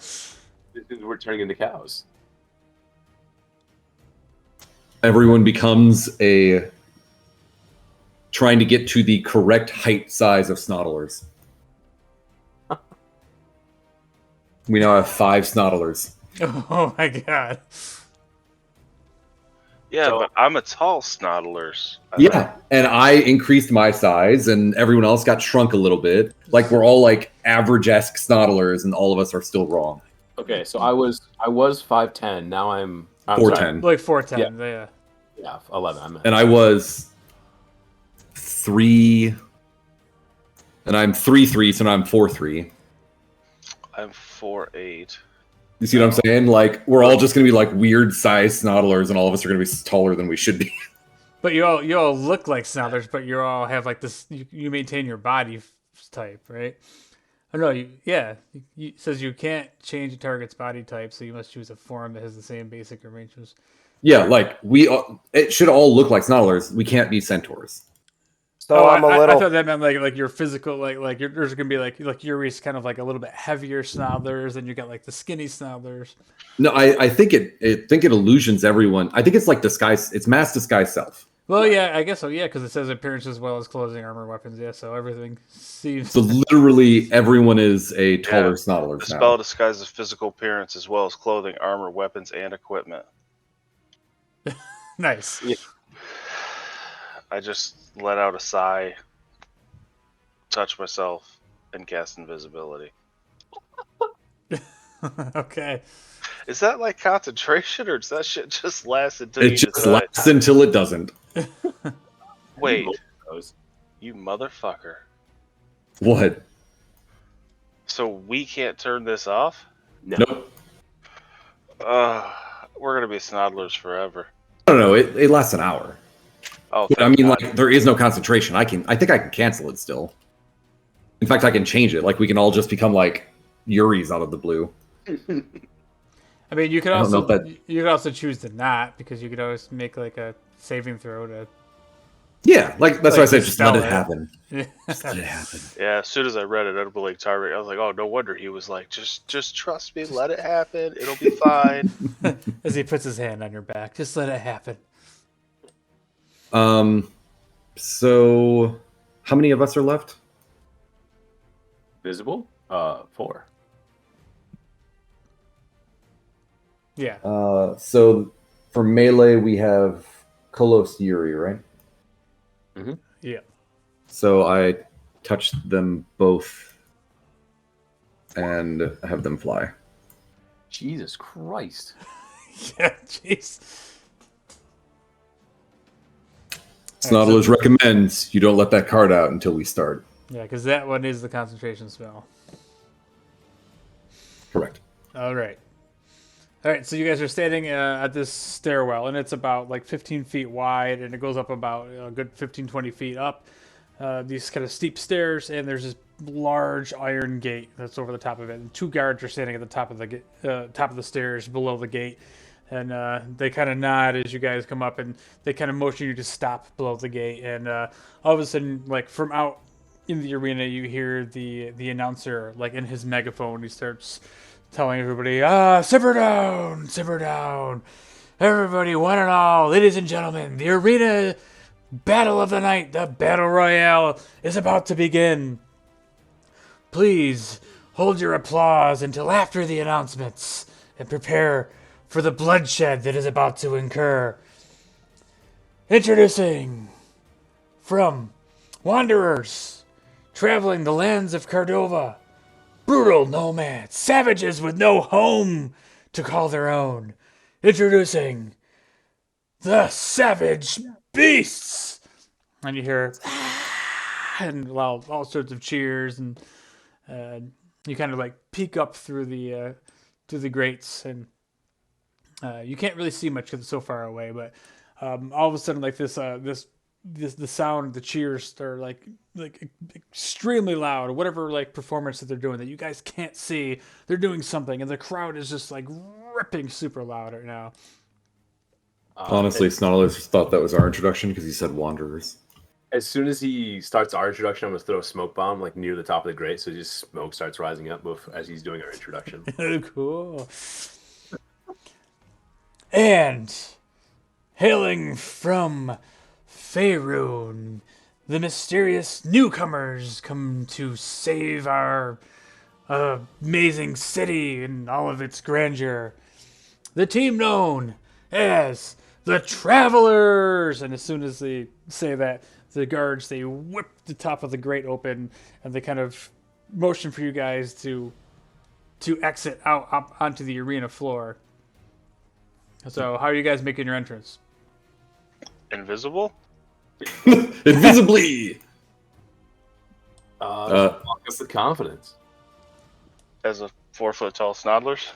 We're turning into cows. Everyone becomes trying to get to the correct height size of Snodlers. We now have 5 Snodlers. Oh my God. Yeah, So- but I'm a tall Snodlers. Yeah, and I increased my size, and everyone else got shrunk a little bit. Like we're all like average-esque Snodlers, and all of us are still wrong. Okay, so I was 5'10". Now I'm 4'10", Like 410. Yeah. Yeah, 11. I'm and I was 3, and I'm 3'3", so now I'm 4'3". I'm 4'8". You see what I'm saying? Like we're all just gonna be like weird sized Snodlers, and all of us are gonna be taller than we should be. But you all look like Snodlers, but you all have like this. You maintain your body type, right? Oh no, it says you can't change a target's body type, so you must choose a form that has the same basic arrangements. Yeah, like it should all look like Snodlers. We can't be centaurs. So I'm a I little. thought that meant like your physical, like there's gonna be like Yuri's kind of like a little bit heavier Snodlers, and you got like the skinny Snodlers. No, I think it illusions everyone. I think it's like disguise. It's mass disguise self. Well, yeah, I guess so. Yeah, because it says appearance as well as clothing, armor, weapons. Yeah, so everything seems. So literally everyone is a taller Yeah. Snodler The now. spell disguises physical appearance as well as clothing, armor, weapons, and equipment. Nice. Yeah. I just let out a sigh, touch myself, and cast invisibility. Okay. Is that like concentration, or does that shit just last until It you just decide? lasts until it doesn't. Wait, you motherfucker. What? So we can't turn this off? No. Nope. We're gonna be Snodlers forever. I don't know. It lasts an hour. Oh, But I thank mean, God. like there is no concentration. I think I can cancel it still. In fact, I can change it. Like we can all just become like Yuri's out of the blue. I mean, you could I don't know also if that- you could also choose to not, because you could always make like a saving throw to. Yeah, like that's why I Like, said just let dispel it it. happen. Just let it happen. Yeah, as soon as I read it, I'd be like Tyreek. I was like, oh, no wonder he was like, just trust me, let it happen, it'll be fine. As he puts his hand on your back, just let it happen. So, how many of us are left? Visible? 4. Yeah. So for melee, we have Kolos Yuri, right? Yeah. So I touched them both and have them fly. Jesus Christ. Yeah. Jeez. Snodlers recommends you don't let that card out until we start. Yeah, because that one is the concentration spell. Correct. All right. All right, so you guys are standing at this stairwell, and it's about like 15 feet wide, and it goes up about a good 15, 20 feet up. These kind of steep stairs, and there's this large iron gate that's over the top of it. And 2 guards are standing at the top of the stairs below the gate, and they kind of nod as you guys come up, and they kind of motion you to stop below the gate. And all of a sudden, like from out in the arena, you hear the announcer, like in his megaphone, he starts telling everybody, simmer down, simmer down. Everybody, one and all, ladies and gentlemen, the arena battle of the night, the battle royale, is about to begin. Please hold your applause until after the announcements and prepare for the bloodshed that is about to incur. Introducing, from Wanderers, traveling the lands of Cordova, brutal nomads, savages with no home to call their own. Introducing the Savage Beasts. And you hear and all sorts of cheers, and you kind of like peek up through the grates, and you can't really see much because it's so far away. But all of a sudden, like the sound, the cheers are like extremely loud, or whatever like performance that they're doing that you guys can't see. They're doing something, and the crowd is just like ripping super loud right now. Honestly, Snodlers thought that was our introduction because he said Wanderers. As soon as he starts our introduction, I'm going to throw a smoke bomb like near the top of the grate, so just smoke starts rising up as he's doing our introduction. Cool. And hailing from Faerun, the mysterious newcomers come to save our amazing city and all of its grandeur. The team known as the Travelers. And as soon as they say that, the guards, they whip the top of the grate open, and they kind of motion for you guys to exit out up onto the arena floor. So how are you guys making your entrance? Invisible? Invisibly! Fuck us the confidence. As a 4-foot tall Snodlers?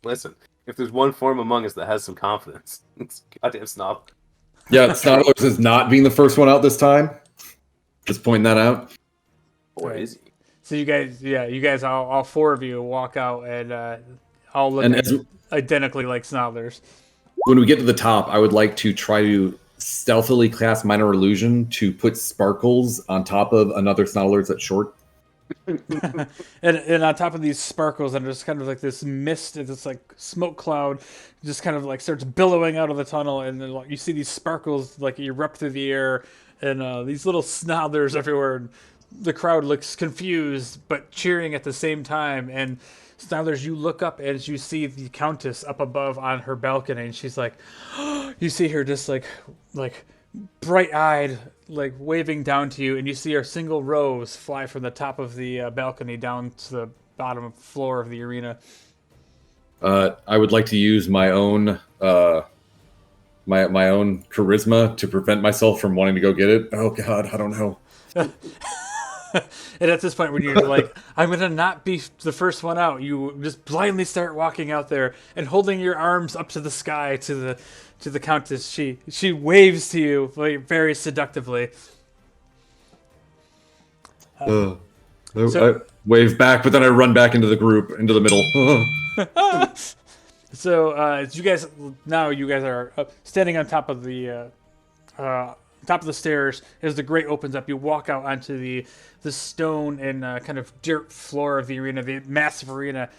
Listen, if there's one form among us that has some confidence, it's goddamn snob. Yeah, Snodlers is not being the first one out this time. Just pointing that out. Or is he? So you guys, all 4 of you walk out, and all look And as, identically like Snodlers. when we get to the top, I would like to try to stealthily cast Minor Illusion to put sparkles on top of another Snodlers that's short. and on top of these sparkles, and there's kind of like this mist, and this like smoke cloud just kind of like starts billowing out of the tunnel, and then like you see these sparkles like erupt through the air, and these little Snodlers everywhere. And the crowd looks confused but cheering at the same time. And Snodlers, you look up as you see the Countess up above on her balcony, and she's like, you see her just like bright-eyed, like waving down to you, and you see her single rose fly from the top of the balcony down to the bottom floor of the arena. I would like to use my own my own charisma to prevent myself from wanting to go get it. Oh God, I don't know. And at this point, when you're like, I'm gonna not be the first one out, you just blindly start walking out there and holding your arms up to the sky to the Countess. She waves to you like, very seductively. I So- wave back, but then I run back into the group, into the middle. So you guys are standing on top of the stairs. As the grate opens up, you walk out onto the stone and kind of dirt floor of the arena, the massive arena.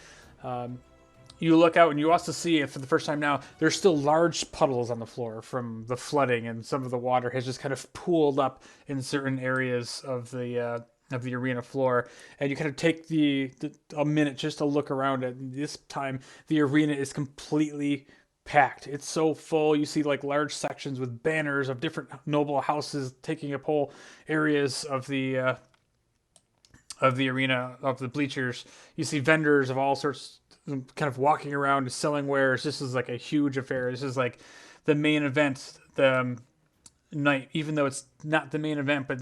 you look out and you also see it for the first time now. There's still large puddles on the floor from the flooding, and some of the water has just kind of pooled up in certain areas of the arena floor. And you kind of take a minute just to look around it. And this time, the arena is completely packed. It's so full. You see like large sections with banners of different noble houses taking up whole areas of the arena, of the bleachers. You see vendors of all sorts kind of walking around selling wares. This is like a huge affair. This is like the main event, the night, even though it's not the main event, but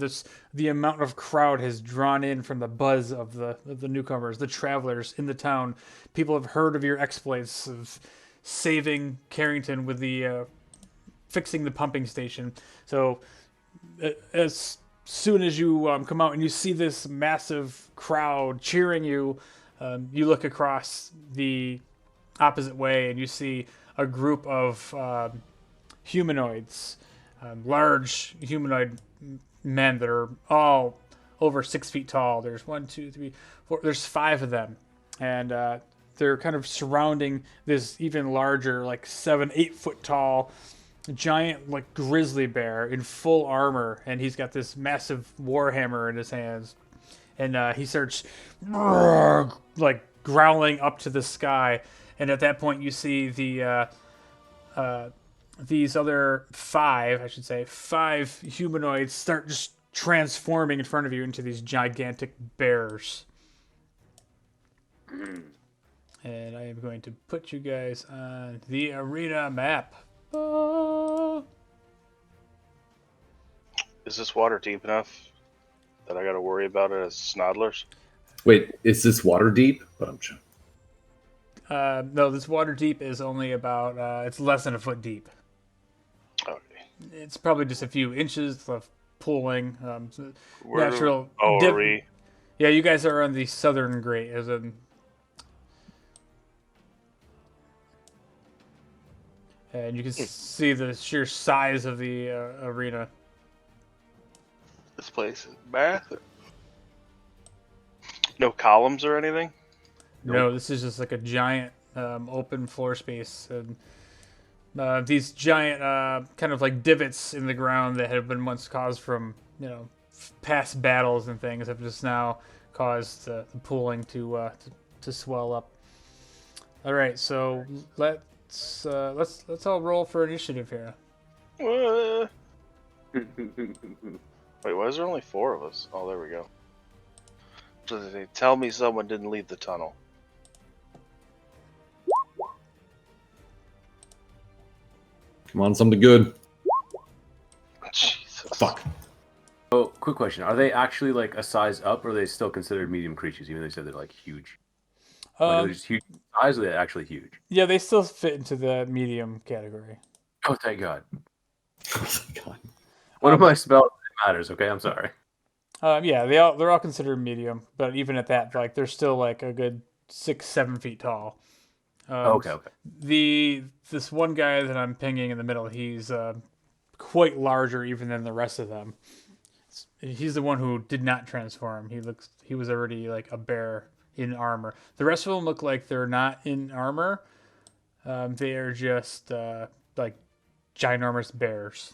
the amount of crowd has drawn in from the buzz of the newcomers, the travelers in the town. People have heard of your exploits of saving Carrington with the fixing the pumping station. So as soon as you come out and you see this massive crowd cheering you, you look across the opposite way and you see a group of humanoids, large humanoid men that are all over 6 feet tall. There's 1, 2, 3, 4. There's 5 of them, and they're kind of surrounding this even larger, like 7, 8 foot tall, giant like grizzly bear in full armor, and he's got this massive warhammer in his hands, and he starts like growling up to the sky. And at that point, you see these other 5, I should say, 5 humanoids start just transforming in front of you into these gigantic bears. And I am going to put you guys on the arena map. Is this water deep enough that I got to worry about it as Snodlers? Wait, is this water deep? No, this water deep is only about, it's less than a foot deep. Okay. It's probably just a few inches of pooling. Where, natural. are we? Yeah, you guys are on the southern grate, as in. And you can see the sheer size of the arena. This place is massive. No columns or anything? No, this is just like a giant open floor space. And these giant kind of like divots in the ground that had been once caused from, past battles and things have just now caused the pooling to swell up. All right, so let's all roll for initiative here. Wait, why is there only 4 of us? Oh, there we go. So they tell me someone didn't leave the tunnel. Come on, something good. Jesus. Fuck. Oh, quick question: are they actually like a size up, or are they still considered medium creatures? Even though they said they're like huge. Like, they're just huge size, or they're actually huge? Yeah, they still fit into the medium category. Oh, thank God. Oh my God. One of my spells matters. Okay, I'm sorry. Yeah, they're all considered medium, but even at that, like they're still like a good 6, 7 feet tall. Okay. This one guy that I'm pinging in the middle, he's quite larger even than the rest of them. He's the one who did not transform. He was already like a bear in armor. The rest of them look like they're not in armor. They are just like ginormous bears.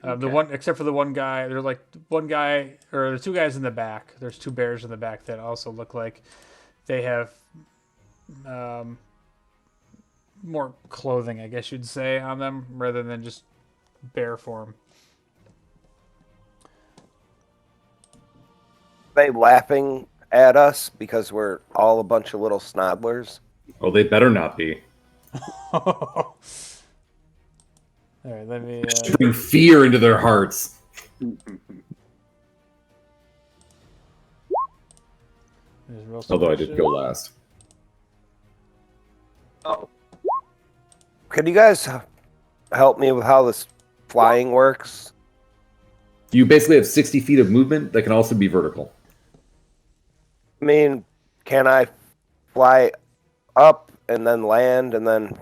The one, except for the one guy, they're like one guy or the 2 guys in the back. There's 2 bears in the back that also look like they have more clothing, I guess you'd say, on them rather than just bear form. They laughing at us because we're all a bunch of little snodlers? Oh, they better not be. All right, let me. Bring fear into their hearts. Although I did go last. Oh. Can you guys help me with how this flying works? You basically have 60 feet of movement that can also be vertical. I mean, can I fly up and then land and then?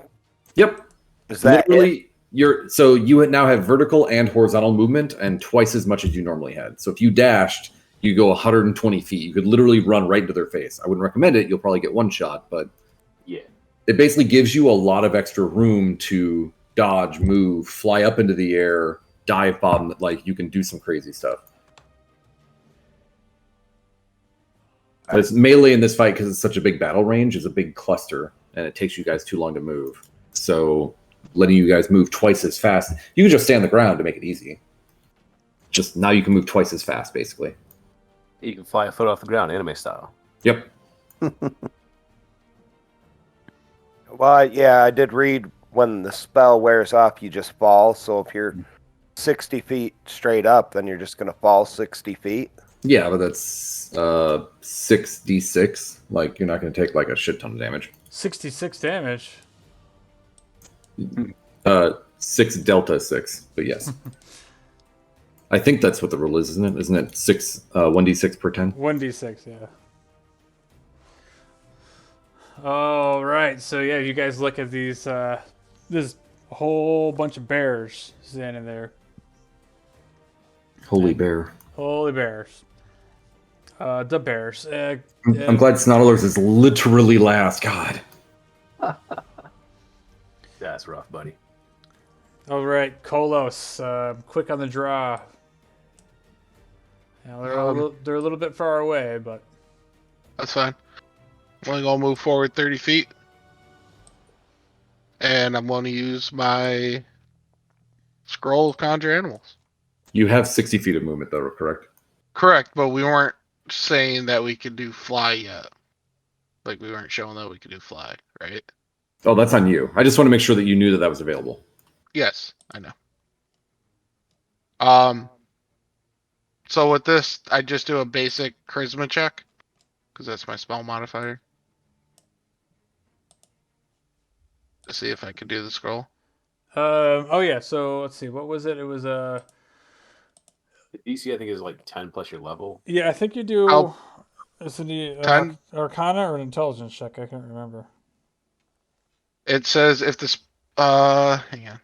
Yep. Is that literally you now have vertical and horizontal movement and twice as much as you normally had. So if you dashed, you go 120 feet. You could literally run right into their face. I wouldn't recommend it. You'll probably get one shot, but it basically gives you a lot of extra room to dodge, move, fly up into the air, dive bomb. Like you can do some crazy stuff. But it's melee in this fight because it's such a big battle range is a big cluster, and it takes you guys too long to move. So letting you guys move twice as fast, you can just stay on the ground to make it easy. Just now you can move twice as fast, basically. You can fly a foot off the ground, anime style. Yep. Well, yeah, I did read when the spell wears off, you just fall. So if you're 60 feet straight up, then you're just going to fall 60 feet. Yeah, but that's 6d6. Like you're not going to take like a shit ton of damage. 66 damage. 6 delta 6, but yes. I think that's what the rule is, isn't it? Isn't it 1d6 per 10? 1d6, yeah. All right, so yeah, you guys look at these. There's a whole bunch of bears standing there. Holy bear. Holy bears. The bears. I'm glad Snoddlers is literally last. God. That's rough, buddy. All right, Kolos. Quick on the draw. Now they're a little bit far away, but That's fine. I'm only gonna move forward 30 feet. And I'm gonna use my scroll of conjure animals. You have 60 feet of movement, though, correct? Correct, but we weren't saying that we could do fly yet. Like, we weren't showing that we could do fly, right? Oh, that's on you. I just want to make sure that you knew that that was available. Yes, I know. So with this, I just do a basic charisma check, because that's my spell modifier. To see if I could do the scroll. oh yeah. So let's see. What was it? It was The DC, I think, is like 10 plus your level. yeah. I think you do. I'll- Is it the 10? Arcana or an intelligence check? I can't remember. It says if this, hang on.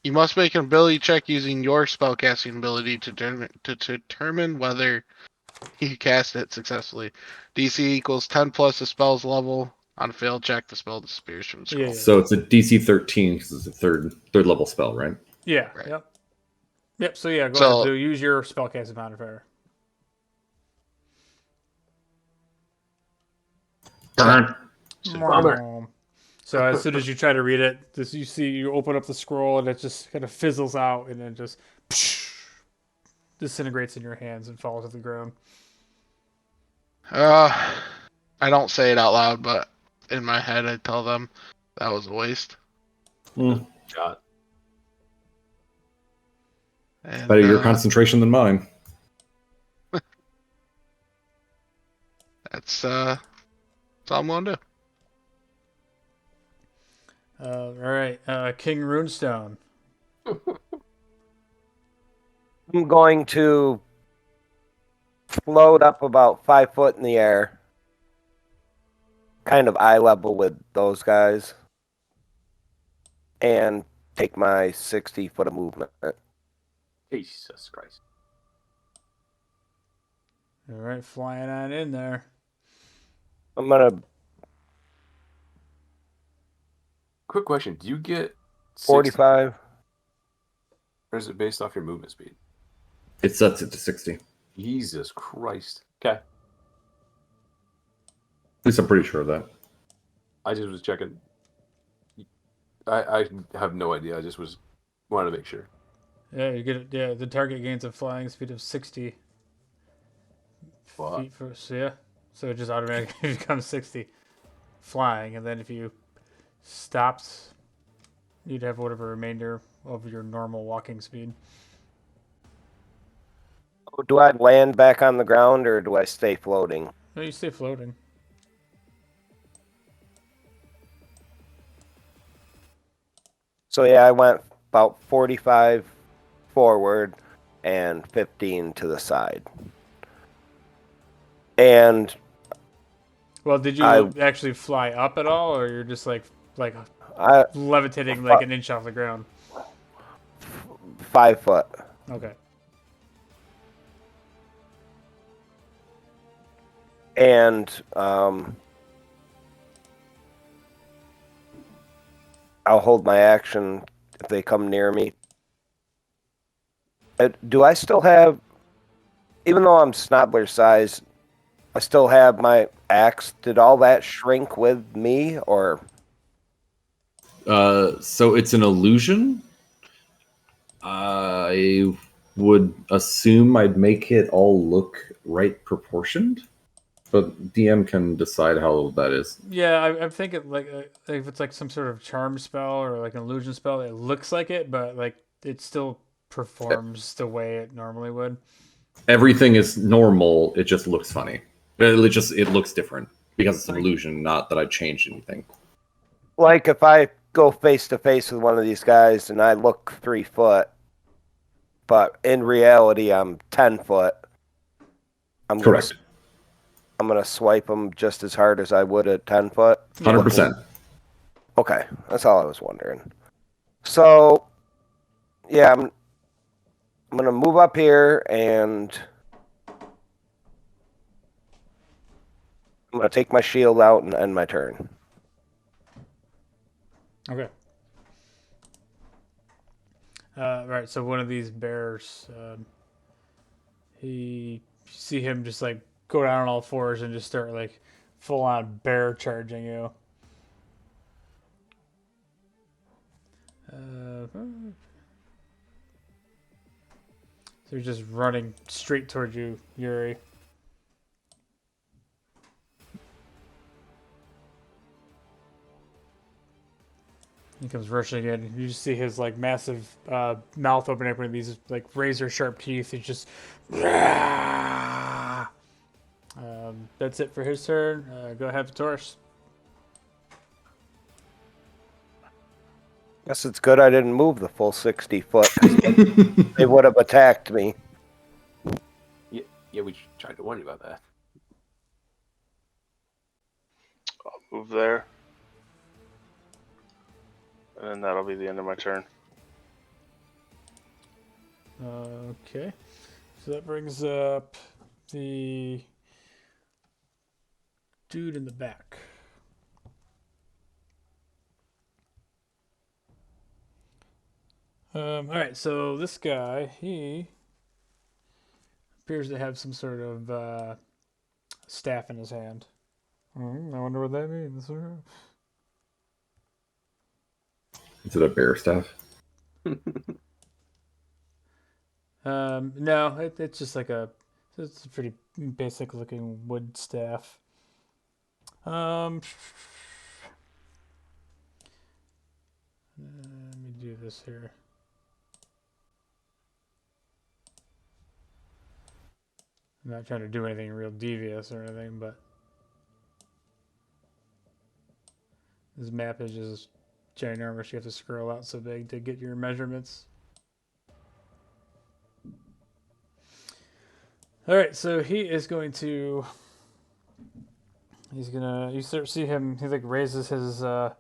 You must make an ability check using your spellcasting ability to determine whether you cast it successfully. DC equals 10 plus the spell's level. On a failed check, the spell disappears from the scroll. Yeah. So it's a DC 13 because it's a third level spell, right? Yeah. Right. Yep. Yep. So yeah, go So- ahead. So use your spellcasting modifier. Bummer. So as soon as you try to read it, you open up the scroll and it just kind of fizzles out and then just disintegrates in your hands and falls to the ground. I don't say it out loud, but in my head, I tell them that was a waste. Shot. And, Better your concentration than mine. that's all I'm gonna do. All right, King Runestone. I'm going to float up about 5 foot in the air, kind of eye level with those guys, and take my 60 foot of movement. Jesus Christ. All right, flying on in there. I'm gonna Quick question. Do you get 45. or is it based off your movement speed? It sets it to 60. At Jesus Christ. Okay. least I'm pretty sure of that. I just was checking. I have no idea. I just wanted to make sure. Yeah, you get it. Yeah, the target gains a flying speed of 60 Wow. feet for so it just automatically becomes 60 flying, and then if you stopped, you'd have whatever remainder of your normal walking speed. Do I land back on the ground or do I stay floating? No, you stay floating. So yeah, I went about 45 forward and 15 to the side. And Well, did you actually fly up at all, or you're just like I levitating like an inch off the ground? 5 foot. Okay. And I'll hold my action if they come near me. Do I still have, even though I'm Snobbler size, I still have my axe? Did all that shrink with me, or? So it's an illusion. I would assume I'd make it all look right proportioned, but DM can decide how that is. Yeah, I'm thinking like if it's like some sort of charm spell or like an illusion spell, it looks like it, but like it still performs the way it normally would. Everything is normal. It just looks funny. It looks different because it's an illusion, not that I changed anything. Like if I go face to face with one of these guys and I look 3 foot, but in reality I'm 10 foot. Correct. I'm gonna swipe them just as hard as I would at 10 foot. 100%. Okay, that's all I was wondering. So, yeah, I'm gonna move up here and I'm gonna take my shield out and end my turn. Okay. Right. So one of these bears, you see him just like go down on all fours and just start like full on bear charging you. So he's just running straight towards you, Yuri. He comes rushing in. You just see his like massive mouth opening up with these like razor sharp teeth. He's just. That's it for his turn. Go ahead, Taurus. Guess it's good I didn't move the full 60 foot. They would have attacked me. Yeah, we tried to warn you about that. I'll move there. And then that'll be the end of my turn. Okay. So that brings up the dude in the back. All right, so this guy, he appears to have some sort of staff in his hand. I wonder what that means. Is it a bear staff? No, it's just like it's a pretty basic looking wood staff. Let me do this here. I'm not trying to do anything real devious or anything, but this map is just ginormous. You have to scroll out so big to get your measurements. All right, so he is going to. He's gonna. You start see him. He like raises his what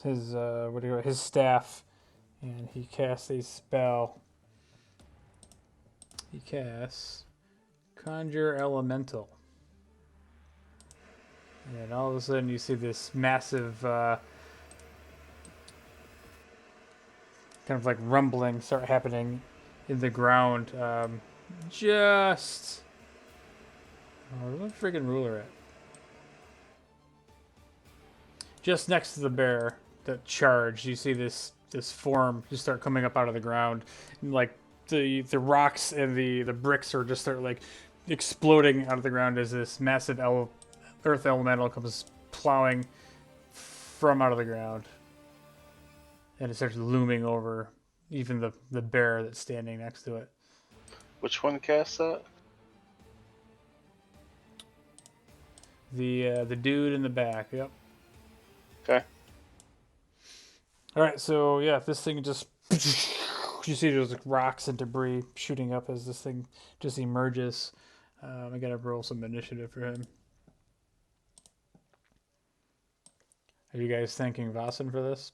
do you call it, his staff, and he casts a spell. He casts Conjure Elemental. And all of a sudden you see this massive kind of like rumbling start happening in the ground. Just... where's the freaking ruler at? Just next to the bear that charged, you see this form just start coming up out of the ground. And like the rocks and the bricks are just start like exploding out of the ground as this massive earth elemental comes plowing from out of the ground, and it starts looming over even the bear that's standing next to it. Which one cast that? The dude in the back. Yep. Okay. All right. So yeah, this thing just you see those like rocks and debris shooting up as this thing just emerges. I gotta roll some initiative for him. Are you guys thanking Vasen for this?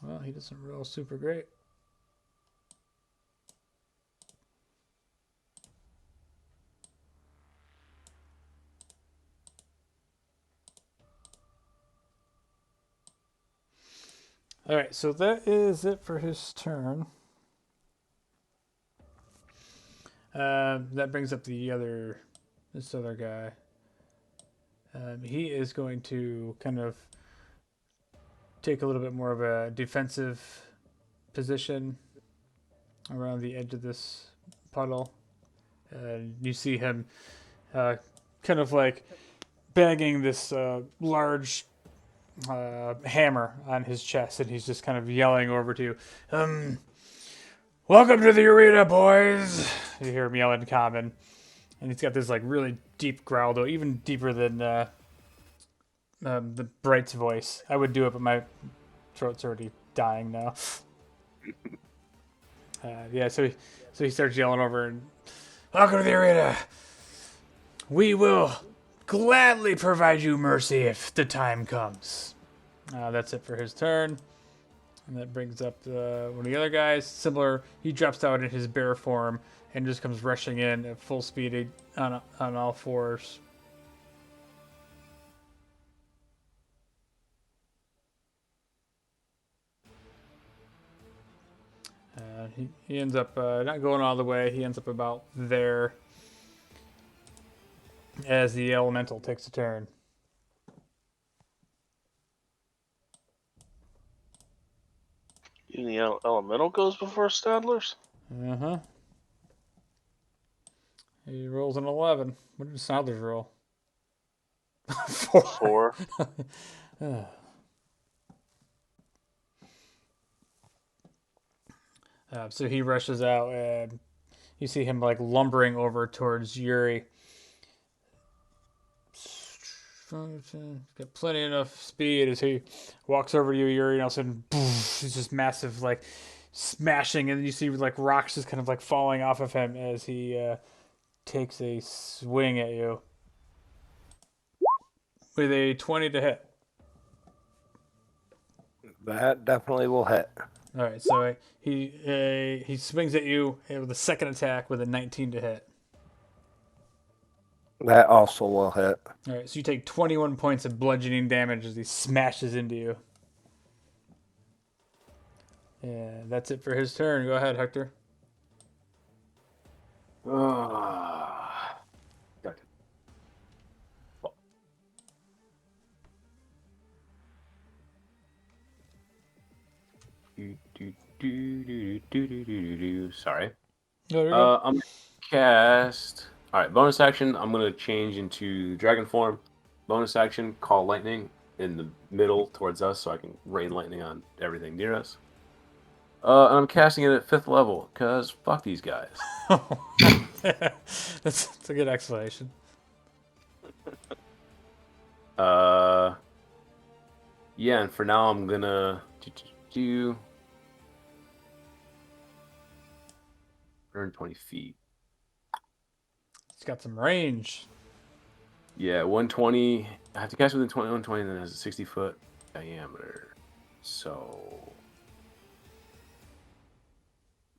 Well, he doesn't roll super great. All right, so that is it for his turn. That brings up this other guy. He is going to kind of take a little bit more of a defensive position around the edge of this puddle. You see him kind of like banging this large hammer on his chest, and he's just kind of yelling over to you, "Welcome to the arena, boys!" You hear him yell in common, and he's got this like really deep growl, though, even deeper than the Bright's voice. I would do it, but my throat's already dying now. Yeah, so he starts yelling over, and "Welcome to the arena. We will gladly provide you mercy if the time comes." That's it for his turn. And that brings up one of the other guys. Similar, he drops down in his bear form and just comes rushing in at full speed on all fours. He ends up not going all the way. He ends up about there as the elemental takes a turn. Even the elemental goes before Stadler's? Uh-huh. He rolls an 11. What did Sadler's roll? 4. 4. So he rushes out, and you see him like lumbering over towards Yuri. Got plenty enough speed as he walks over to you, Yuri, and all of a sudden, poof, he's just massive, like smashing, and then you see like rocks just kind of like falling off of him as he takes a swing at you with a 20 to hit. That definitely will hit. All right, so he swings at you with a second attack with a 19 to hit. That also will hit. All right, so you take 21 points of bludgeoning damage as he smashes into you. Yeah, that's it for his turn. Go ahead, Hector. Got it. Sorry. No, you're good. I'm gonna cast. All right, bonus action. I'm gonna change into dragon form. Bonus action, call lightning in the middle towards us, so I can rain lightning on everything near us. And I'm casting it at 5th level because fuck these guys. That's a good explanation. Yeah, and for now I'm gonna do 120 feet. It's got some range. Yeah, 120. I have to cast within 120, and then it has a 60-foot diameter. So,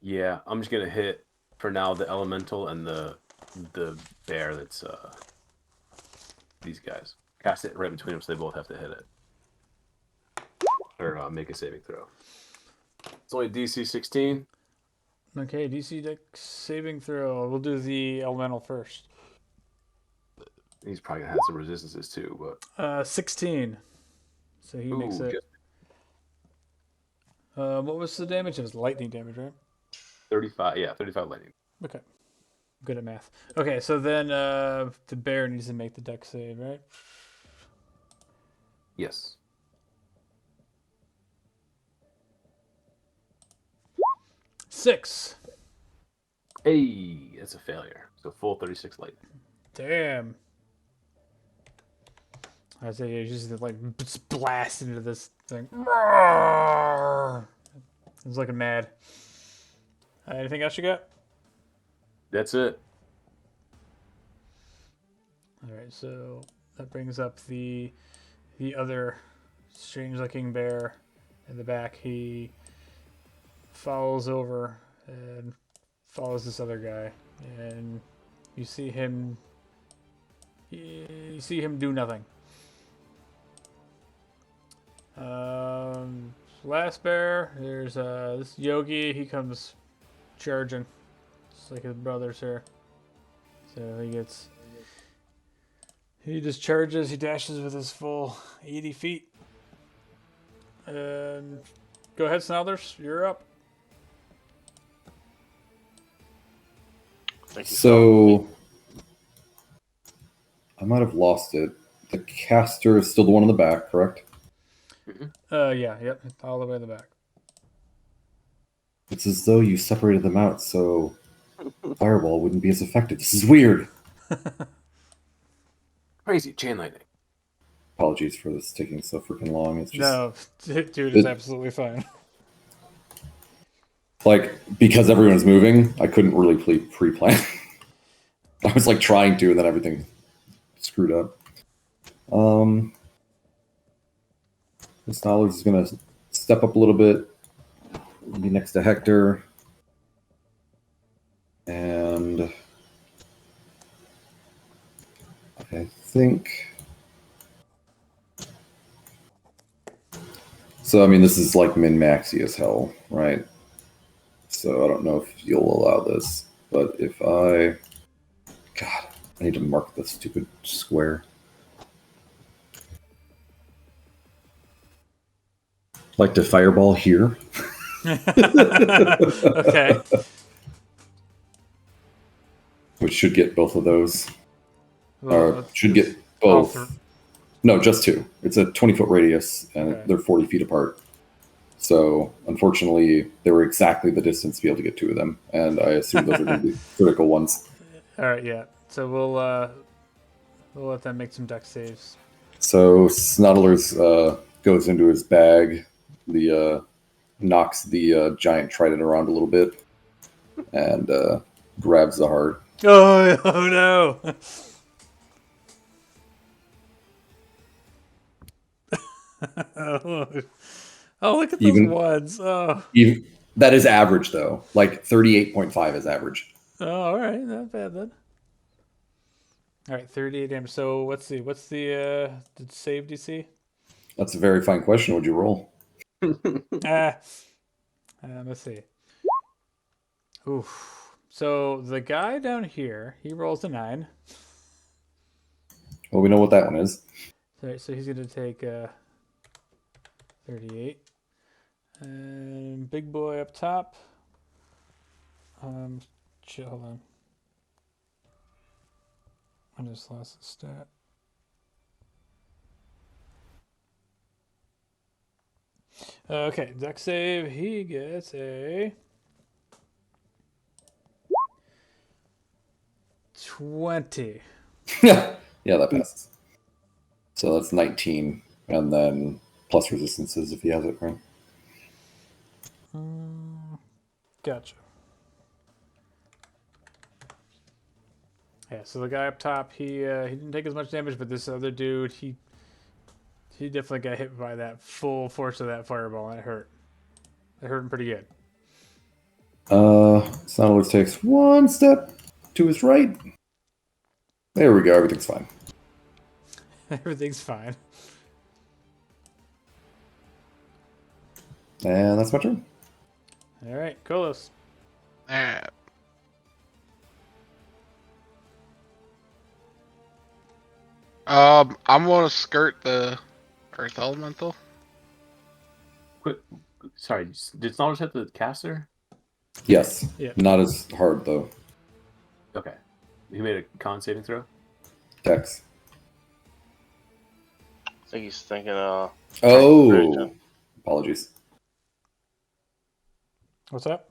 yeah, I'm just gonna hit for now the elemental and the bear. That's these guys. Cast it right between them, so they both have to hit it or make a saving throw. It's only DC 16. Okay, DC Dex saving throw. We'll do the elemental first. He's probably gonna have some resistances too, but 16. So he makes it. What was the damage? It was lightning damage, right? 35. Yeah, 35 lightning. Okay. Good at math. Okay, so then the bear needs to make the dex save, right? Yes. 6. Hey, that's a failure. So full 36 lightning. Damn. I say you just like blast into this thing. It's looking mad. Anything else you got? That's it. All right, so that brings up the other strange-looking bear in the back. He follows over and follows this other guy, and you see him. You see him do nothing. last bear. There's this Yogi. He comes charging, just like his brothers here. So he just charges. He dashes with his full 80 feet. And go ahead, Snothers. You're up. Thank you. So I might have lost it. The caster is still the one in the back, correct? Yeah, yep, all the way in the back. It's as though you separated them out, so fireball wouldn't be as effective. This is weird. Crazy chain lightning. Apologies for this taking so freaking long. It's just No, dude, it's absolutely fine. like because everyone was moving, I couldn't really pre-plan. I was like trying to, and then everything screwed up. This knowledge is gonna step up a little bit, be next to Hector, and I think. So I mean, this is like min-maxy as hell, right? So I don't know if you'll allow this, but if I need to mark the stupid square. Like to fireball here. Okay. Which should get both of those. Well, Or should get all both. No, just two. It's a 20-foot radius, and Okay. they're 40 feet apart. So, unfortunately, they were exactly the distance to be able to get two of them, and I assume those are going to be critical ones. All right, yeah. So we'll let them make some deck saves. So, Snoddlers goes into his bag, knocks the giant trident around a little bit, and grabs the heart. Oh no! Oh, look at those Even- ones. Oh, That is average, though. Like 38.5 is average. all right, not bad then. All right, 38 damage. So what's the save DC? That's a very fine question. Would you roll? Let's see. Oof. So the guy down here, he rolls a 9. Well, we know what that one is. So he's gonna take 38. And big boy up top. Shit, hold on. I just lost the stat. Okay, deck save. He gets a 20. Yeah, that passes. So that's 19, and then plus resistances if he has it, right? Gotcha. Yeah, so the guy up top, he didn't take as much damage, but this other dude, he definitely got hit by that full force of that fireball, and it hurt. It hurt him pretty good. Soundlord takes one step to his right. There we go. Everything's fine. Everything's fine. And that's my turn. All right, Kolos. Alright. I'm gonna skirt the Earth Elemental. Quick, sorry, did Snollers hit the caster? Yes. Yeah. Not as hard, though. Okay. He made a con saving throw? Dex. I think he's thinking, Oh. Carrington. Apologies. What's up?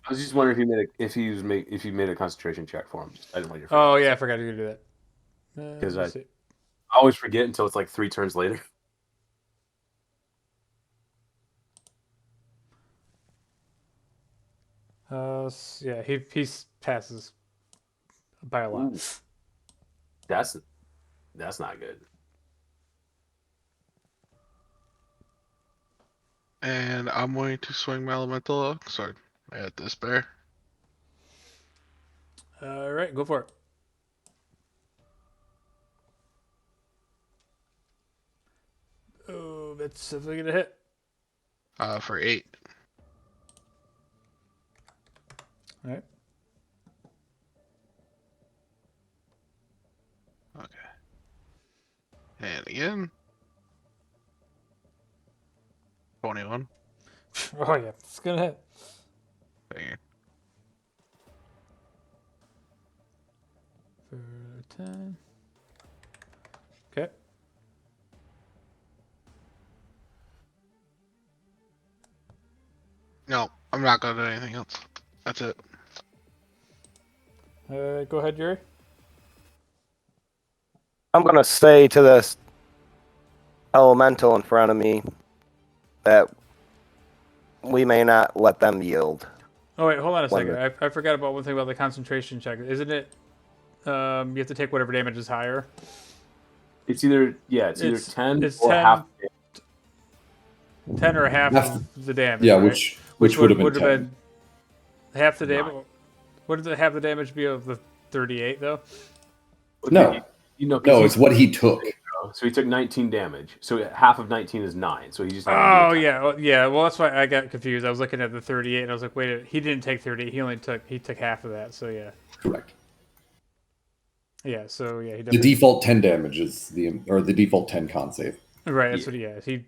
I was just wondering if you made a concentration check for him. I didn't want you to forget. Oh yeah, I forgot to do that. Because Let's see. I always forget until it's like 3 turns later. Yeah, he passes by a lot. Ooh. That's not good. And I'm going to swing my elemental sword at this bear. All right, go for it. Oh, that's definitely gonna hit. For 8. All right. Okay. And again. 21. Oh yeah, it's gonna hit. Figure. For 10. Okay. No, I'm not gonna do anything else. That's it. Go ahead, Yuri. I'm going to say to this elemental in front of me that we may not let them yield. Oh wait, hold on a One second. I forgot about one thing about the concentration check. Isn't it? You have to take whatever damage is higher. It's either either It's 10 it's or 10, half. 10 or half Half- of the damage. Yeah, right? which would have been would have 10. been half the Nine. damage. What did the half the damage be of the 38 though? No, You know, 'cause no, he- it's what he took. So he took 19 damage. So half of 19 is 9. So he just had to Oh do 10. yeah, yeah. Well, that's why I got confused. I was looking at the 38, and I was like, wait, he didn't take 38. He took half of that. So yeah, Correct. yeah. So yeah, he The definitely default 10 damage is the default 10 con save. right. That's Yeah. what he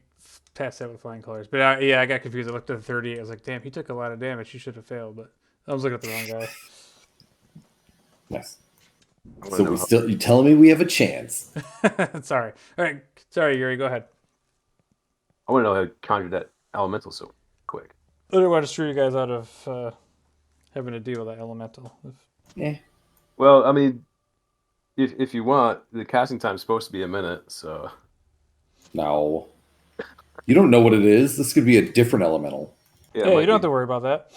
passed that with flying colors. But yeah, I got confused. I looked at the 38. I was like, damn, he took a lot of damage. He should have failed. But I was looking at the wrong guy. Nice. I wanna So know we how- still, you telling me we have a chance? Sorry. All right. Sorry, Yuri. Go ahead. I want to know how to conjure that elemental so quick. I didn't want to screw you guys out of having to deal with that elemental. Eh. Well, I mean, if you want, the casting time's supposed to be a minute, so No. You don't know what it is. This could be a different elemental. yeah, it Yeah, might you don't have be- to worry about that.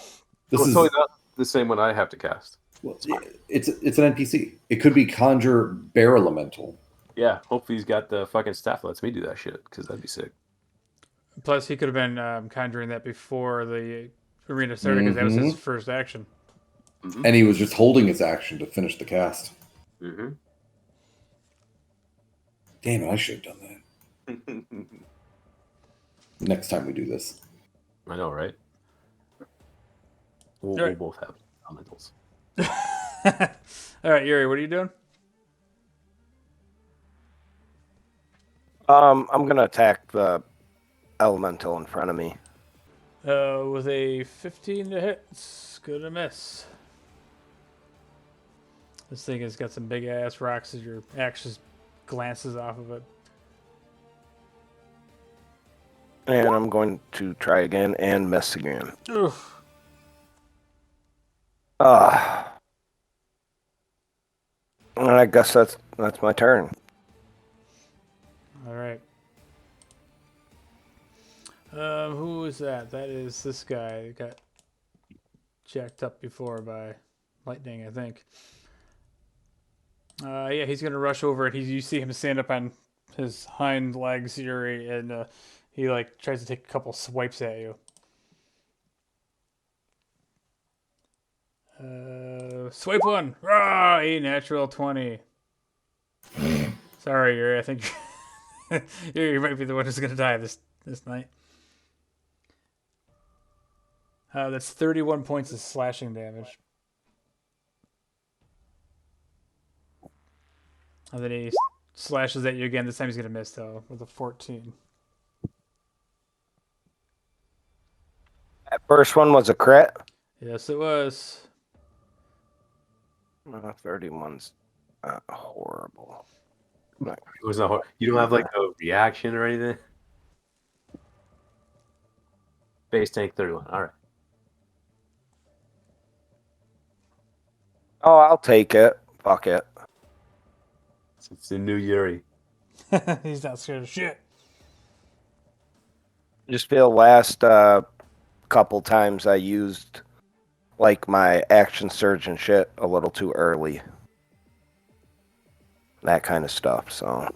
This well, is totally not the same one I have to cast. well, it's an NPC. It could be conjure bear elemental. Yeah, hopefully he's got the fucking staff that lets me do that shit, because that'd be sick. Plus, he could have been conjuring that before the arena started because that was his first action. Mm-hmm. And he was just holding his action to finish the cast. Mm-hmm. Damn it, I should have done that. Next time we do this. I know, right? We'll Right. both have elementals. All right, Yuri, what are you doing? I'm going to attack the elemental in front of me. With a 15 to hit, it's gonna miss. This thing has got some big ass rocks as your axe just glances off of it. And I'm going to try again and miss again. Oof. And I guess that's my turn. All right. Who is that? That is this guy that got jacked up before by lightning, I think. Yeah, he's gonna rush over it. You see him stand up on his hind legs, Yuri, and he like tries to take a couple swipes at you. Swipe one. Rah! A natural 20. Sorry, Yuri. I think you might be the one who's gonna die this night. That's 31 points of slashing damage. And then he slashes at you again. This time he's going to miss, though, with a 14. That first one was a crit. Yes, it was. 31's horrible. It was not hard. You don't have like a reaction or anything? Base tank 31. All right. Oh, I'll take it. Fuck it. It's the new Yuri. He's not scared of shit. Just feel last couple times I used like my action surge and shit a little too early. That kind of stuff, so.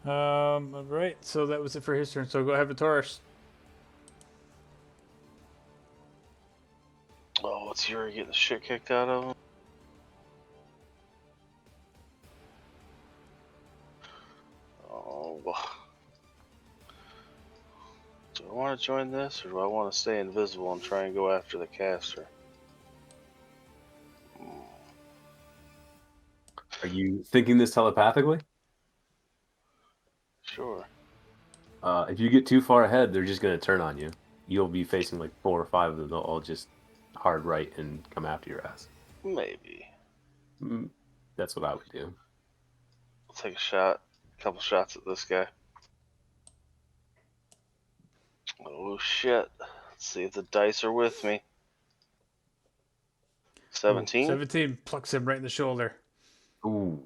All right, so that was it for his turn. So go ahead, Vitoris. Oh, what's Yuri getting the shit kicked out of him? Oh, Do I want to join this, or do I want to stay invisible and try and go after the caster? Are you thinking this telepathically? Sure. If you get too far ahead, they're just going to turn on you. You'll be facing like 4 or 5 of them. They'll all just hard right and come after your ass. Maybe. That's what I would do. I'll take a couple shots at this guy. Oh shit. Let's see if the dice are with me. 17 17 plucks him right in the shoulder. Ooh.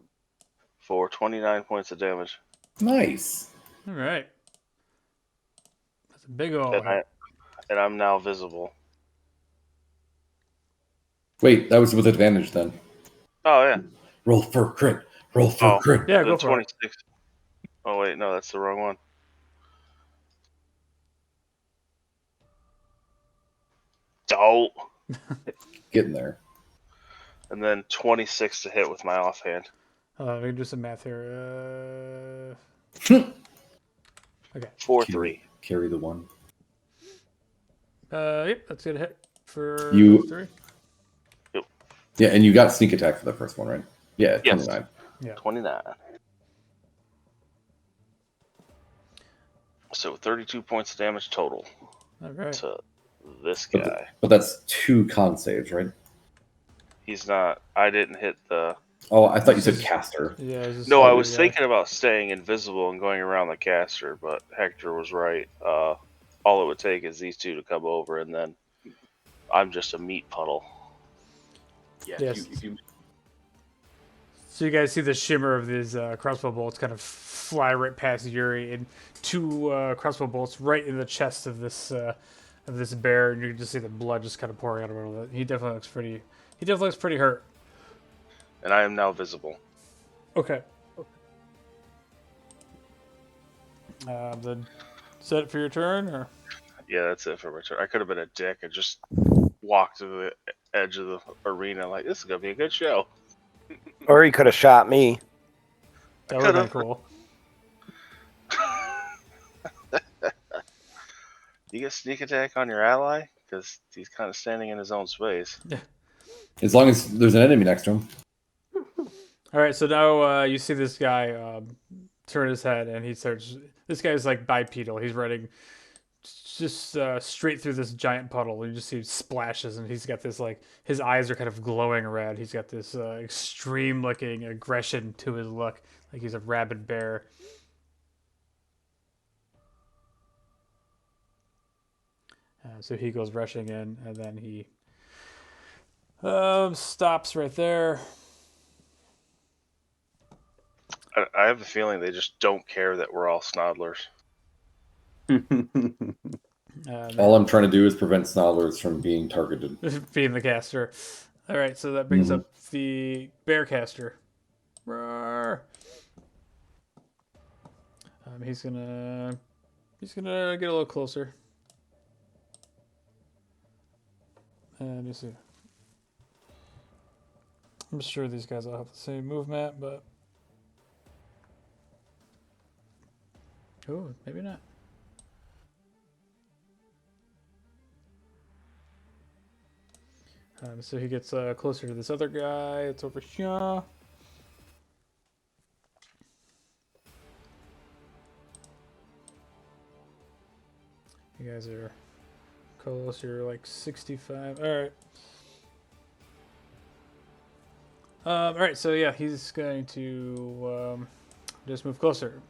for 29 points of damage. Nice. All right. That's a big old hit. And I'm now visible. Wait, that was with advantage then. Oh, yeah. Roll for crit. Roll for crit. Yeah, The go for it. 26. Oh, wait, no, that's the wrong one. Oh! Getting there. And then 26 to hit with my offhand. We can do some math here. Okay. 4-3. Carry the one. Yep, that's gonna hit for You- 3. Yeah, and you got sneak attack for the first one, right? Yeah, Yes. 29. Yeah. 29. So 32 points of damage total All right. to this guy. But that's 2 con saves, right? He's not. I didn't hit the. Oh, I thought you said caster. Yeah. it's just No, I another was guy. thinking about staying invisible and going around the caster, but Hector was right. All it would take is these two to come over, and then I'm just a meat puddle. Yeah. Yes. If you So you guys see the shimmer of these crossbow bolts kind of fly right past Yuri, and 2 crossbow bolts right in the chest of this bear, and you can just see the blood just kind of pouring out of it. He definitely looks pretty hurt. And I am now visible. Okay. Then set it for your turn, or Yeah, that's it for my turn. I could have been a dick and just walked to the edge of the arena like, this is going to be a good show. Or he could have shot me. that would have been could've. cool. You get sneak attack on your ally? Because he's kind of standing in his own space. As long as there's an enemy next to him. All right, so now you see this guy turn his head, and he starts. This guy's like bipedal. He's running just straight through this giant puddle. You just see splashes, and he's got this like his eyes are kind of glowing red. He's got this extreme looking aggression to his look, like he's a rabid bear. So he goes rushing in, and then he stops right there. I have a feeling they just don't care that we're all Snodlers. All I'm trying to do is prevent Snodlers from being targeted. Being the caster. All right, so that brings up the bear caster. Roar. He's gonna get a little closer. Let me see. I'm sure these guys all have the same movement, but oh, maybe not. So he gets closer to this other guy. It's over here. You guys are close. You're like 65. All right. All right. So yeah, he's going to just move closer.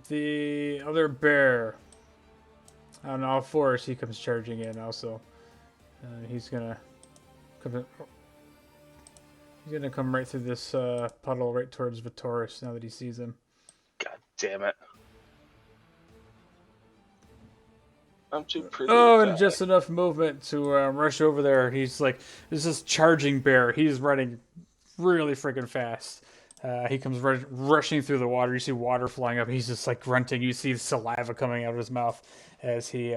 The other bear on all fours, he comes charging in also. He's gonna come. He's gonna come right through this puddle, right towards Vitoris. Now that he sees him. God damn it. I'm too pretty. Oh, to and die. just enough movement to rush over there. He's like, this is charging bear. He's running really freaking fast. He comes rushing through the water. You see water flying up. He's just like grunting. You see saliva coming out of his mouth as he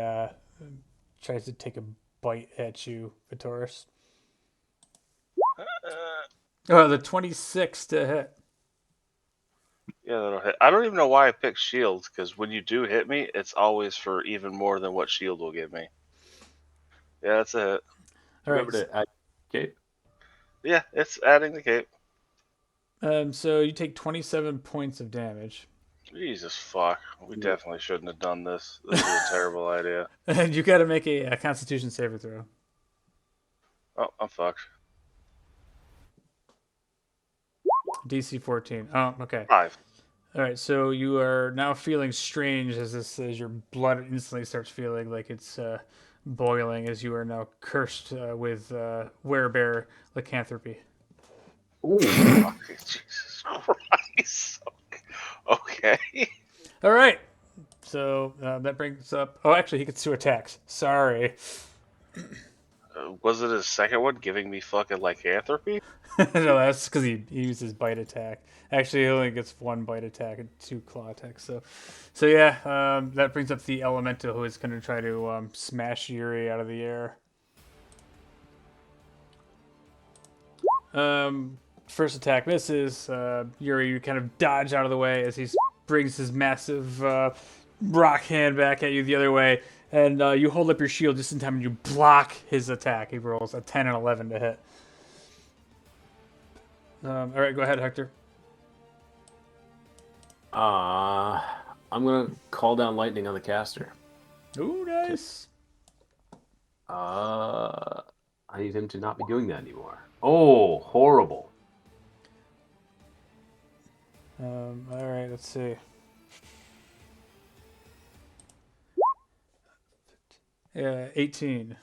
tries to take a bite at you, Vitoris. Oh, the 26 to hit. Yeah, that'll hit. I don't even know why I picked shield, because when you do hit me, it's always for even more than what shield will give me. Yeah, that's a hit. All right. Remember to add cape. Yeah, it's adding the cape. So you take 27 points of damage. Jesus fuck. We definitely shouldn't have done this. This is a terrible idea. And you got to make a Constitution saving throw. Oh, I'm fucked. DC 14. Oh, okay. 5. All right. So you are now feeling strange as your blood instantly starts feeling like it's boiling as you are now cursed with werebear lycanthropy. Fuck, Jesus Christ. Okay. All right. So that brings up. Oh, actually, he gets 2 attacks. Sorry. Was it his second one giving me fucking lycanthropy? No, that's because he used his bite attack. Actually, he only gets 1 bite attack and 2 claw attacks. So yeah, that brings up the elemental who is going to try to smash Yuri out of the air. First attack misses. Yuri, you kind of dodge out of the way as he brings his massive rock hand back at you the other way, and you hold up your shield just in time and you block his attack. He rolls a 10 and 11 to hit. All right, go ahead, Hector. I'm gonna call down lightning on the caster. Ooh, nice. I need him to not be doing that anymore. Oh, horrible. All right, let's see. Yeah, 18.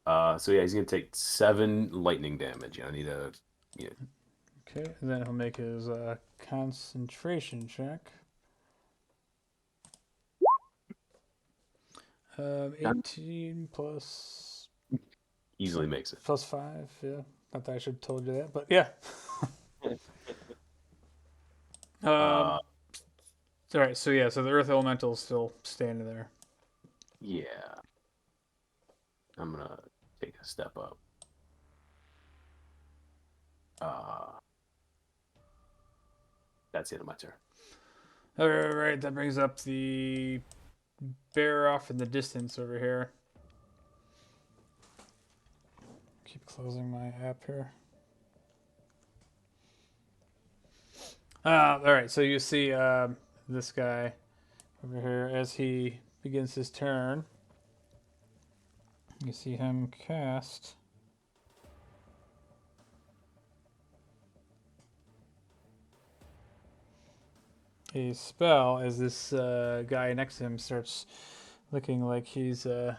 So yeah, he's gonna take 7 lightning damage. I need a. Yeah. Okay, and then he'll make his concentration check. 18 plus Easily makes it. plus 5. Yeah, not that I should have told you that, but yeah. All right, so yeah, so the Earth Elemental is still standing there. Yeah. I'm gonna take a step up. That's the end of my turn. All right, that brings up the bear off in the distance over here. Keep closing my app here. All right, so you see this guy over here as he begins his turn. You see him cast a spell as this guy next to him starts looking like he's oh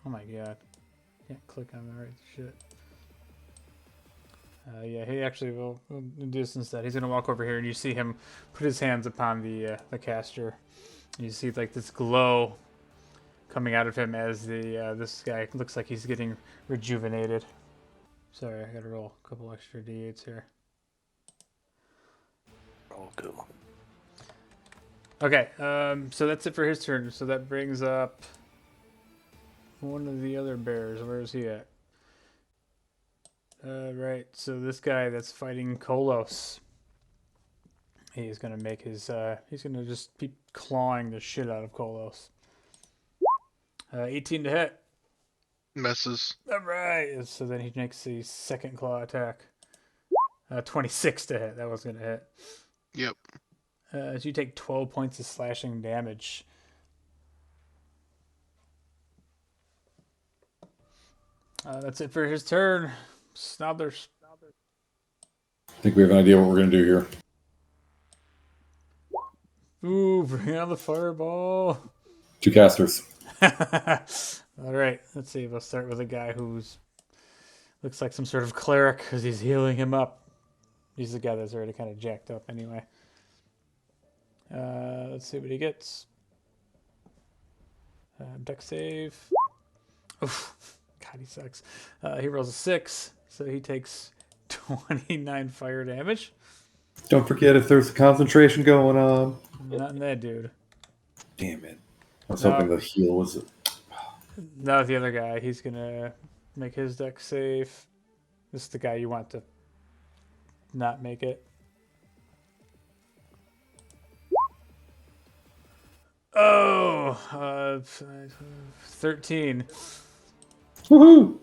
my god, can't click on the right shit. Yeah, he actually will do this instead. He's gonna walk over here and you see him put his hands upon the caster. You see like this glow coming out of him as the this guy looks like he's getting rejuvenated. Sorry, I gotta roll a couple extra d8s here. Oh, cool. Okay, so that's it for his turn. So that brings up one of the other bears. Where is he at? Right, so this guy that's fighting Kolos. He's gonna make his, he's gonna just be clawing the shit out of Kolos. 18 to hit. Messes. Alright, so then he makes the second claw attack. 26 to hit, that was gonna hit. Yep. As you take 12 points of slashing damage. That's it for his turn. Snobbers. I think we have an idea what we're going to do here. Ooh, bring on the fireball. 2 casters. All right, let's see. We'll start with a guy who's looks like some sort of cleric because he's healing him up. He's the guy that's already kind of jacked up anyway. Let's see what he gets. Dex save. Oof. God, he sucks. He rolls a 6, so he takes 29 fire damage. Don't forget if there's a concentration going on. Not in that dude. Damn it. I was hoping the heal was... Now the other guy, he's gonna make his dex save. This is the guy you want to not make it. Oh, 13. Woohoo!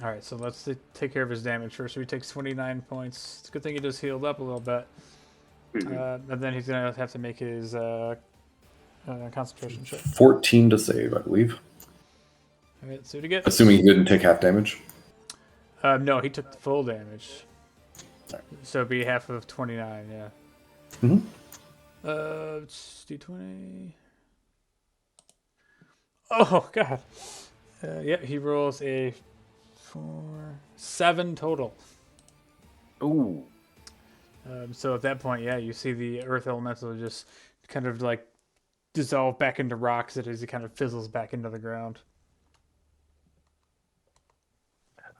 All right, so let's take care of his damage first. So he takes 29 points. It's a good thing he just healed up a little bit. And then he's gonna have to make his concentration check. 14 to save, I believe. All right, see what he gets. Assuming he didn't take half damage. No, he took the full damage. So it'd be half of 29, yeah. Mhm. It's D20. Oh, God. Yeah, he rolls a 7 total. Ooh. So at that point, yeah, you see the earth elemental just kind of like dissolve back into rocks as he kind of fizzles back into the ground.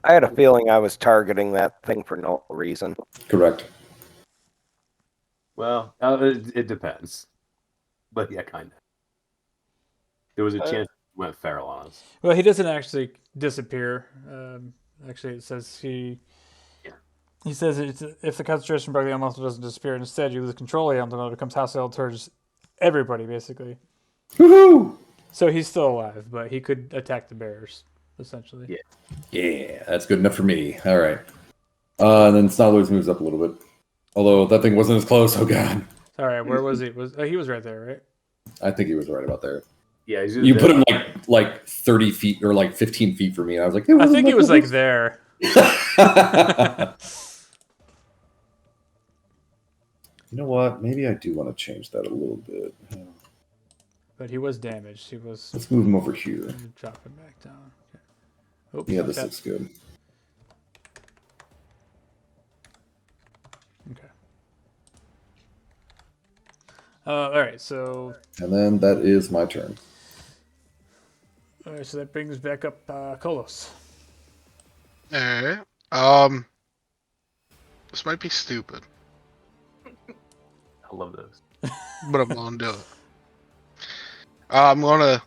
I had a feeling I was targeting that thing for no reason. Correct. Well, it depends. But yeah, kind of. There was a chance he went feral on us. Well, he doesn't actually disappear. Actually, it says he says if the concentration bug of the elemental doesn't disappear, instead you lose control of the elemental, it becomes hostile towards everybody, basically. Woohoo! So he's still alive, but he could attack the bears, essentially. Yeah. Yeah, that's good enough for me. All right. And then Snodlers moves up a little bit. Although that thing wasn't as close. Oh, God. All right, where was he? He was right there, right? I think he was right about there. Yeah, he's You put him like 30 feet or like 15 feet from me. And I was like, I think he was like there. You know what? Maybe I do want to change that a little bit. But he was damaged. He was. Let's move him over here. Drop him back down. Okay. Oops, Yeah, this okay. looks good. Okay. All right, so. And then that is my turn. All right, so that brings back up Kolos. Alright. This might be stupid, I love those. but I'm gonna do it. I'm gonna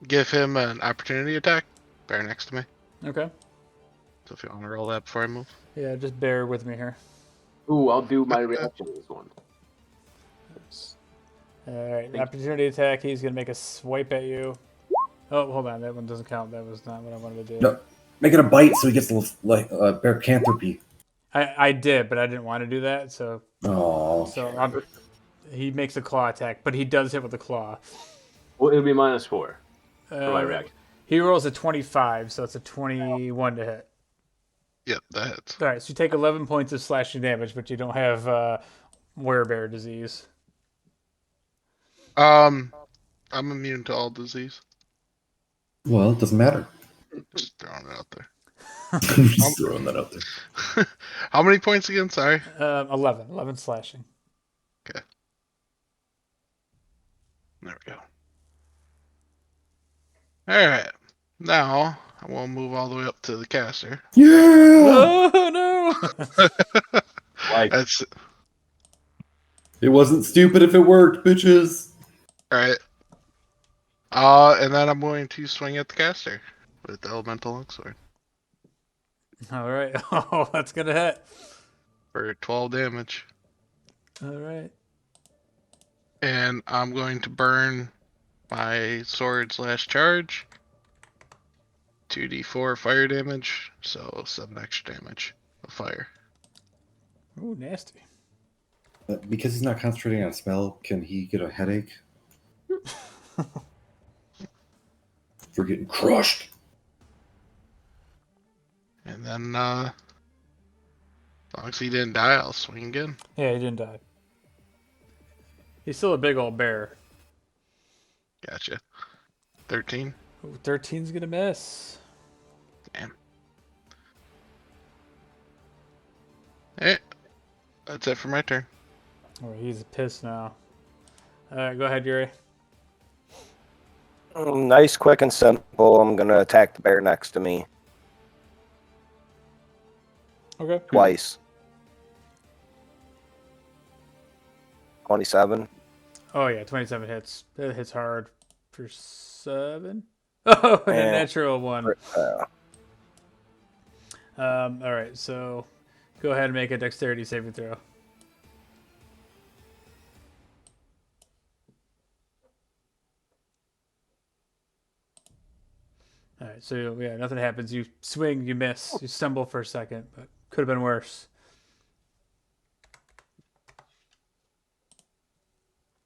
give him an opportunity attack. Bear next to me. Okay. So if you want to roll that before I move. Yeah, just bear with me here. Ooh, I'll do my reaction to this one. All right, opportunity attack. He's gonna make a swipe at you. Oh, hold on, that one doesn't count. That was not what I wanted to do. No, make it a bite so he gets a little like bearcanthropy. I did, but I didn't want to do that. So Oh, he makes a claw attack, but he does hit with a claw. Well, it'll be -4 for my reaction. He rolls a 25, so it's a 21 to hit. Yep, that hits. All right, so you take 11 points of slashing damage, but you don't have werebear disease. I'm immune to all disease. well, it doesn't matter. Just throwing it out there. Just throwing that out there. How many points again? Sorry. 11 slashing. Okay. There we go. Alright. Now, I will move all the way up to the caster. Yeah. Oh no! Like, That's It wasn't stupid if it worked, bitches. alright. And then I'm going to swing at the caster with the elemental longsword All right. Oh, that's gonna hit. for 12 damage. All right. And I'm going to burn my sword / charge. 2d4 fire damage, so 7 extra damage of fire. Ooh, nasty. Because he's not concentrating on a spell, can he get a headache? For getting crushed. And then, as long as he didn't die, I'll swing again. Yeah, he didn't die. He's still a big old bear. Gotcha. 13. Ooh, 13's gonna miss. Damn. Hey, that's it for my turn. Oh, he's pissed now. All right, go ahead, Yuri. Nice, quick, and simple. I'm gonna attack the bear next to me Okay. twice. 27. Oh yeah, 27 hits. That hits hard for 7. Oh, and a Yeah. natural 1. Uh, All right, so go ahead and make a dexterity saving throw. right, so yeah, nothing happens. You swing, you miss, you stumble for a second, but could have been worse.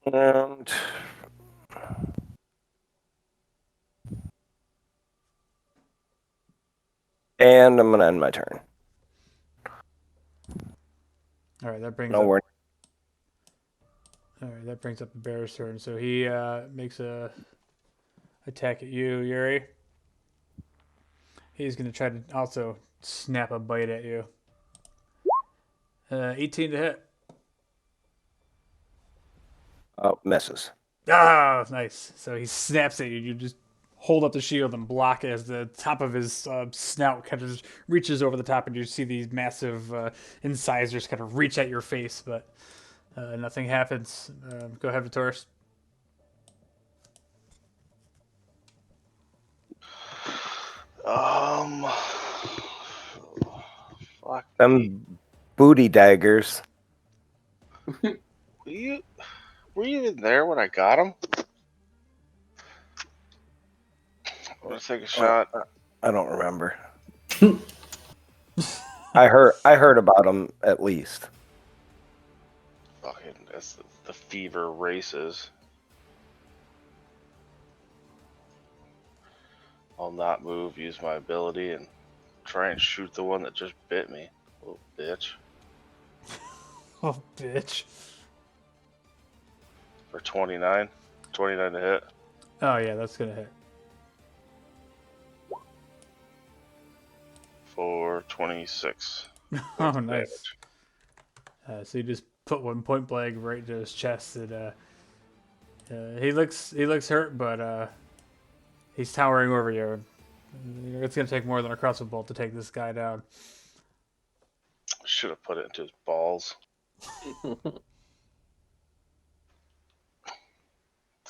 And I'm gonna end my turn. All right, that brings No, up. we're All right, that brings up the bear's turn. So he makes a attack at you, Yuri. He's gonna try to also snap a bite at you. 18 to hit. misses. Ah, nice. So he snaps at you. You just hold up the shield and block it as the top of his snout kind of just reaches over the top, and you see these massive incisors kind of reach at your face, but nothing happens. Go ahead, Vitoris. Fuck me. Them booty daggers. Were you even there when I got him? I'm gonna take a shot. I don't remember. I heard about them at least. Fucking, that's the fever races. I'll not move, use my ability, and try and shoot the one that just bit me. Little bitch. Oh, bitch. For 29. 29 to hit. Oh, yeah, that's going to hit. For 26. Oh, nice. So you just put one point blank right into his chest, and he looks hurt, but he's towering over you. It's gonna take more than a crossbow bolt to take this guy down. Should have put it into his balls. That's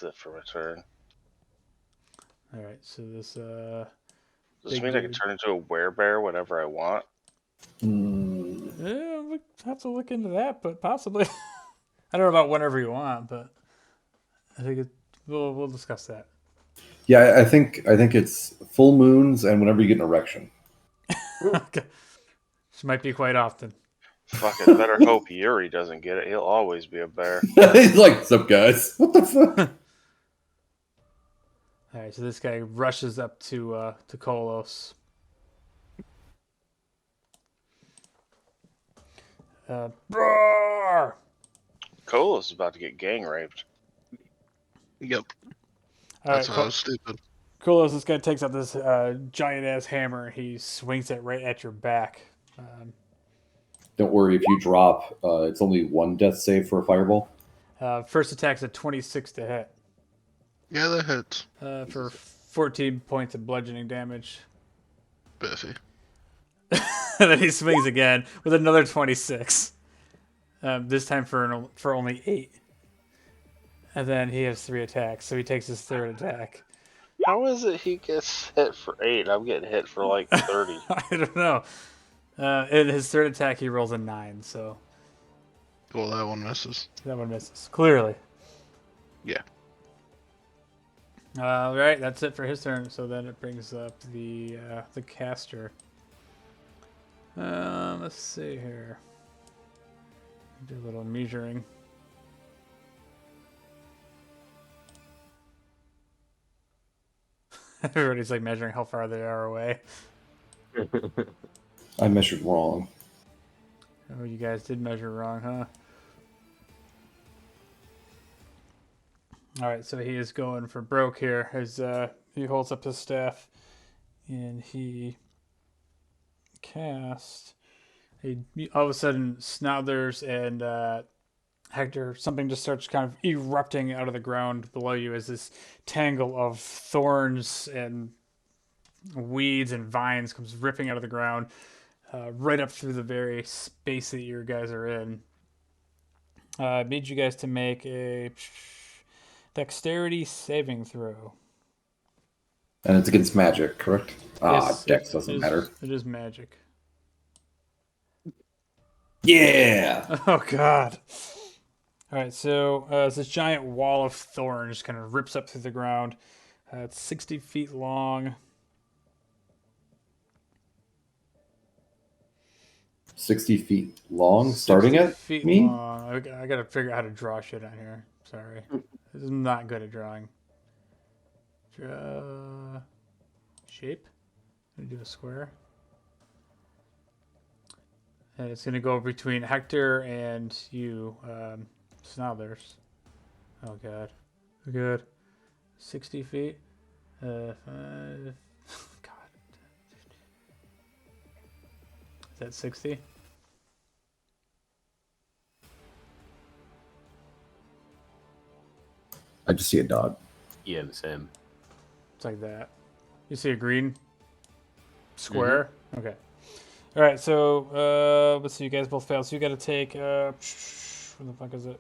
it for my turn. All right, so this Does this big mean I can dude- turn into a werebear whenever I want? Yeah, we have to look into that, but possibly. I don't know about whenever you want, but I think we'll discuss that. Yeah, I think it's full moons and whenever you get an erection. Okay, which might be quite often. Fucking better hope Yuri doesn't get it. He'll always be a bear. He's like, "What's up, guys? What the fuck?" All right, so this guy rushes up to Kolos. Roar! Cola's about to get gang raped. Yep. All That's right, why I was stupid. Kolos, this guy takes out this giant ass hammer. He swings it right at your back. Don't worry, if you drop, it's only one death save for a fireball. First attack's a 26 to hit Yeah, that hits. for 14 points of bludgeoning damage. Biffy. And then he swings again with another 26. This time for only 8. And then he has 3 attacks, so he takes his third attack. How is it he gets hit for 8? I'm getting hit for like 30. I don't know. In his third attack, he rolls a 9, so Well, that one misses. that one misses. Clearly. Yeah. All right, that's it for his turn. So then it brings up the caster. Let's see here. Do a little measuring. Everybody's like measuring how far they are away. I measured wrong. Oh, you guys did measure wrong, huh? All right, so he is going for broke here as he holds up his staff and he casts. All of a sudden, Snouthers and Hector, something just starts kind of erupting out of the ground below you as this tangle of thorns and weeds and vines comes ripping out of the ground right up through the very space that you guys are in. I need you guys to make a dexterity saving throw. And it's against magic, correct? Yes, Dex doesn't matter. It is magic. Yeah! Oh, God. All right, so this giant wall of thorns kind of rips up through the ground. It's 60 feet long. 60 feet long, 60 starting at feet me. long. I gotta figure out how to draw shit on here. Sorry. This is not good at drawing. Draw shape. Let me do a square. And it's gonna go between Hector and you, Snodlers. Oh god. Oh god. 60 feet. 5. God. Is that 60? I just see a dot. Yeah, the same. It's like that. You see a green square? Okay. All right, so let's see. You guys both failed, so you got to take. What the fuck is it?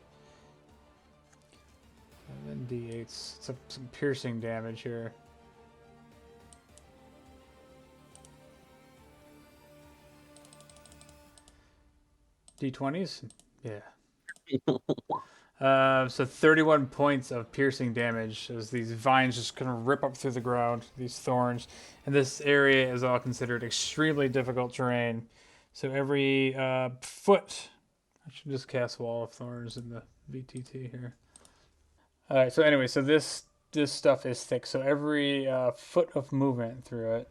7d8s. Some piercing damage here. D20s? Yeah. So 31 points of piercing damage as these vines just kind of rip up through the ground, these thorns. And this area is all considered extremely difficult terrain. So every foot, I should just cast Wall of Thorns in the VTT here. All right, so anyway, so this stuff is thick. So every foot of movement through it.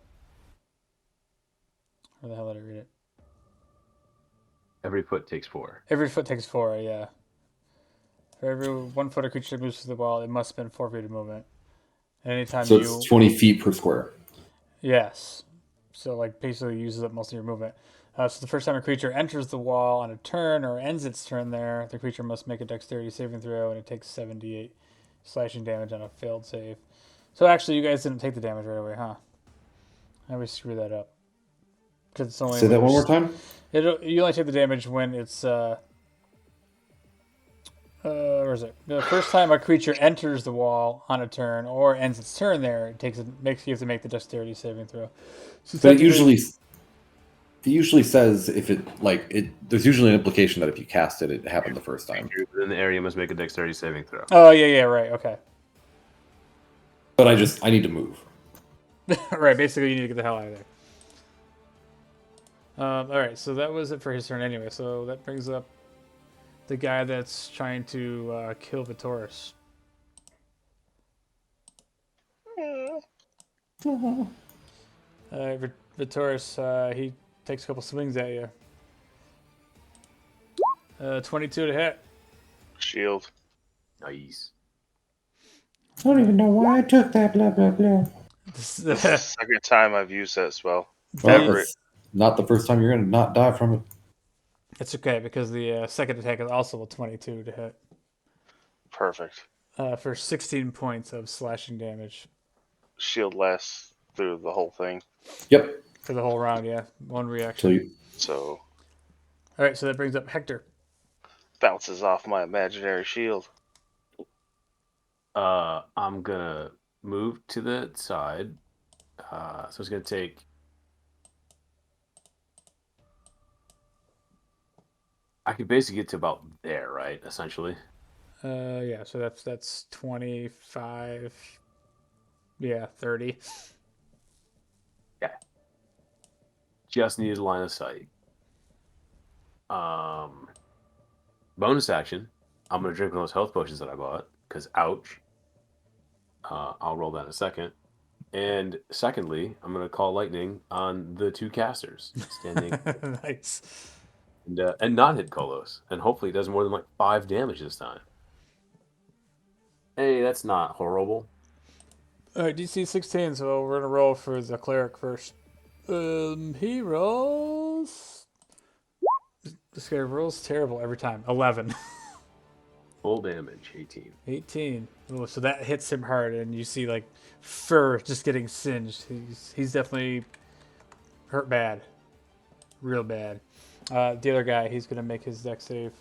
Where the hell did I read it? Every foot takes 4. Every foot takes 4, yeah. For every 1 foot a creature moves through the wall, it must spend 4 feet of movement. And anytime So you. it's 20 feet per square. Yes. So, like, basically uses up most of your movement. So the first time a creature enters the wall on a turn or ends its turn there, the creature must make a dexterity saving throw, and it takes 78 slashing damage on a failed save. So actually, you guys didn't take the damage right away, huh? I always screw that up. Because it's only Say when that one you're more time. You only take the damage when it's where is it? The first time a creature enters the wall on a turn or ends its turn there, makes you have to make the dexterity saving throw. So But technically, it usually says if there's usually an implication that if you cast it, it happened the first time. Within the area must make a dexterity saving throw. oh yeah, right, okay. But I need to move. Right, basically you need to get the hell out of there. All right, so that was it for his turn anyway. So that brings up the guy that's trying to kill Vitoris. Vitoris, he takes a couple swings at you. 22 to hit. Shield. Nice. I don't even know why I took that. Blah blah blah. This is the second time I've used that spell. Well, Ever. that's not the first time you're gonna not die from it. It's okay because the second attack is also a 22 to hit. Perfect. For 16 points of slashing damage. Shield lasts through the whole thing. Yep. For the whole round, yeah. One reaction. So. All right, so that brings up Hector. Bounces off my imaginary shield. I'm gonna move to the side. So it's gonna take. I could basically get to about there, right? Essentially. Yeah, so that's 25. Yeah, 30. Yeah. Just needed line of sight. Bonus action. I'm gonna drink one of those health potions that I bought because ouch. I'll roll that in a second. And secondly, I'm gonna call lightning on the 2 casters standing. Nice. And not hit Kolos, and hopefully it does more than like 5 damage this time. Hey, that's not horrible. All right, DC 16, so we're gonna roll for the cleric first. He rolls. This guy rolls terrible every time. 11. Full damage, 18. 18. Oh, so that hits him hard, and you see like fur just getting singed. He's definitely hurt bad, real bad. The other guy, he's gonna make his dex save.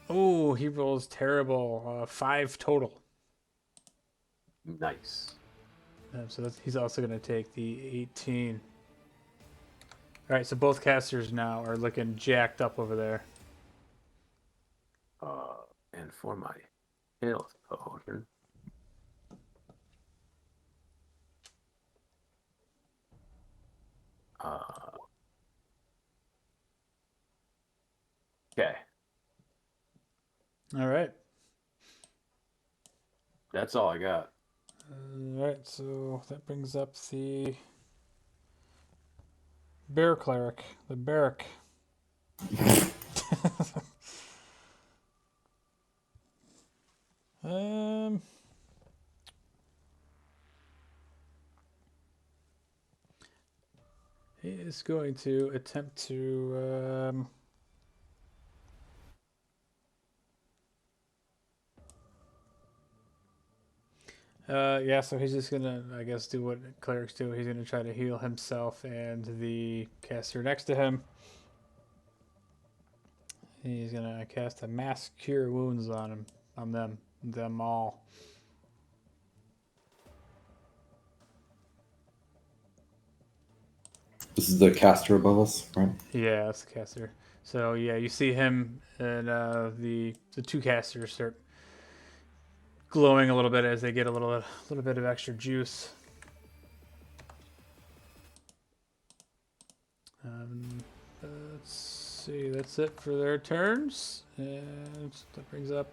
Oh, he rolls terrible. 5 total. Nice. So he's also going to take the 18. All right, so both casters now are looking jacked up over there. And for my Hail potion. Okay, All right. that's all I got. All right. So that brings up the bear cleric, the barrack. um. He is going to attempt to. Yeah, so he's just gonna, I guess, do what clerics do. He's gonna try to heal himself and the caster next to him. He's gonna cast a mass cure wounds on him, on them all. This is the caster above us, right? Yeah, that's the caster. So yeah, you see him and the two casters start glowing a little bit as they get a little bit of extra juice. Let's see, that's it for their turns, and that brings up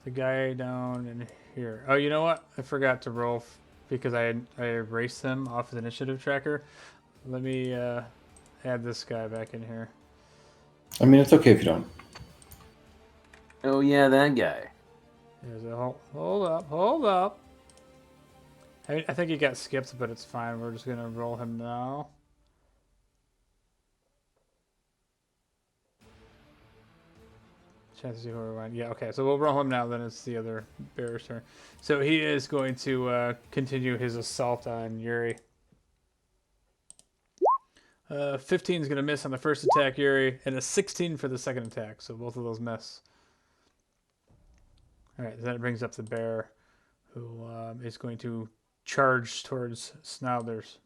the guy down in here. Oh, you know what? I forgot to roll because I erased him off the initiative tracker. Let me add this guy back in here. I mean, it's okay if you don't. Oh yeah, that guy. There's a hold up. I think he got skipped, but it's fine. We're just gonna roll him now. Trying to see who we want. Yeah, okay. So we'll roll him now. Then it's the other bear's turn. So he is going to continue his assault on Yuri. 15 is going to miss on the first attack, Yuri, and a 16 for the second attack. So both of those miss. All right. Then it brings up the bear, who is going to charge towards Snouders.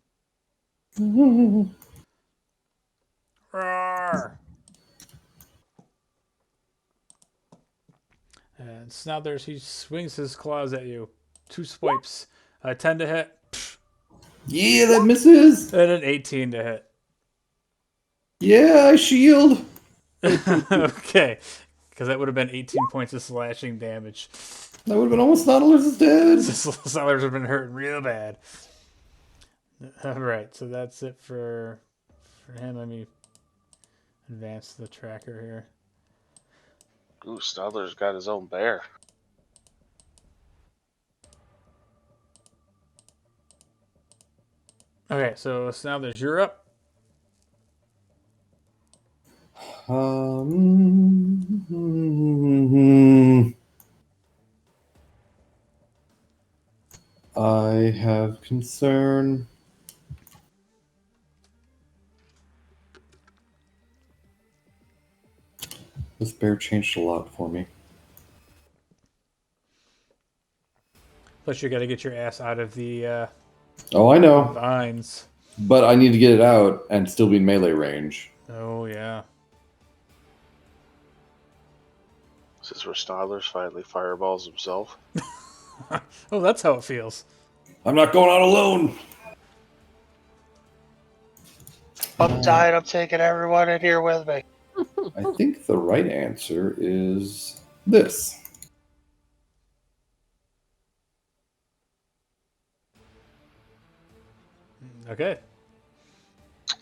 Roar! And Snouders, he swings his claws at you. 2 swipes. 10 to hit. Yeah, that misses. And an 18 to hit. Yeah, I shield. Okay. Because that would have been 18 points of slashing damage. That would have been almost Nautilus is dead. Snouders would have been hurting real bad. Alright, so that's it for him. Let me advance the tracker here. Ooh, Snudler's got his own bear. Okay, so Snouders, you're up. I have concern. This bear changed a lot for me. Plus, you got to get your ass out of the Oh, I know. vines. But I need to get it out and still be in melee range. Oh, yeah. This is where Snodler's finally fireballs himself. Oh, that's how it feels. I'm not going out alone. I'm dying. I'm taking everyone in here with me. I think the right answer is this. Okay.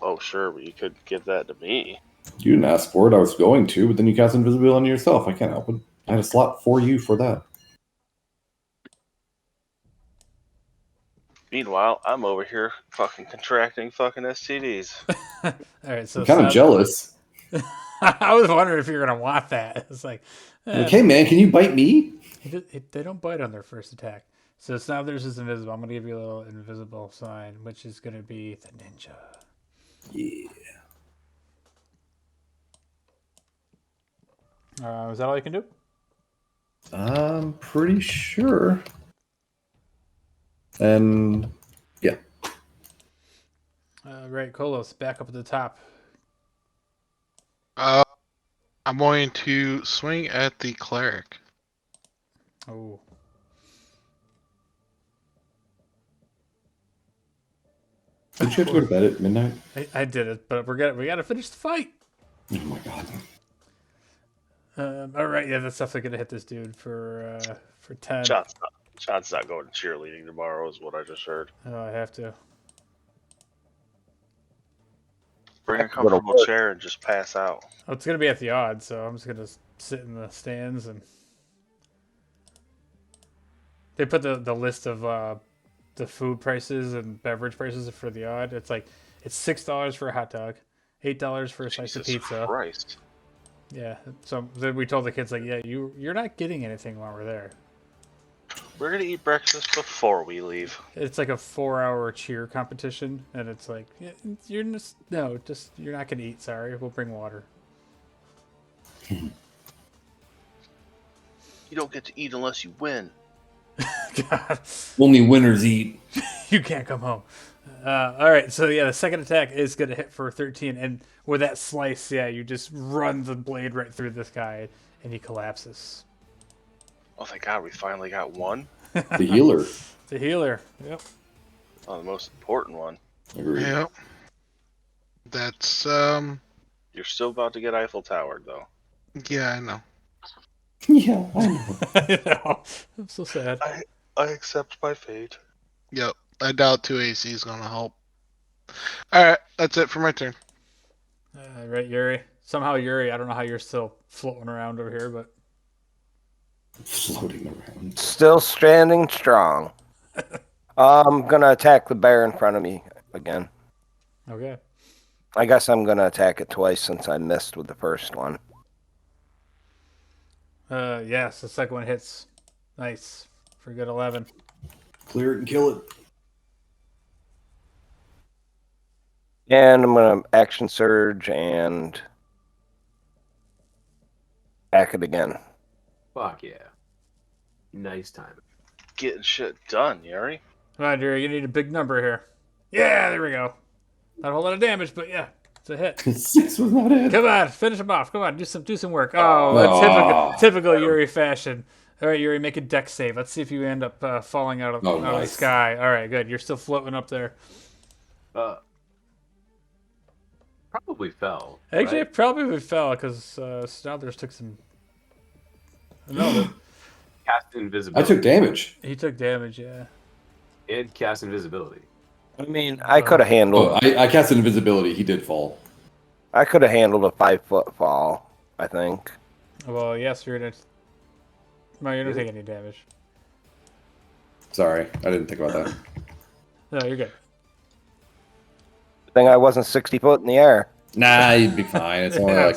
Oh, sure, but you could give that to me. You didn't ask for it. I was going to, but then you cast invisibility on yourself. I can't help it. I had a slot for you for that. Meanwhile, I'm over here fucking contracting fucking STDs. All right, so I'm kind of jealous. I was wondering if you're gonna want that. It's like, Like, hey man, can you bite me? They don't bite on their first attack. So Snouders is invisible. I'm gonna give you a little invisible sign, which is gonna be the ninja. Yeah. Is that all you can do? I'm pretty sure. And yeah. Right, Kolos, back up at the top. I'm going to swing at the cleric. Oh. Did you have to go to bed at midnight? I did it, but we gotta finish the fight. Oh my god. All right, yeah, that's definitely gonna hit this dude for 10. John's not going to cheerleading tomorrow, is what I just heard. Oh, I have to. Bring a That's a little comfortable work. chair and just pass out. Oh, it's gonna be at the odds, so I'm just gonna sit in the stands and. They put the list of the food prices and beverage prices for the odd. It's like it's $6 for a hot dog, $8 for a slice of Jesus pizza. Christ. Yeah. So then we told the kids like, yeah, you're not getting anything while we're there. We're gonna eat breakfast before we leave. It's like a 4-hour cheer competition, and it's like yeah, you're just you're not gonna eat. Sorry, we'll bring water. You don't get to eat unless you win. God, Only winners eat. you can't come home. All right, so yeah, the second attack is gonna hit for 13, and with that slice, yeah, you just run the blade right through this guy, and he collapses. Oh, thank God, we finally got one. The healer. The healer. Yep. Oh, the most important one. Agreed. Yeah. That's You're still about to get Eiffel Towered, though. yeah, I know. Yeah, I know. I know. I'm so sad. I accept my fate. Yep. I doubt 2 AC is gonna help. Alright, that's it for my turn. Right, Yuri. Somehow, Yuri, I don't know how you're still floating around over here, but Floating around. Still standing strong. I'm gonna attack the bear in front of me again. okay. I guess I'm gonna attack it twice since I missed with the first one. Yes, the second one hits. Nice. For a good 11. Clear it and kill it. And I'm gonna action surge and attack it again. Fuck yeah. Nice time. Getting shit done, Yuri. Come on, Yuri, you need a big number here. Yeah, there we go. Not a whole lot of damage, but yeah, it's a hit. 6 was not it. Come on, finish him off. Come on, do some work. Oh, that's typical Yuri fashion. All right, Yuri, make a deck save. Let's see if you end up falling out of the Nice. sky. All right, good. You're still floating up there. Probably fell. Actually, right? it probably fell because Snodlers took some. No, Cast I invisibility. took damage. he took damage. Yeah. And cast invisibility. I mean, I could have handled. Oh, I casted invisibility. He did fall. I could have handled a 5-foot fall. I think. Well, yes, you're gonna. No, you don't take any damage. Sorry, I didn't think about that. No, you're good. Thing I wasn't 60 foot in the air. Nah, you'd be fine. It's only Yeah.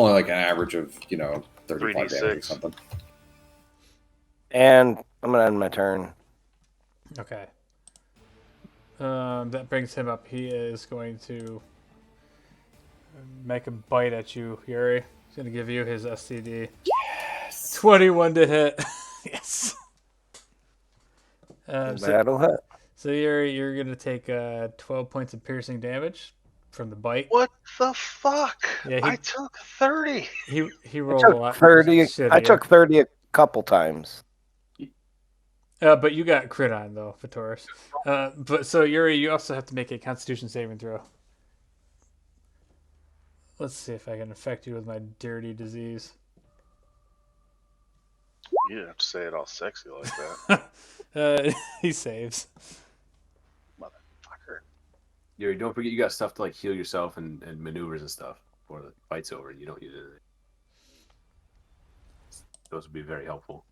like an average of 35 damage or 3d6. something. And I'm gonna end my turn. Okay. That brings him up. He is going to make a bite at you, Yuri. He's going to give you his STD. Yes. 21 to hit. Yes. So That'll hit. Yuri, you're going to take 12 points of piercing damage from the bite. What the fuck? Yeah, I took 30. He I rolled a took lot. 30. shittier. I took 30 a couple times. But you got crit on though, Vitoris. But so Yuri, you also have to make a Constitution saving throw. Let's see if I can affect you with my dirty disease. You didn't have to say it all sexy like that. He saves. Motherfucker. Yuri, don't forget you got stuff to like heal yourself and maneuvers and stuff before the fight's over. You don't use anything. Those would be very helpful.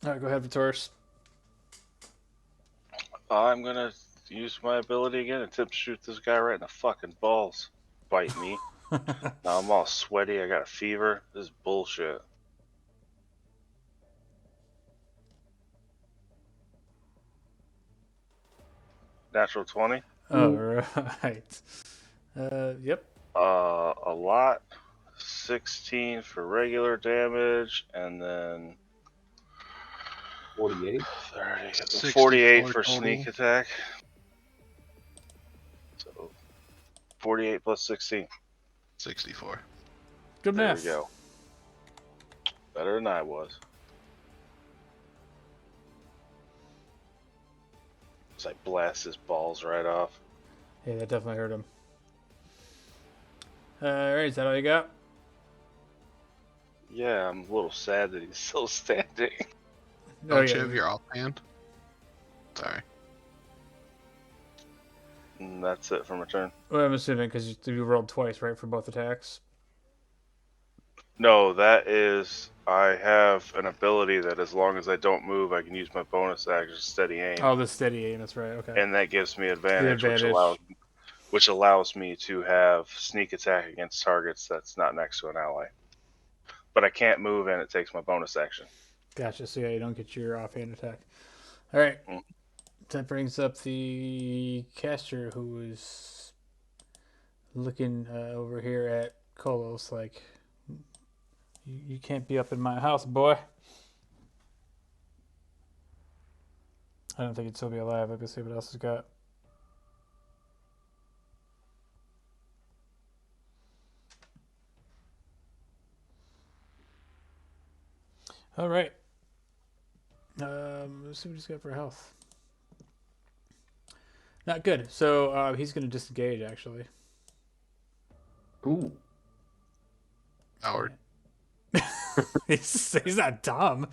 All right, go ahead, Vitoris. I'm gonna use my ability again and tip shoot this guy right in the fucking balls. Bite me. Now I'm all sweaty. I got a fever. This is bullshit. Natural 20. All right. Yep. A lot. 16 for regular damage, and then 48. 30, 48 for total. sneak attack. So 48 plus 16. 64. Good There math. we go. Better than I was. as I blast his balls right off. Yeah, that definitely hurt him. Alright, is that all you got? Yeah, I'm a little sad that he's still standing. Don't you have your offhand? Sorry. And that's it for my turn. Well, I'm assuming because you rolled twice, right, for both attacks? No, that is. I have an ability that as long as I don't move, I can use my bonus action steady aim. Oh, the steady aim, that's right, okay. And that gives me advantage, The advantage. which allows me to have sneak attack against targets that's not next to an ally. But I can't move, and it takes my bonus action. Gotcha, so yeah, you don't get your offhand attack. Alright. Mm. That brings up the caster who is looking over here at Kolos like, you can't be up in my house, boy. I don't think he'd still be alive. Let me see what else he's got. All right. Let's see what he's got for health. Not good. So he's going to disengage, actually. Ooh. Howard. He's not dumb.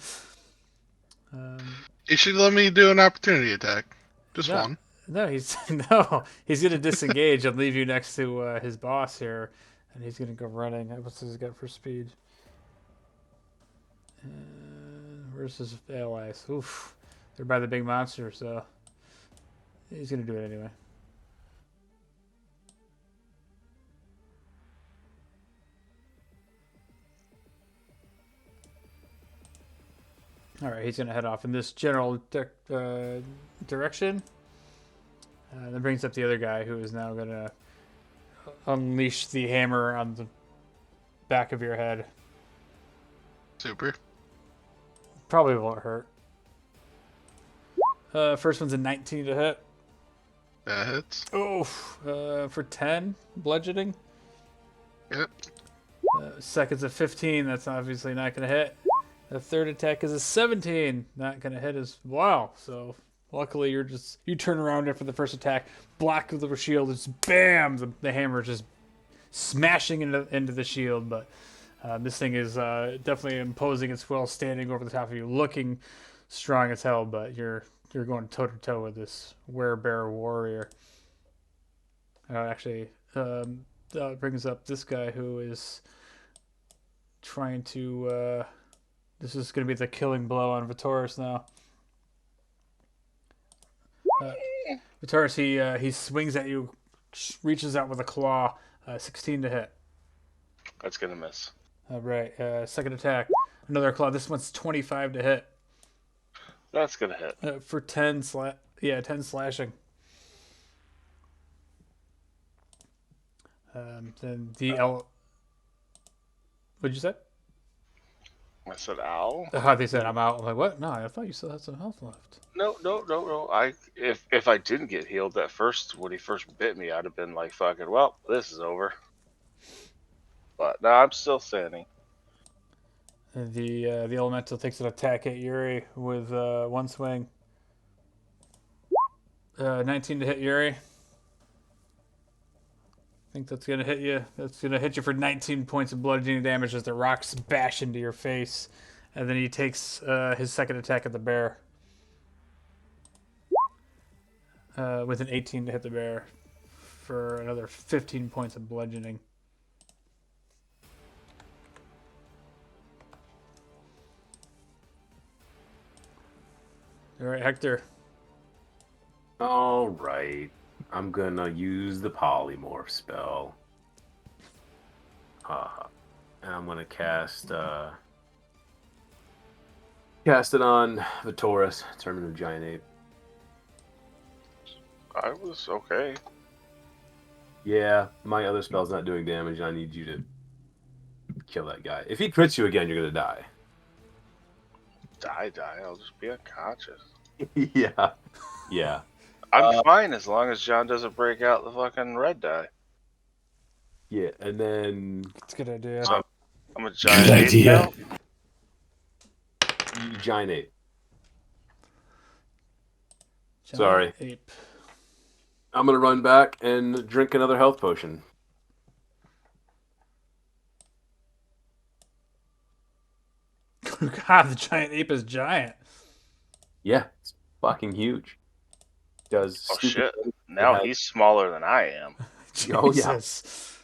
You should let me do an opportunity attack. Just No. one. No, he's he's gonna disengage and leave you next to his boss here, and he's gonna go running. What's he got for speed? Where's his allies? Oof, they're by the big monster, so he's gonna do it anyway. All right, he's gonna head off in this general direction. That brings up the other guy who is now gonna unleash the hammer on the back of your head. Super. Probably won't hurt. First one's a 19 to hit. That hits. Oh, for 10 bludgeoning. Yep. Second's a 15. That's obviously not going to hit. The third attack is a 17. Not going to hit as well. So luckily you turn around after the first attack, block with the shield. It's bam. The hammer just smashing into the shield. But this thing is definitely imposing its will, standing over the top of you, looking strong as hell. But you're going toe to toe with this werebear warrior. Actually, brings up this guy who is trying to. This is going to be the killing blow on Vitoris now. Vitoris, he swings at you, reaches out with a claw, 16 to hit. That's gonna miss. All right, second attack, another claw. This one's 25 to hit. That's gonna hit. For 10 slashing. Then the What'd you say? I said, "Ow." They said I'm out. I'm like, what? No, I thought you still had some health left. No. If I didn't get healed when he first bit me, I'd have been like, "Fucking well, this is over." But no, I'm still standing. And the elemental takes an attack at Yuri with one swing. 19 to hit Yuri. I think that's gonna hit you. That's gonna hit you for 19 points of bludgeoning damage as the rocks bash into your face, and then he takes his second attack at the bear with an 18 to hit the bear for another 15 points of bludgeoning. All right, Hector. All right. I'm gonna use the polymorph spell. And I'm gonna cast it on Vitoris, Termin of Giant Ape. I was okay. Yeah, my other spell's not doing damage. I need you to kill that guy. If he crits you again, you're gonna die. Die. I'll just be unconscious. Yeah. I'm fine as long as John doesn't break out the fucking red die. Yeah, and then That's a good idea. So I'm a giant Good ape idea. now. Giant Ape. Sorry. Ape. I'm gonna run back and drink another health potion. God, the giant ape is giant. Yeah, it's fucking huge. Does Oh stupid shit! things. It Now has- he's smaller than I am. Oh yeah. Jesus.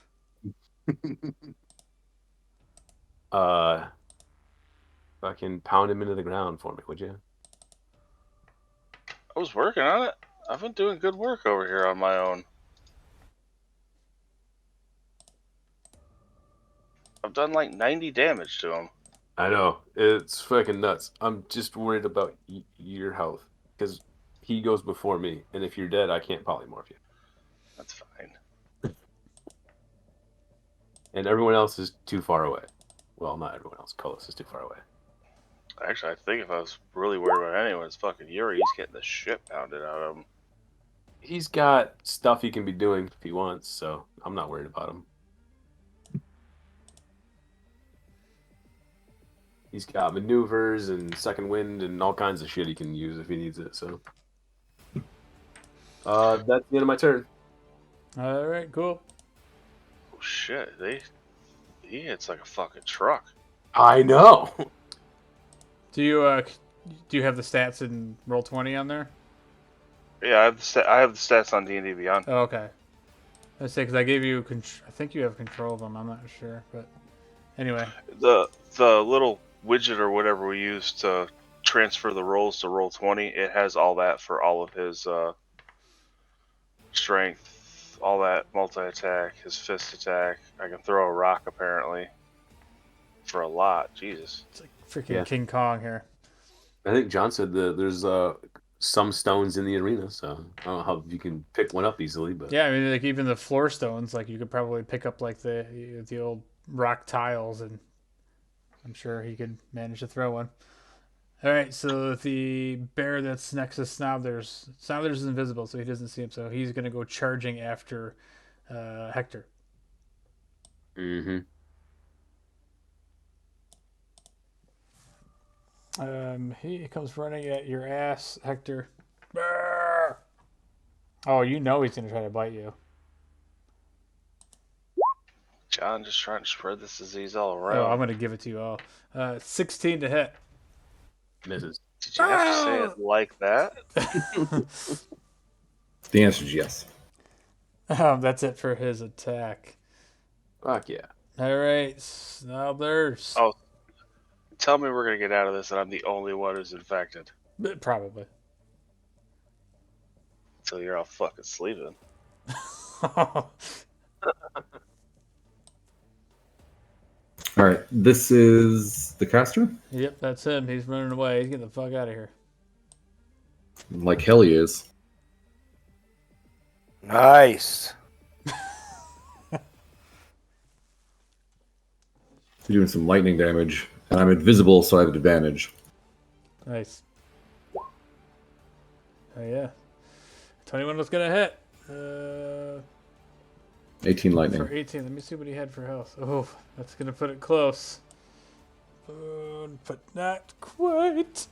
Fucking pound him into the ground for me, would you? I was working on it. I've been doing good work over here on my own. I've done like 90 damage to him. I know it's fucking nuts. I'm just worried about your health because he goes before me, and if you're dead, I can't polymorph you. That's fine. And everyone else is too far away. Well, not everyone else. Kolos is too far away. Actually, I think if I was really worried about anyone, it's fucking Yuri. He's getting the shit pounded out of him. He's got stuff he can be doing if he wants, so I'm not worried about him. He's got maneuvers and second wind and all kinds of shit he can use if he needs it. So, that's the end of my turn. All right, cool. Oh shit! He hits like a fucking truck. I know. Do you have the stats in Roll20 on there? Yeah, I have the stats on D&D Beyond. Oh, okay. I say because I gave you. I think you have control of them. I'm not sure, but anyway. The little widget or whatever we use to transfer the rolls to Roll20, it has all that for all of his strength, all that multi-attack, his fist attack. I can throw a rock apparently for a lot. Jesus. It's like freaking Yeah. King Kong here. I think John said that there's some stones in the arena, so I don't know how you can pick one up easily, but Yeah, I mean, like even the floor stones, like you could probably pick up like the old rock tiles, and I'm sure he could manage to throw one. All right, so the bear that's next to Snobblers is invisible, so he doesn't see him. So he's gonna go charging after Hector. mm-hmm. He comes running at your ass, Hector. Brrr! Oh, you know he's gonna try to bite you. John just trying to spread this disease all Oh, around. I'm gonna give it to you all. 16 to hit. Misses. Did you have to say it like that? The answer is yes. That's it for his attack. Fuck yeah. All right, Snobblers. Oh, tell me we're gonna get out of this and I'm the only one who's infected. Probably. Until you're all fucking sleeping. All right, this is the caster. Yep, that's him. He's running away. He's getting the fuck out of here. Like hell he is. Nice. Doing some lightning damage, and I'm invisible, so I have advantage. Nice. Oh yeah. 21 was gonna hit. 18 lightning. For 18. Let me see what he had for health. Oh, that's gonna put it close. But not quite.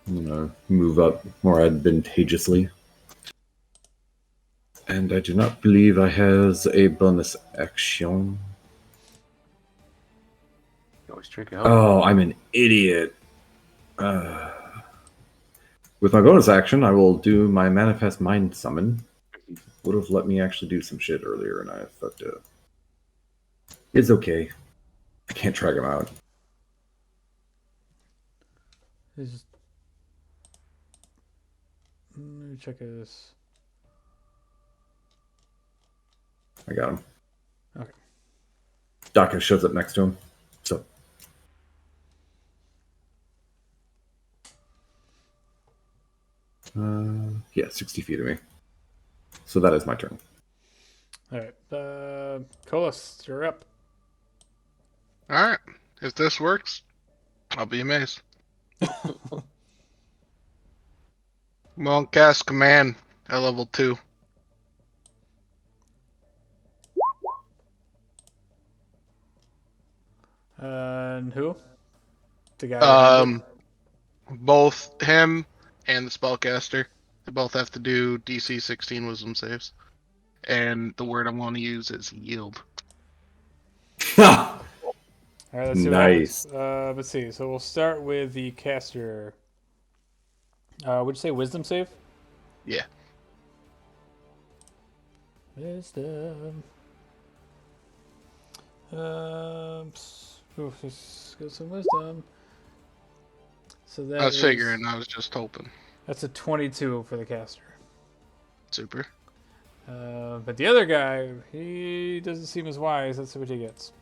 I'm gonna move up more advantageously. And I do not believe I have a bonus action. You always drink a health. Oh, I'm an idiot. With my bonus action, I will do my Manifest Mind Summon. Would have let me actually do some shit earlier, and I fucked it up. It's okay. I can't track him out. Let me check this. I got him. Okay. Daka shows up next to him. So. Yeah, 60 feet of me. So that is my turn. All right. Kolos, you're up. All right. If this works, I'll be amazed. Won't cast command at level 2. And who? The guy behind it? Both him and the spellcaster. They both have to do DC 16 wisdom saves. And the word I want to use is yield. All right, let's see what Nice. happens. Let's see. So we'll start with the caster. Would you say wisdom save? Yeah. Wisdom. Let's get some wisdom. So that I was is- figuring, I was just hoping. That's a 22 for the caster. Super. But the other guy, he doesn't seem as wise. Let's see what he gets.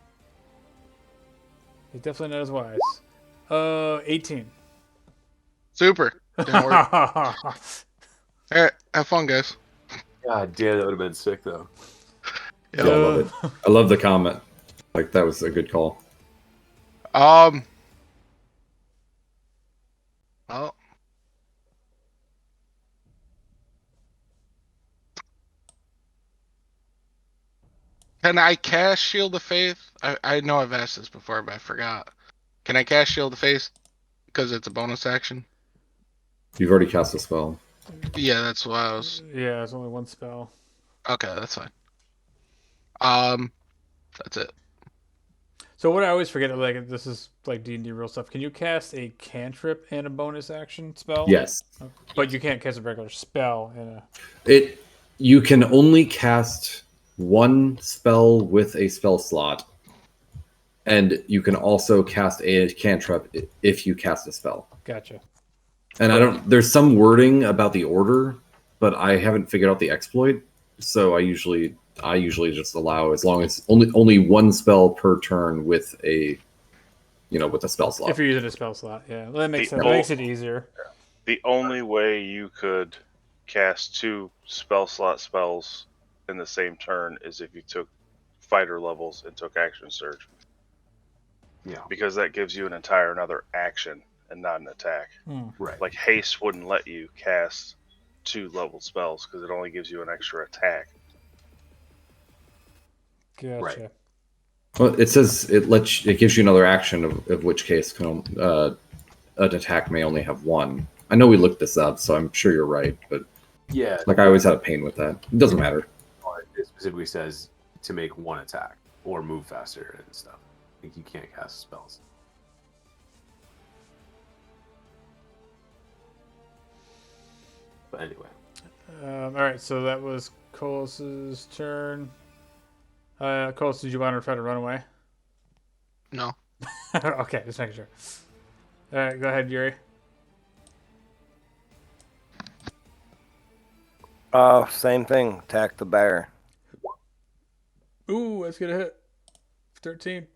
He's definitely not as wise. 18. Super. Didn't work. Alright, have fun, guys. God damn, that would have been sick though. Yeah, I love it. I love the comment. Like that was a good call. Well, can I cast Shield of Faith? I know I've asked this before, but I forgot. Can I cast Shield of Faith because it's a bonus action? You've already cast a spell. Yeah, that's what I was. Yeah, it's only one spell. Okay, that's fine. That's it. So what I always forget, like this is like D&D real stuff. Can you cast a cantrip and a bonus action spell? Yes. But you can't cast a regular spell in a. You can only cast one spell with a spell slot, and you can also cast a cantrip if you cast a spell. Gotcha. And I don't. There's some wording about the order, but I haven't figured out the exploit. So I usually just allow as long as only one spell per turn with a spell slot. If you're using a spell slot, yeah, well, that makes The sense. That makes it easier. The only way you could cast 2 spell slot spells in the same turn is if you took fighter levels and took action surge. Yeah. Because that gives you an entire another action and not an attack. Right. Like haste wouldn't let you cast 2 level spells because it only gives you an extra attack. Gotcha. Right. Well, it says it gives you another action, of which case an attack may only have one. I know we looked this up, so I'm sure you're right, but Yeah. like I always had a pain with that. It doesn't matter. It specifically says to make one attack or move faster and stuff. Like you can't cast spells. But anyway. All right, so that was Colus's turn. Colus, did you want to try to run away? No. Okay, just making sure. All right, go ahead, Yuri. Same thing. Attack the bear. Ooh, that's gonna hit. 13.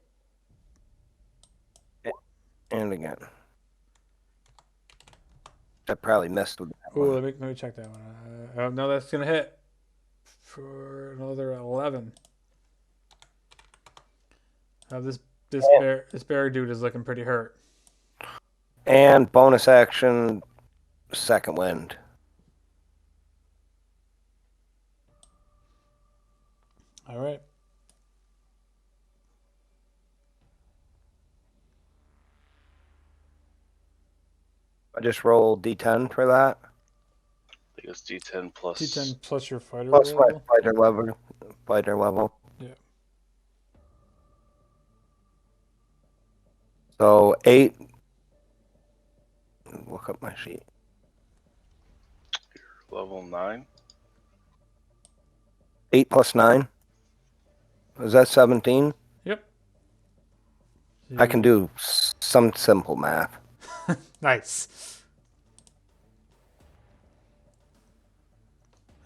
And again. I probably missed with that Ooh, one. let me check that one. No, that's gonna hit for another 11. This bear dude is looking pretty hurt. And bonus action, second wind. All right. I just rolled D10 for that. I think it's D10 plus. D10 plus your fighter Plus my level. fighter level. Fighter level. Yeah. So 8. Look up my sheet. Level 9. 8 plus 9. Is that 17? Yep. I can do some simple math. Nice.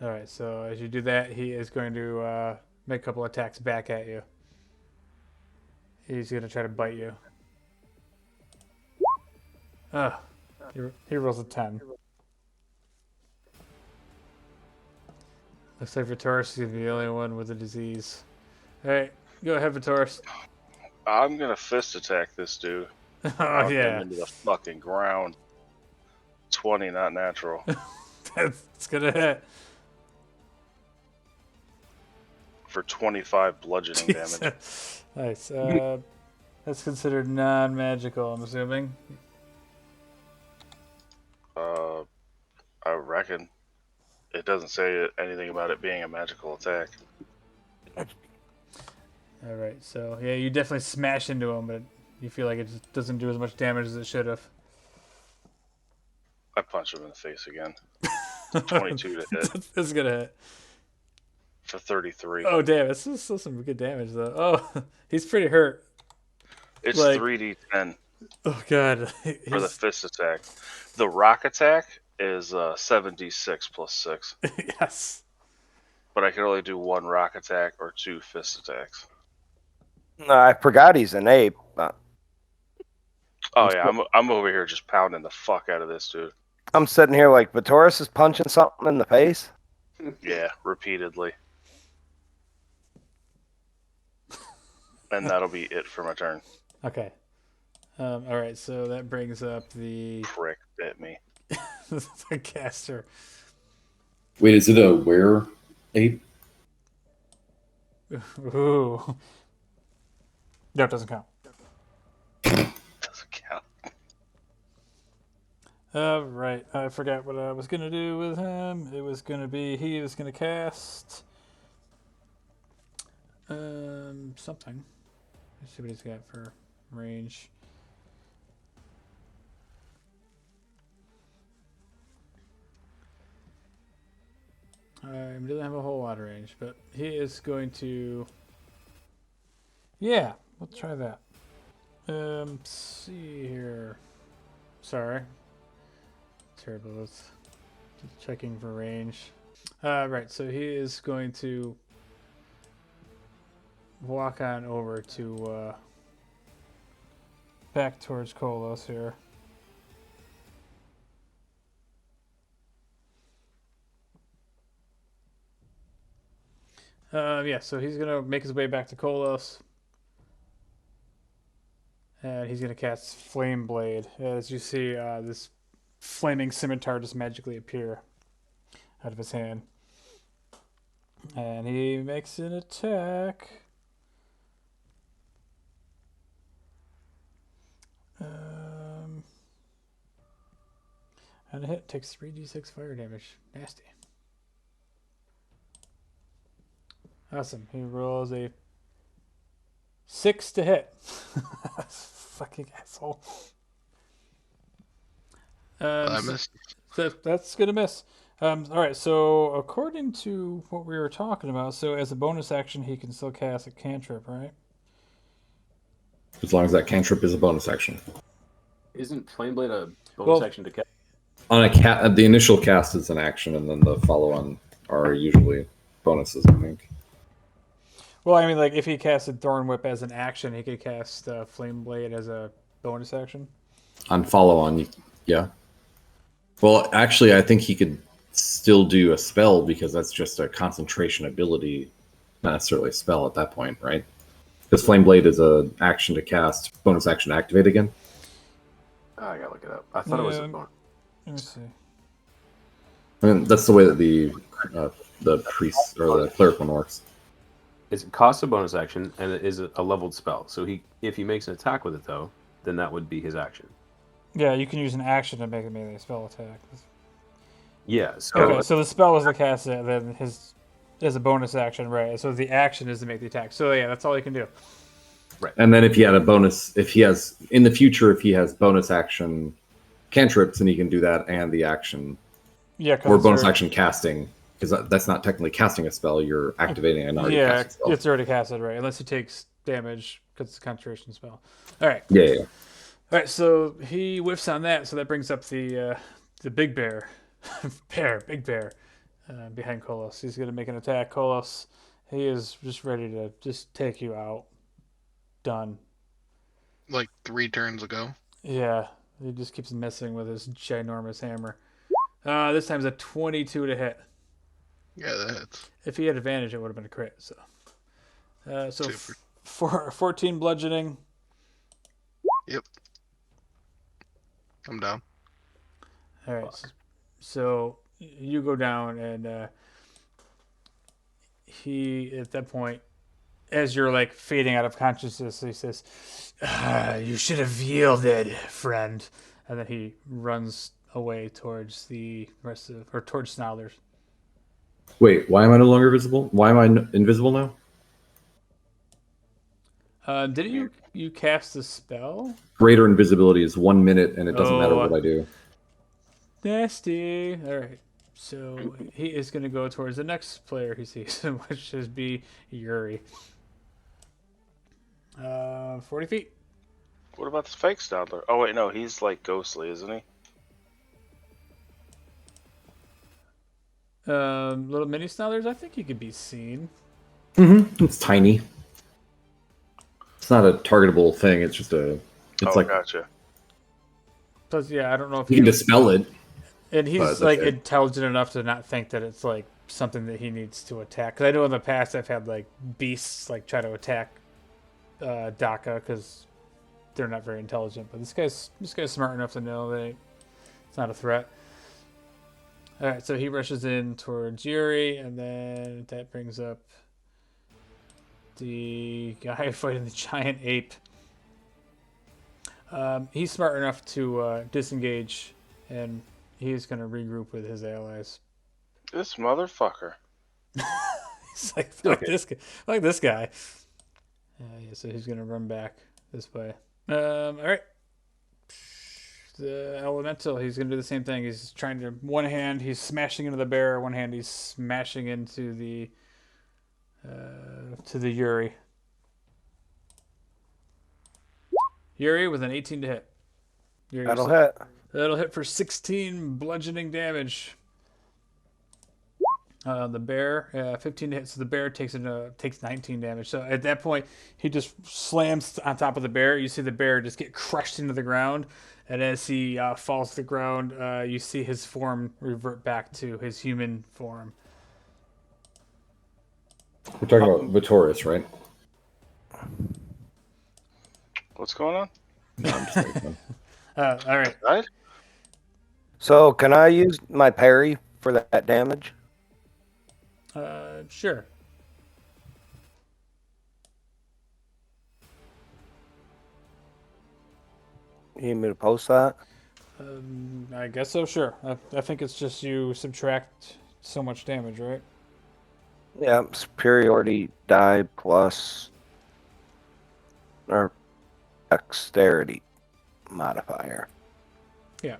All right, so as you do that, he is going to make a couple attacks back at you. He's going to try to bite you. He rolls a 10. Looks like Vitoris is going to be the only one with a disease. All right, go ahead, Vitoris. I'm gonna fist attack this dude. Oh, Knock him yeah. into the fucking ground. 20, not natural. That's going to hit. For 25 bludgeoning damage. Nice. That's considered non-magical, I'm assuming. I reckon it doesn't say anything about it being a magical attack. All right, so yeah, you definitely smash into him, but you feel like it just doesn't do as much damage as it should have. I punch him in the face again. 22 to hit This is gonna hit. for 33. Oh damn, this is still some good damage though. Oh, he's pretty hurt. It's Like, 3d10 oh god, for the he's fist attack. The rock attack is 7d6 plus 6. yes. But I can only do one rock attack or 2 fist attacks. No, I forgot he's an ape. Oh yeah, I'm over here just pounding the fuck out of this dude. I'm sitting here like Vitoris is punching something in the face. Yeah, repeatedly. And that'll be it for my turn. Okay. All right, so that brings up the Prick bit me. the caster. Wait, is it a were ape? Ooh. No, it doesn't count. Doesn't count. Right. I forgot what I was gonna do with him. It was gonna be he was gonna cast something. Let's see what he's got for range. He doesn't have a whole lot of range, but he is going to. Yeah, let's try that. See here. Sorry. Terrible. Let's checking for range. Right. So he is going to walk on over to back towards Kolos here. Yeah, so he's gonna make his way back to Kolos, and he's gonna cast Flame Blade. As you see, this flaming scimitar just magically appear out of his hand, and he makes an attack. And a hit takes 3d6 fire damage. Nasty. Awesome. He rolls a 6 to hit. Fucking asshole. I missed. That's gonna miss. All right. So according to what we were talking about, so as a bonus action, he can still cast a cantrip, right? As long as that cantrip is a bonus action. Isn't Flame Blade a bonus Well- action to cast? On the initial cast is an action, and then the follow-on are usually bonuses, I think. Well, I mean, like if he casted Thorn Whip as an action, he could cast Flame Blade as a bonus action. On follow-on, yeah. Well, actually, I think he could still do a spell because that's just a concentration ability, not necessarily a spell at that point, right? Because Flame Blade is an action to cast, bonus action to activate again. Oh, I gotta look it up. I thought it was a Yeah. bonus. Let me see. I mean, that's the way that the priest or the cleric one works. It costs a bonus action, and it is a leveled spell. So if he makes an attack with it, though, then that would be his action. Yeah, you can use an action to make a melee spell attack. Yeah. So Okay, so the spell was to cast it, then his as a bonus action, right? So the action is to make the attack. So yeah, that's all you can do. And then if he has in the future, if he has bonus action cantrips, then he can do that and the action Yeah, or bonus action casting, because that's not technically casting a spell. You're activating an already Yeah, cast spell. it's already casted, right? Unless he takes damage because it's a concentration spell. All right, Yeah. all right. So he whiffs on that. So that brings up the big bear, big bear, behind Kolos. He's gonna make an attack. Kolos, he is just ready to just take you out. Done. Like 3 turns ago. Yeah, he just keeps messing with his ginormous hammer. This time's a 22 to hit. Yeah, that hits. If he had advantage, it would have been a crit. So, Super. 14 bludgeoning. Yep. I'm down. All right. So you go down, and he at that point as you're like fading out of consciousness, he says, "You should have yielded, friend." And then he runs away towards the rest of, or towards Snarlers. Wait, why am I no longer visible? Why am I invisible now? Didn't you cast a spell? Greater invisibility is 1 minute, and it doesn't matter Oh, what I do. nasty. All right. So he is going to go towards the next player he sees, which is be Yuri. 40 feet. What about the fake Stadler? Oh wait, no, he's like ghostly, isn't he? Little mini Snarlers, I think he could be seen. It's tiny. It's not a targetable thing. It's just a. It's like Gotcha. Plus, yeah, I don't know if you can dispel it. And But he's that's like it. intelligent enough to not think that it's like something that he needs to attack. Because I know in the past I've had like beasts like try to attack Daka because they're not very intelligent. But this guy's smart enough to know that it's not a threat. All right, so he rushes in towards Yuri, and then that brings up the guy fighting the giant ape. He's smart enough to disengage, and he's going to regroup with his allies. This motherfucker. He's like this guy. Like this guy. Yeah, so he's gonna run back this way. All right. The elemental, he's gonna do the same thing. He's trying to one hand he's smashing into the bear, one hand he's smashing into the Yuri. Yuri with an 18 to hit. Yuri, That'll hit. That'll hit for 16 bludgeoning damage. The bear, 15 to hit, so the bear takes 19 damage. So at that point, he just slams on top of the bear. You see the bear just get crushed into the ground, and as he falls to the ground, you see his form revert back to his human form. We're talking about Vittorius, right? What's going on? No, I'm just kidding. All right. Right? So can I use my parry for that damage? Sure. You need me to post that? I guess so. Sure. I think it's just you subtract so much damage, right? Yeah, superiority die plus or dexterity modifier. Yeah.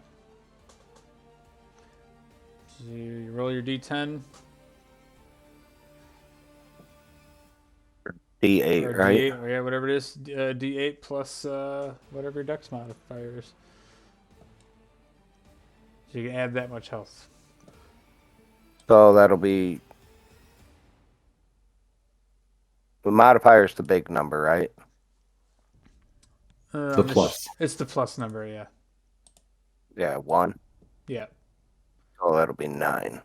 So you roll your d10. D8, Or right? D8, yeah, whatever it is. D8 plus whatever your dex modifier is. So you can add that much health. So that'll be the modifier is the big number, right? The plus. It's the plus number, yeah. Yeah, 1. Yeah. So that'll be 9.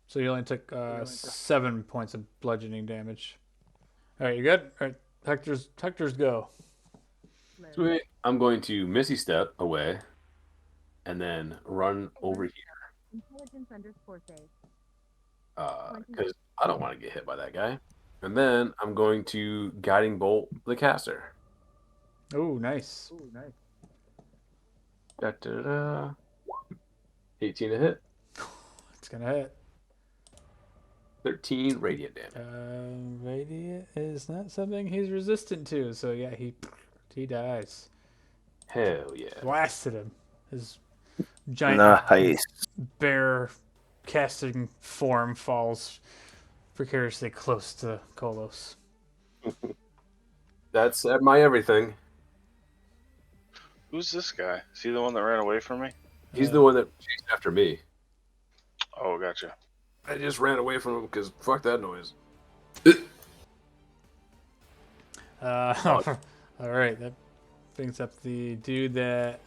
So you only took 7 points of bludgeoning damage. All right, you good? All right, Hector's go. Sweet. I'm going to Missy Step away and then run over here. Because I don't want to get hit by that guy. And then I'm going to Guiding Bolt the caster. Oh, nice. Da-da-da. 18 to hit. It's gonna hit. 13 radiant damage. Radiant is not something he's resistant to, so yeah, he dies. Hell yeah. Blasted him. His giant Nice. bear casting form falls precariously close to Kolos. That's my everything. Who's this guy? Is he the one that ran away from me? He's the one that chased after me. Oh, gotcha. I just ran away from him because fuck that noise. All right, that brings up the dude that.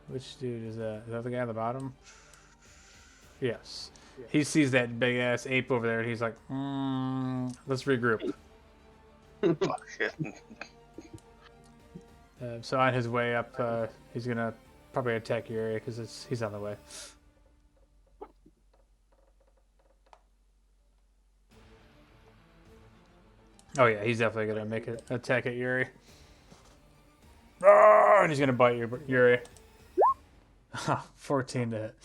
Which dude is that? Is that the guy on the bottom? Yes. He sees that big ass ape over there, and he's like, "Let's regroup." Fucking. So on his way up, he's gonna probably attack your area because he's on the way. Oh yeah, he's definitely gonna make an attack at Yuri. Ah, and he's gonna bite you, Yuri. 14 to hit.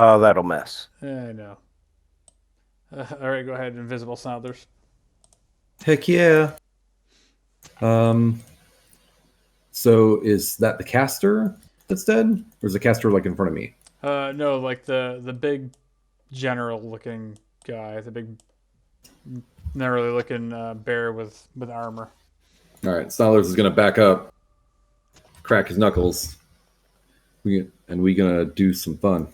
Oh, that'll miss. I know. All right, go ahead. Invisible Snodlers. Heck yeah. Um. So is that the caster that's dead, or is the caster like in front of me? No, like the big general looking guy, the big gnarly looking bear with armor. All right, Snarlers is gonna back up, crack his knuckles, we gonna do some fun.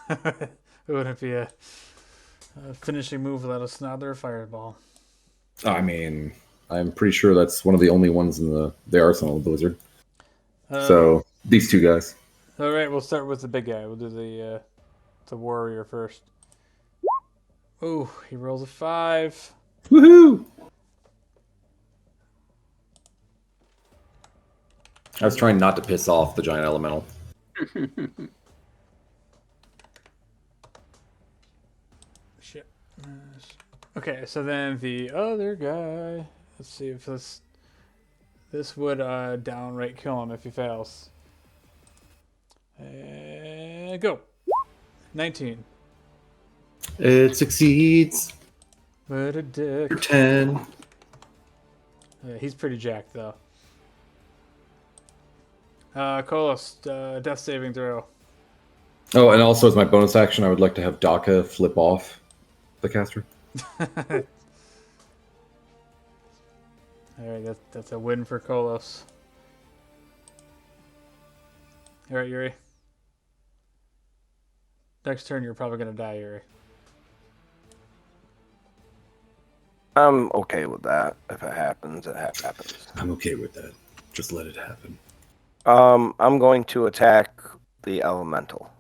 It wouldn't be a finishing move without a Snodler fireball. I mean, I'm pretty sure that's one of the only ones in the arsenal of the wizard. So these two guys. All right, we'll start with the big guy. We'll do the warrior first. Ooh, he rolls a 5. Woohoo! I was trying not to piss off the giant elemental. Shit. Okay, so then the other guy. Let's see if this would downright kill him if he fails. And go. 19. It succeeds What a dick. for 10. Yeah, he's pretty jacked though. Kolos, death saving throw. Oh, and also as my bonus action, I would like to have Daka flip off the caster. All right, that's a win for Kolos. All right, Yuri. Next turn, you're probably gonna die, Yuri. I'm okay with that. If it happens, it happens. I'm okay with that. Just let it happen. I'm going to attack the elemental.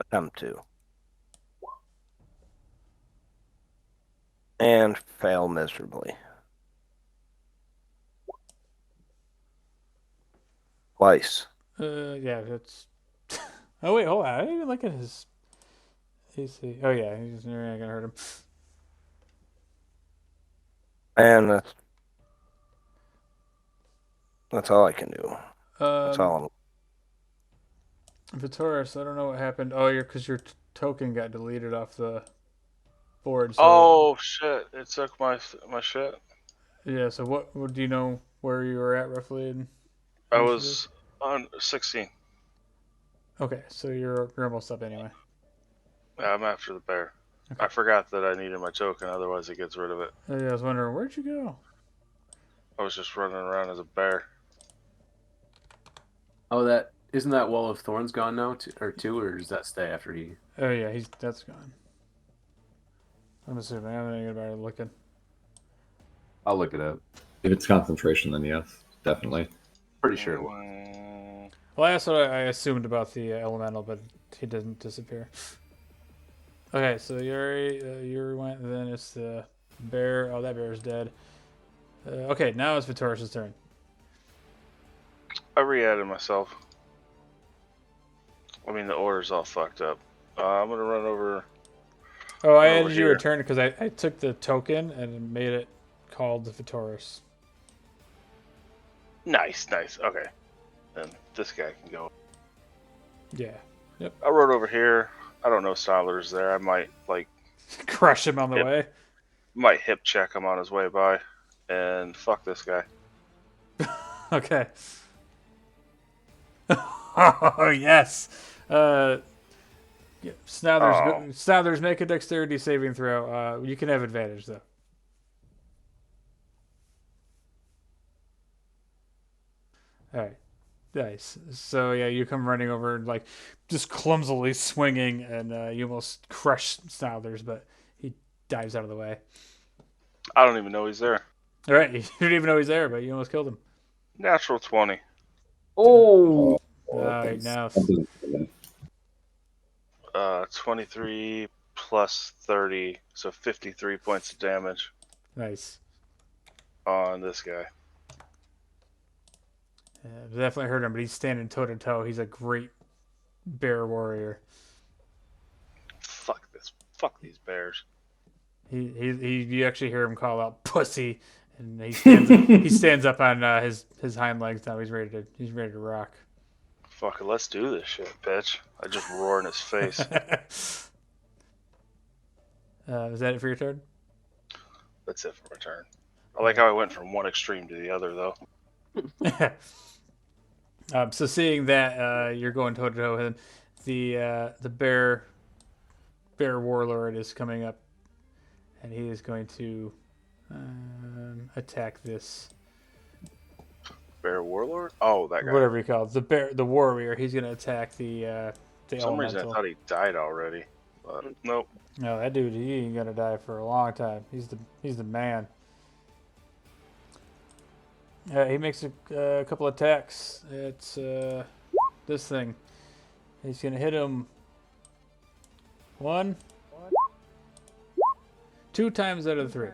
Attempt to. And fail miserably. Twice. Yeah, it's. Oh wait, hold on. I didn't even look at his AC. Oh yeah, he's not gonna hurt him. And that's all I can do. That's all. Vitoris, I don't know what happened. Oh, because your token got deleted off the board. So Oh shit! It took my shit. yeah. So what do you know where you were at roughly? In I initiative? was on 16. Okay, so you're almost up anyway. Yeah, I'm after the bear. Okay. I forgot that I needed my token, otherwise it gets rid of it. Yeah, I was wondering where'd you go? I was just running around as a bear. Oh, isn't that Wall of Thorns gone now, or does that stay after he? Oh yeah, that's gone. I'm assuming. I'm thinking about it looking. I'll look it up. If it's concentration, then yes, definitely. Pretty sure it was. Well, that's what I assumed about the elemental, but he didn't disappear. Okay, so Yuri went, and then it's the bear. Oh, that bear's dead. Okay, now it's Vitoris' turn. I re-added myself. I mean, the order's all fucked up. I'm gonna run over. Oh, I Over added you a here. turn because I took the token and made it called the Vitoris. Nice. Okay. Then this guy can go. Yeah. I rode over here. I don't know Styler's there. I might Crush him on the way. might hip check him on his way by, and fuck this guy. Okay. Oh, yes. Yeah, Snothers, make a dexterity saving throw. You can have advantage, though. All right. Nice. So, yeah, you come running over, like, just clumsily swinging, and you almost crush Snothers, but he dives out of the way. I don't even know he's there. All right. You didn't even know he's there, but you almost killed him. Natural 20. Oh, All right, now. 23 plus 30, so 53 points of damage Nice. on this guy. Definitely heard him, but he's standing toe to toe. He's a great bear warrior. Fuck this. Fuck these bears. You actually hear him call out "pussy," and he stands up on his hind legs now. He's ready to rock. Fuck it, let's do this shit, bitch. I just roar in his face. Is that it for your turn? That's it for my turn. I like how I went from one extreme to the other, though. So seeing that you're going toe to toe with him, the bear warlord is coming up, and he is going to attack this Bear warlord? Oh, that guy. whatever you call it, the warrior. He's going to attack the For some reason, I elemental. thought he died already. But nope. No, that dude, he ain't gonna die for a long time. He's the man. He makes a couple attacks. It's this thing. He's gonna hit him 1, 2 times out of 3.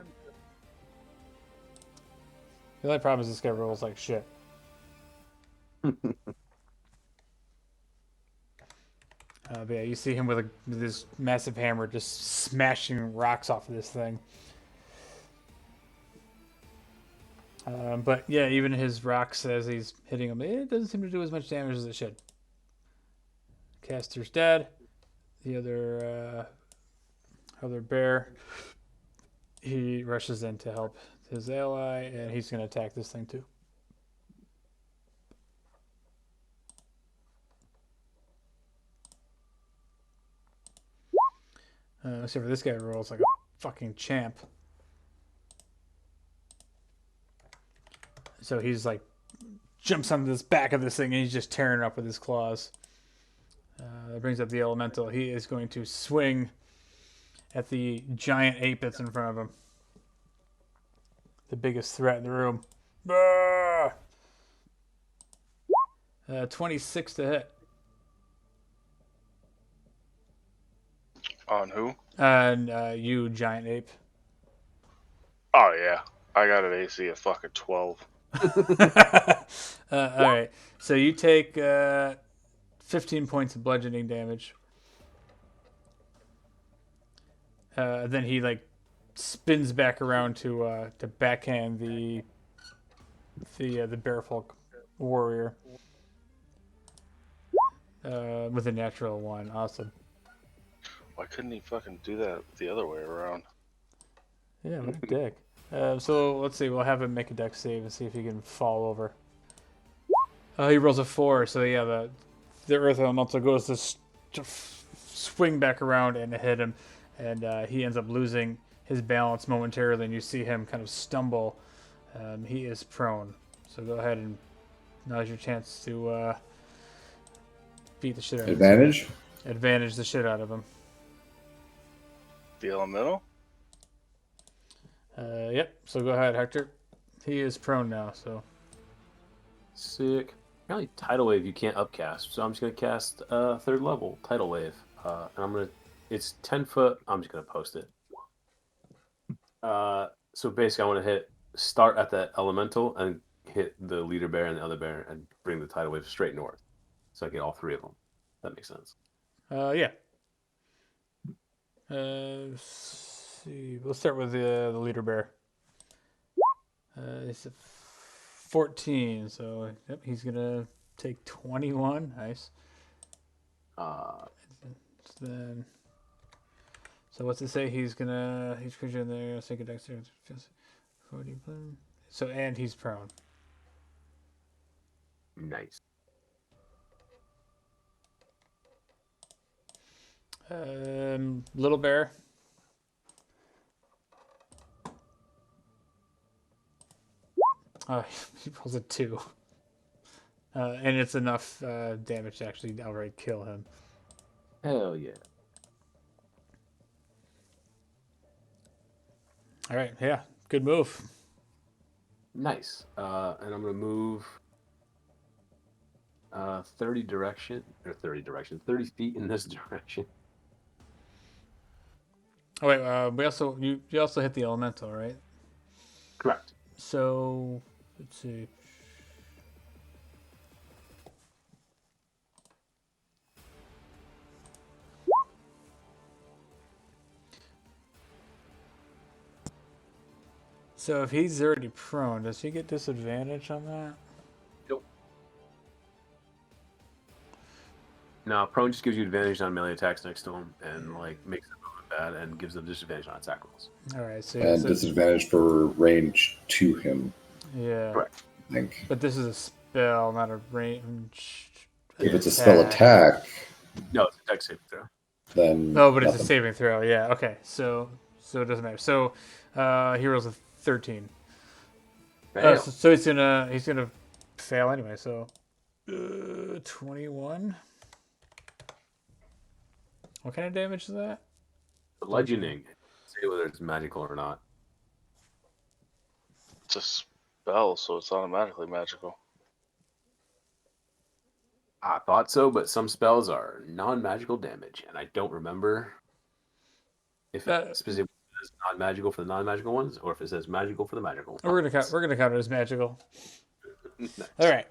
The only problem is this guy rolls like shit. But yeah, you see him with this massive hammer just smashing rocks off of this thing. But yeah, even his rocks as he's hitting him, it doesn't seem to do as much damage as it should. Caster's dead. The other bear, he rushes in to help his ally, and he's going to attack this thing too. Except for this guy rolls like a fucking champ. So he's like jumps on this back of this thing and he's just tearing it up with his claws. That brings up the elemental. He is going to swing at the giant ape that's in front of him. The biggest threat in the room. 26 to hit. On who? And you, giant ape. Oh, yeah. I got an AC of fucking 12. All right. So you take 15 points of bludgeoning damage. Then he like spins back around to backhand the bearfolk warrior with a natural 1. Awesome. Why couldn't he fucking do that the other way around? Yeah, what a dick. So let's see. We'll have him make a dex save and see if he can fall over. He rolls a 4. So yeah, the earth elemental goes to swing back around and hit him, and he ends up losing his balance momentarily. And you see him kind of stumble. He is prone. So go ahead and now's your chance to beat the shit out of him. Advantage? Advantage the shit out of him. The elemental? Yep. So go ahead, Hector. He is prone now. So Sick. Apparently, Tidal Wave you can't upcast, so I'm just gonna cast 3rd level Tidal Wave, and it's 10 foot. I'm just gonna post it. So basically, I want to start at the elemental and hit the leader bear and the other bear and bring the Tidal Wave straight north, so I get all 3 of them. That makes sense. yeah. Let's see. We'll start with the leader bear. It's a 14, so yep, he's gonna take 21. Nice. Then, so what's it say? He's creature in there. Take a dex 40. So and he's prone. Nice. Little bear. He rolls a 2. And it's enough damage to actually outright kill him. Hell yeah. All right, yeah, good move. Nice. And I'm gonna move 30 feet in this direction. Oh wait, you also hit the elemental, right? Correct. So let's see. So if he's already prone, does he get disadvantage on that? No, prone just gives you advantage on melee attacks next to him, and like makes them look bad, and gives them disadvantage on attack rolls. All right, so And disadvantage for range to him, yeah, Correct. I think. but this is a spell, not a range. If it's a spell attack, No, it's a dex saving throw. then Oh, but it's a nothing. saving throw. Yeah. Okay. So it doesn't matter. So he rolls a 13. Fail. So he's gonna fail anyway. So 21. What kind of damage is that? Bludgeoning. Say whether it's magical or not. It's a spell, so it's automatically magical. I thought so, but some spells are non-magical damage, and I don't remember if it specifically says non-magical for the non-magical ones, or if it says magical for the magical ones. We're gonna count it as magical. Nice. All right.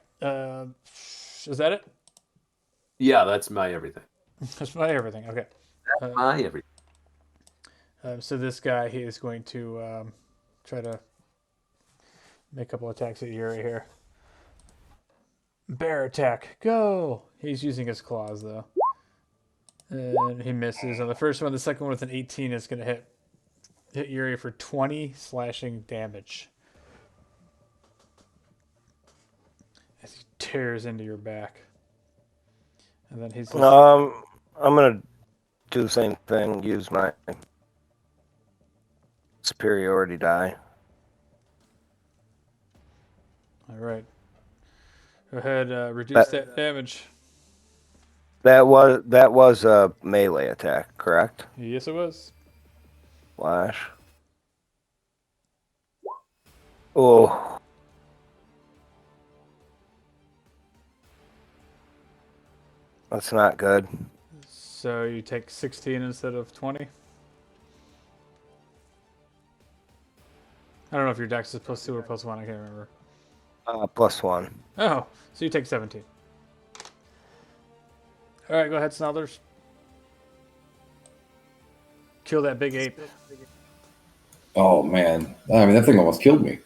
Is that it? Yeah, that's my everything. That's my everything. Okay. That's my everything. So this guy, he is going to try to make a couple attacks at Yuri here. Bear attack, go! He's using his claws though, and he misses on the first one. The second one with an 18 is going to hit Yuri for 20 slashing damage as he tears into your back. And then he's I'm gonna do the same thing. Use my superiority die. all right. Go ahead, reduce that damage. That was a melee attack, correct? Yes, it was. Flash. Oh. That's not good. So you take 16 instead of 20. I don't know if your dex is +2 or +1. I can't remember. +1. Oh, so you take 17. All right, go ahead, Snothers. Kill that big ape. Oh man, I mean that thing almost killed me.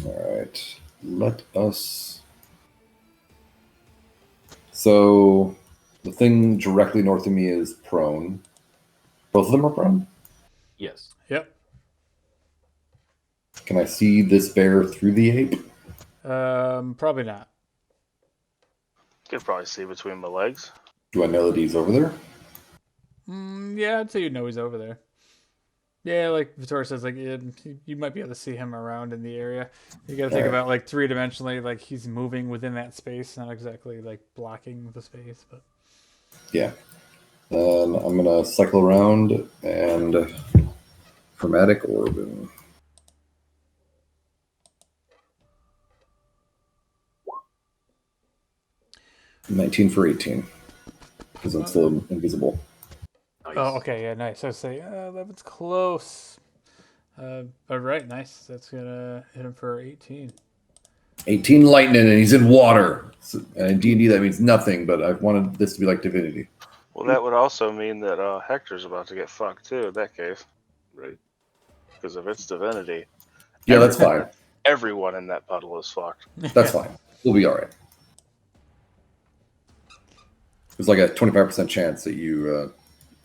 All right, let us. So the thing directly north of me is prone. Both of them are prone. Yes. Yep. Can I see this bear through the ape? Probably not. You could probably see between my legs. Do I know that he's over there? Yeah, I'd say you know he's over there. Yeah, like Vittoria says, like you might be able to see him around in the area. You got to think Alright. about like three-dimensionally, like he's moving within that space, not exactly like blocking the space, but Yeah. Then I'm gonna cycle around and chromatic orb. 19 for 18 because I'm still invisible. Nice. oh, okay, yeah, nice. I'd say 11's close. All right, nice. That's gonna hit him for 18. 18 lightning, and he's in water. So, and in D&D, that means nothing, but I've wanted this to be like Divinity. Well, that would also mean that Hector's about to get fucked too. In that case, Right. because if it's divinity, Yeah, that's fine. everyone in that puddle is fucked. That's fine. We'll be all right. There's like a 25% chance that you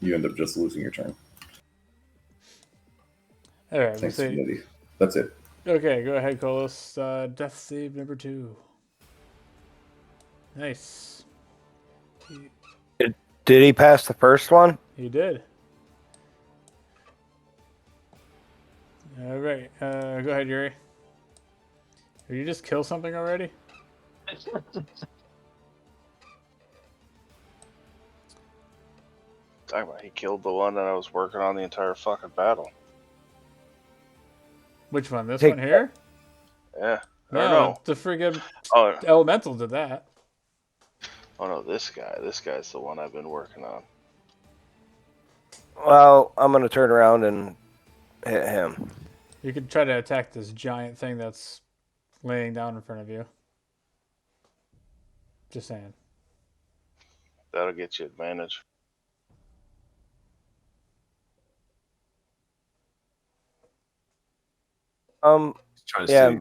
end up just losing your turn. All right, we'll Thanks, see. Divinity. That's it. Okay, go ahead, Colos. Death save number 2. Nice. Did he pass the first one? He did. All right, go ahead, Yuri. Did you just kill something already? Talking about he killed the one that I was working on the entire fucking battle. Which one? This Take- one here? Yeah. No, Or no. the friggin' Oh, elemental did that. oh no, this guy. This guy's the one I've been working on. Well, I'm gonna turn around and hit him. You could try to attack this giant thing that's laying down in front of you. Just saying. That'll get you advantage. Trying to Yeah, see.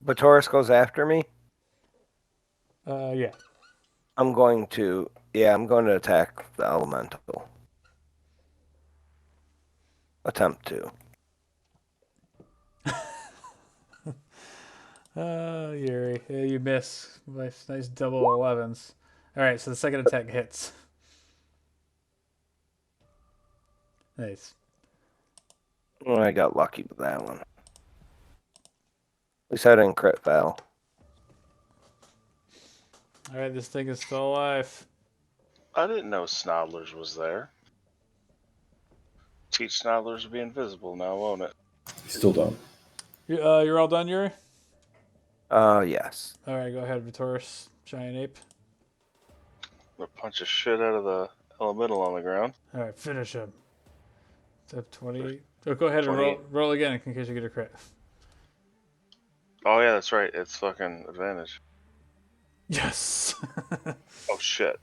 Batoris goes after me. Yeah. I'm going to attack the elemental. Attempt to. Yuri, yeah, you miss. Nice double 11s. All right, so the second attack hits. Nice. Oh, I got lucky with that one. At least I didn't crit fail. All right, this thing is still alive. I didn't know Snodlers was there. Teach Snodlers to be invisible now, won't it? Still don't. You're all done, Yuri? Yes. All right, go ahead, Vitoris, giant ape. I'm gonna punch the shit out of the elemental on the ground. All right, finish him. Step 20. Oh, go ahead and 28. roll again in case you get a crit. Oh yeah, that's right. It's fucking advantage. Yes. Oh shit.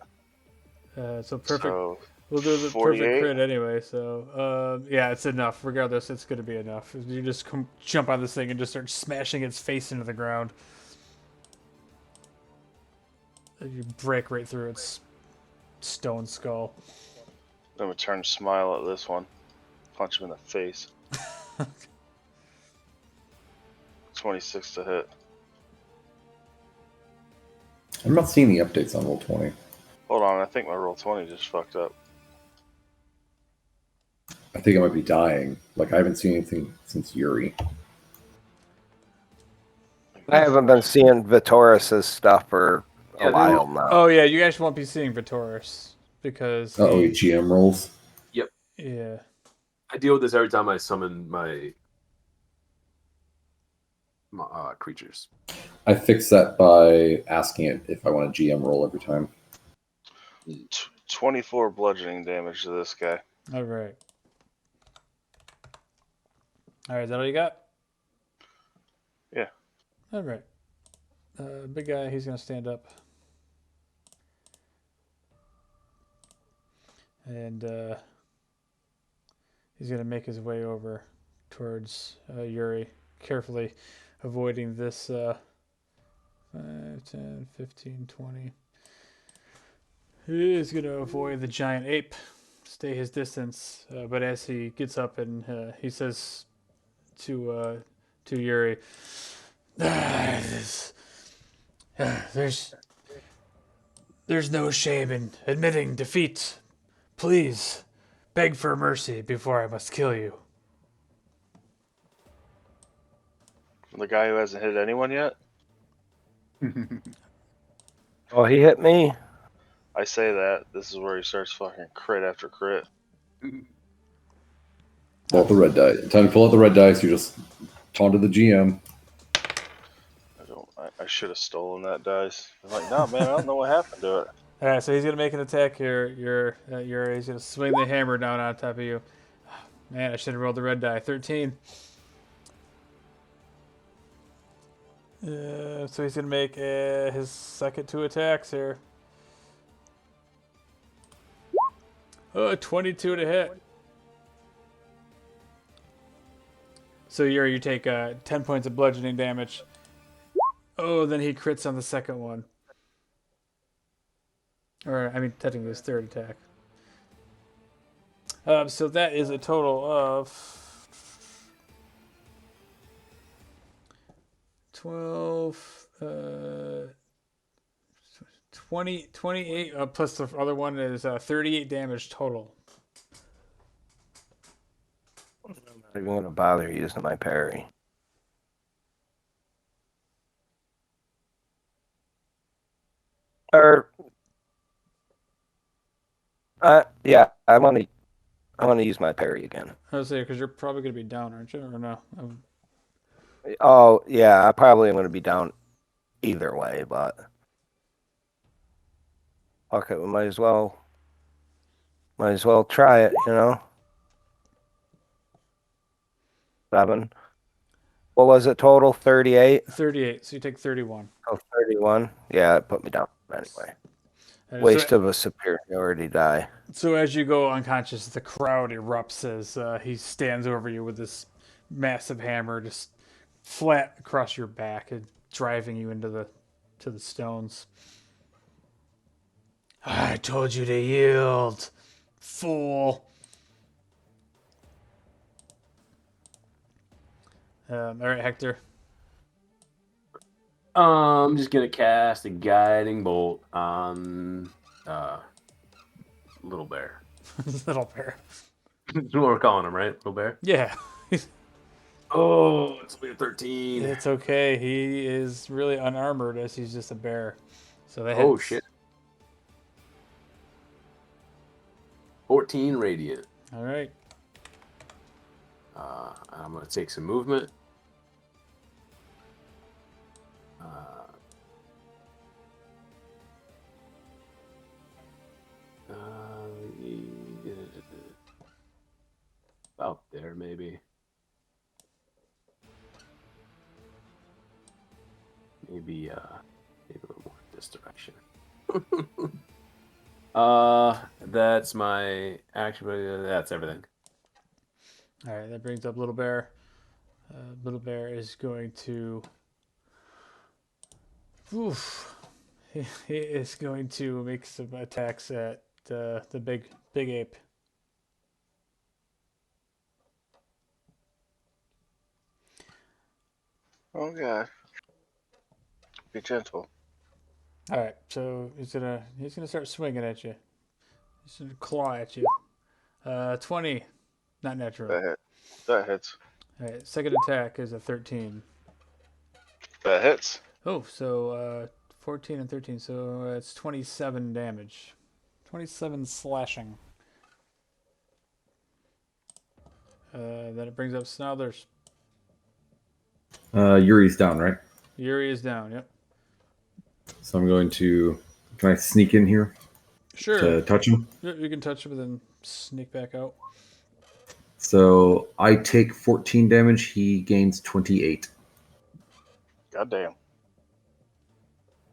So perfect. So We'll do the 48. perfect crit anyway. So yeah, it's enough. Regardless, it's gonna be enough. You just jump on this thing and just start smashing its face into the ground. And you break right through its stone skull. I'm gonna turn smile at this one. Punch him in the face. 26 to hit. I'm not seeing the updates on Roll20. Hold on, I think my roll 20 just fucked up. I think I might be dying. Like, I haven't seen anything since Yuri. I haven't been seeing Vitoris' stuff for a while now. Oh yeah, you guys won't be seeing Vitoris because Oh, GM rolls. yeah. I deal with this every time I summon my creatures. I fix that by asking it if I want a GM roll every time. 24 bludgeoning damage to this guy. All right. All right, is that all you got? Yeah. All right. Big guy, he's gonna stand up. And he's going to make his way over towards Yuri, carefully avoiding this 5, 10, 15, 20. He is going to avoid the giant ape, stay his distance. But as he gets up and he says to Yuri, there's no shame in admitting defeat. Please, beg for mercy before I must kill you. From the guy who hasn't hit anyone yet? Oh, he hit me. I say that. This is where he starts fucking crit after crit. Pull out the red die. Time to pull out the red dice. You just taunted the GM. I should have stolen that dice. I'm like, no, man, I don't know what happened to it. All right, so he's gonna make an attack here. He's gonna swing the hammer down on top of you. Man, I should have rolled the red die. 13. So he's gonna make his second 2 attacks here. 22 to hit. So you take 10 points of bludgeoning damage. Oh, then he crits on the second one. Or, I mean, technically his third attack. So that is a total of 12, 28, plus the other one is 38 damage total. I'm not even going to bother using my parry. Or, yeah, I want to use my parry again. I was saying, because you're probably going to be down, aren't you? Or no? Oh, yeah, I probably am going to be down either way, but okay, we might as well try it, you know. 7. What was it total? 38? 38, so you take 31. Oh, 31. Yeah, it put me down anyway. And Waste of a superiority die. So as you go unconscious, the crowd erupts as he stands over you with this massive hammer, just flat across your back and driving you into the stones. I told you to yield, fool. All right, Hector. I'm just gonna cast a guiding bolt on Little Bear. Little bear. That's what we're calling him, right? Little Bear. Yeah. Oh, it's only a 13. It's okay. He is really unarmored as he's just a bear. So that Oh hits. shit. 14 radiant. All right. I'm gonna take some movement. About there, maybe. Maybe a little more this direction. That's my action. That's everything. All right. That brings up Little Bear. Little Bear is going to. Oof. He is going to make some attacks at the big ape. Oh god. Be gentle. All right. So he's gonna start swinging at you. He's gonna claw at you. 20, not natural. That hit. That hits. All right. Second attack is a 13. That hits. Oh, so 14 and 13. So it's 27 damage. 27 slashing. Then it brings up Snarlers. Yuri's down, right? Yuri is down. Yep. So I'm going to. Can I sneak in here Sure. to touch him? You can touch him and then sneak back out. So I take 14 damage. He gains 28. Goddamn.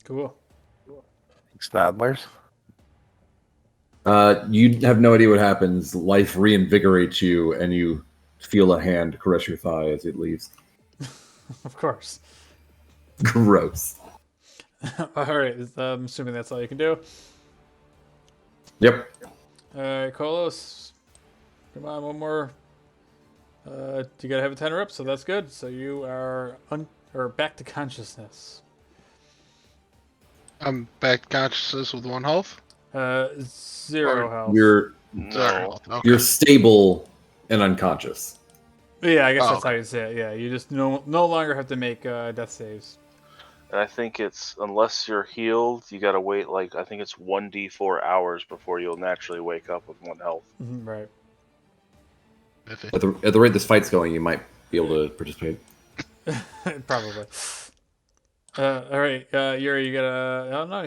Cool. Snodlers. You have no idea what happens. Life reinvigorates you, and you feel a hand caress your thigh as it leaves. Of course. Gross. All right. I'm assuming that's all you can do. Yep. All right, Kolos. Come on, one more. You gotta have a tenor up, so that's good. So you are back to consciousness. I'm back to consciousness with 1 health. 0 health. You're No. Okay. you're stable and unconscious. Yeah, I guess Oh, that's how you say it. Yeah, you just no longer have to make death saves. And I think it's unless you're healed, you gotta wait I think it's 1d4 hours before you'll naturally wake up with 1 health. Right. At the rate this fight's going, you might be able to participate. Probably. All right, Yuri, you gotta. Oh no,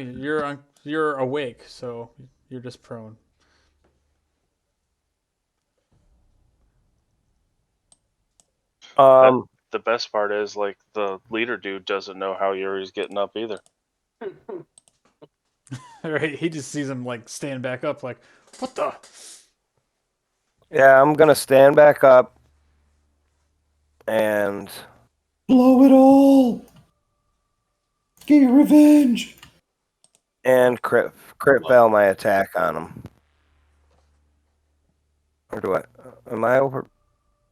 you're awake, so you're just prone. The best part is the leader dude doesn't know how Yuri's getting up either. All right, he just sees him stand back up, what the? Yeah, I'm gonna stand back up and Blow it all. Get your revenge. crit fail my attack on him. Or do I? Am I over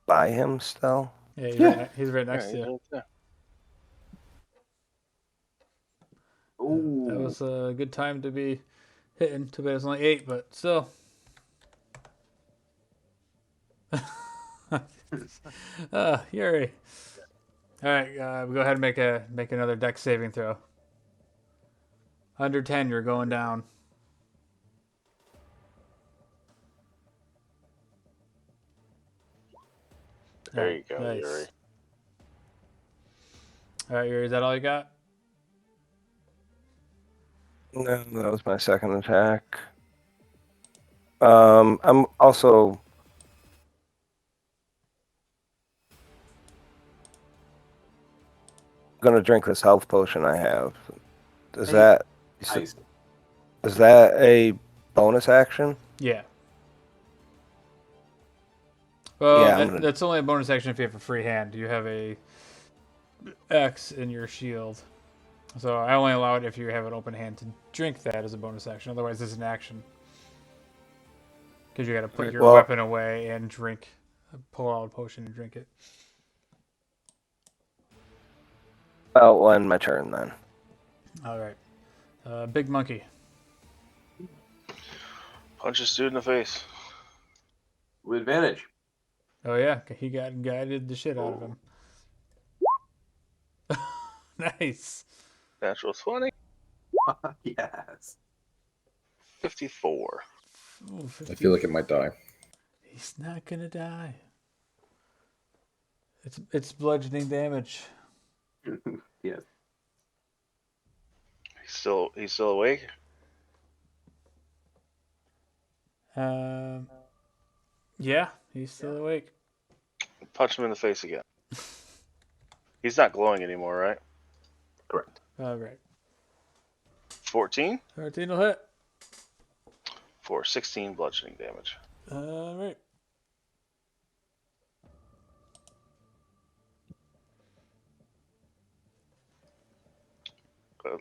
by him still? Yeah, he's right next to you. Yeah. That was a good time to be hitting. Too bad it's only 8, but still. Yuri. All right, go ahead and make another dex saving throw. Under 10, you're going down. There you go, nice. Yuri. All right, Yuri, is that all you got? No, that was my second attack. I'm also gonna drink this health potion I have. Is that a bonus action? Yeah. Well, Yeah, that's only a bonus action if you have a free hand. You have a X in your shield. So I only allow it if you have an open hand to drink that as a bonus action. Otherwise, it's an action. Because you got to put your Well- weapon away and drink, pull out a potion and drink it. I'll end my turn then. All right. Big monkey. Punch this dude in the face. With advantage. Oh yeah, he guided the shit out of him. Nice. Natural 20. Yes. 54. Ooh, I 50. feel like it might die. He's not gonna die. It's bludgeoning damage. Yes. He's still awake? Yeah, he's still awake. Punch him in the face again. He's not glowing anymore, right? Correct. All right. 14 13 will hit. for 16 bludgeoning damage. All right.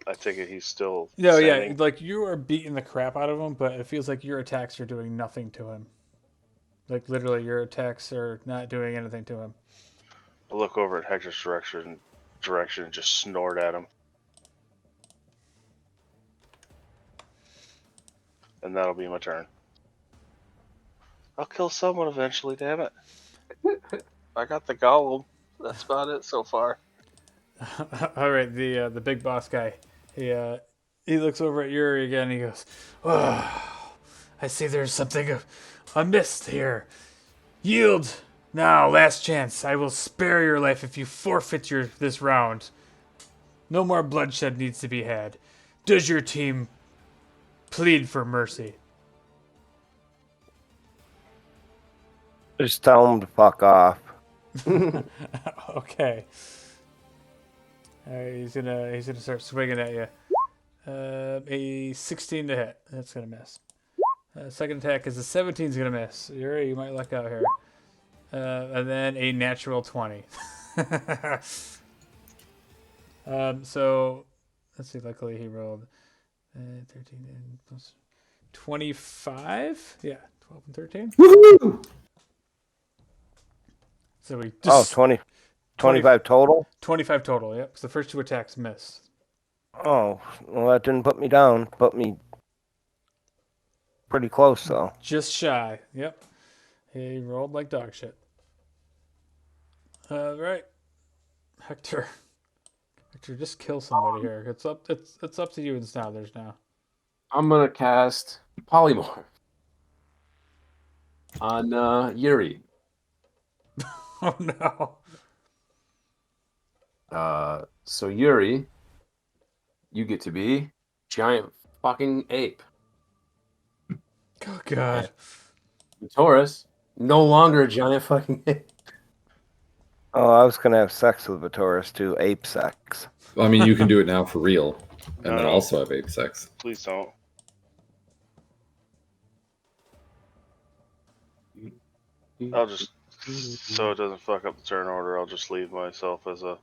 I take it he's still No, yeah, standing. like you are beating the crap out of him, but it feels like your attacks are doing nothing to him. Like literally, your attacks are not doing anything to him. I look over at Hector's direction and just snort at him. And that'll be my turn. I'll kill someone eventually, damn it. I got the golem. That's about it so far. All right, the big boss guy. He looks over at Yuri again. And he goes, "Oh, I see there's something amiss here. Yield now, last chance. I will spare your life if you forfeit this round. No more bloodshed needs to be had. Does your team plead for mercy?" Just tell him to fuck off. Okay. He's gonna start swinging at you. A 16 to hit. That's gonna miss. Second attack is a 17 is gonna miss. Yuri, you might luck out here. And then a natural 20. So let's see. Luckily, he rolled 13 and plus 25. Yeah, 12 and 13. Woohoo! So we Oh, just 25 total? 25 total. Yep. Because the first two attacks miss. Oh, well, that didn't put me down. Put me pretty close, though. Just shy. Yep. He rolled like dog shit. Right. Hector. Hector, just kill somebody here. It's up to you and Snowders now. I'm gonna cast Polymorph on Yuri. Oh no. So Yuri, you get to be giant fucking ape. Oh god. Taurus, no longer a giant fucking ape. Oh, I was going to have sex with Vitoris, too. Ape sex. I mean, you can do it now for real, and then No. also have ape sex. Please don't. I'll just, so it doesn't fuck up the turn order, I'll just leave myself as a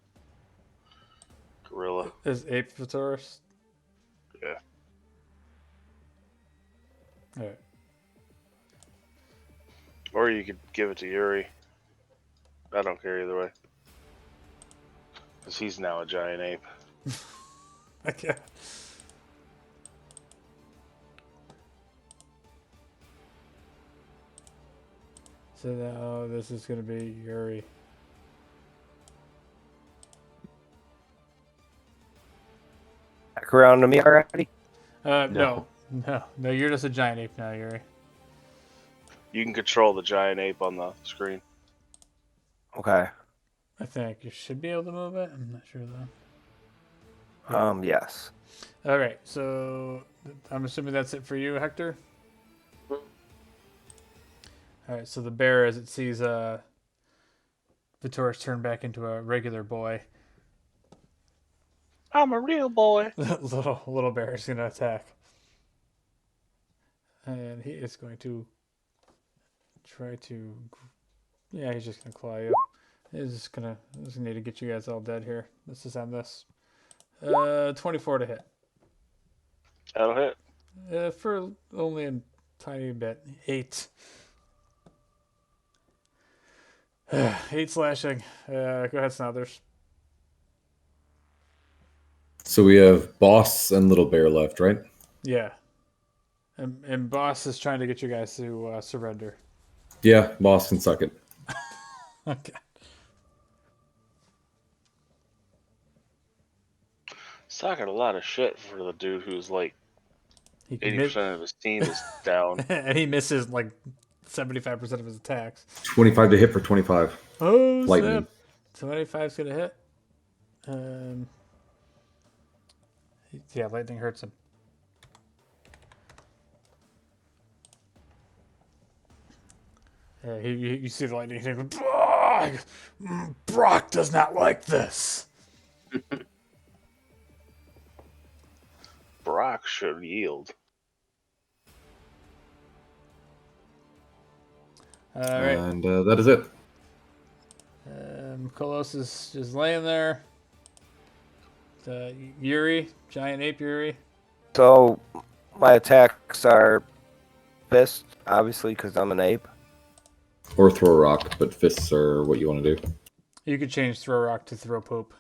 gorilla. Is Ape Vitoris? Yeah. Alright. Or you could give it to Yuri. I don't care either way. Because he's now a giant ape. Okay. So now this is gonna be Yuri. Back around to me already? No, you're just a giant ape now, Yuri. You can control the giant ape on the screen. Okay. I think you should be able to move it. I'm not sure though. Yes. All right, so I'm assuming that's it for you, Hector. All right, so the bear, as it sees Vitoris turn back into a regular boy, I'm a real boy. little bear is gonna attack, and he is going to try to. Yeah, he's just gonna claw you, It's gonna need to get you guys all dead here. Let's just end this. 24 to hit. That'll hit. For only a tiny bit. 8. 8 slashing. Go ahead, Snothers. So we have Boss and Little Bear left, right? Yeah. And Boss is trying to get you guys to surrender. Yeah, Boss can suck it. Okay. Sucking a lot of shit for the dude who's like He 80% of his team is down. and he misses like 75% of his attacks. 25 to hit for 25. Oh, Lightning. snap. 25's going to hit. Yeah, lightning hurts him. Yeah, you see the lightning hit him. Brock does not like this. Brock should yield. All right. And that is it. Kolos is just laying there. Yuri, giant ape Yuri. So my attacks are fist, obviously, because I'm an ape. Or throw a rock, but fists are what you want to do. You could change throw rock to throw poop.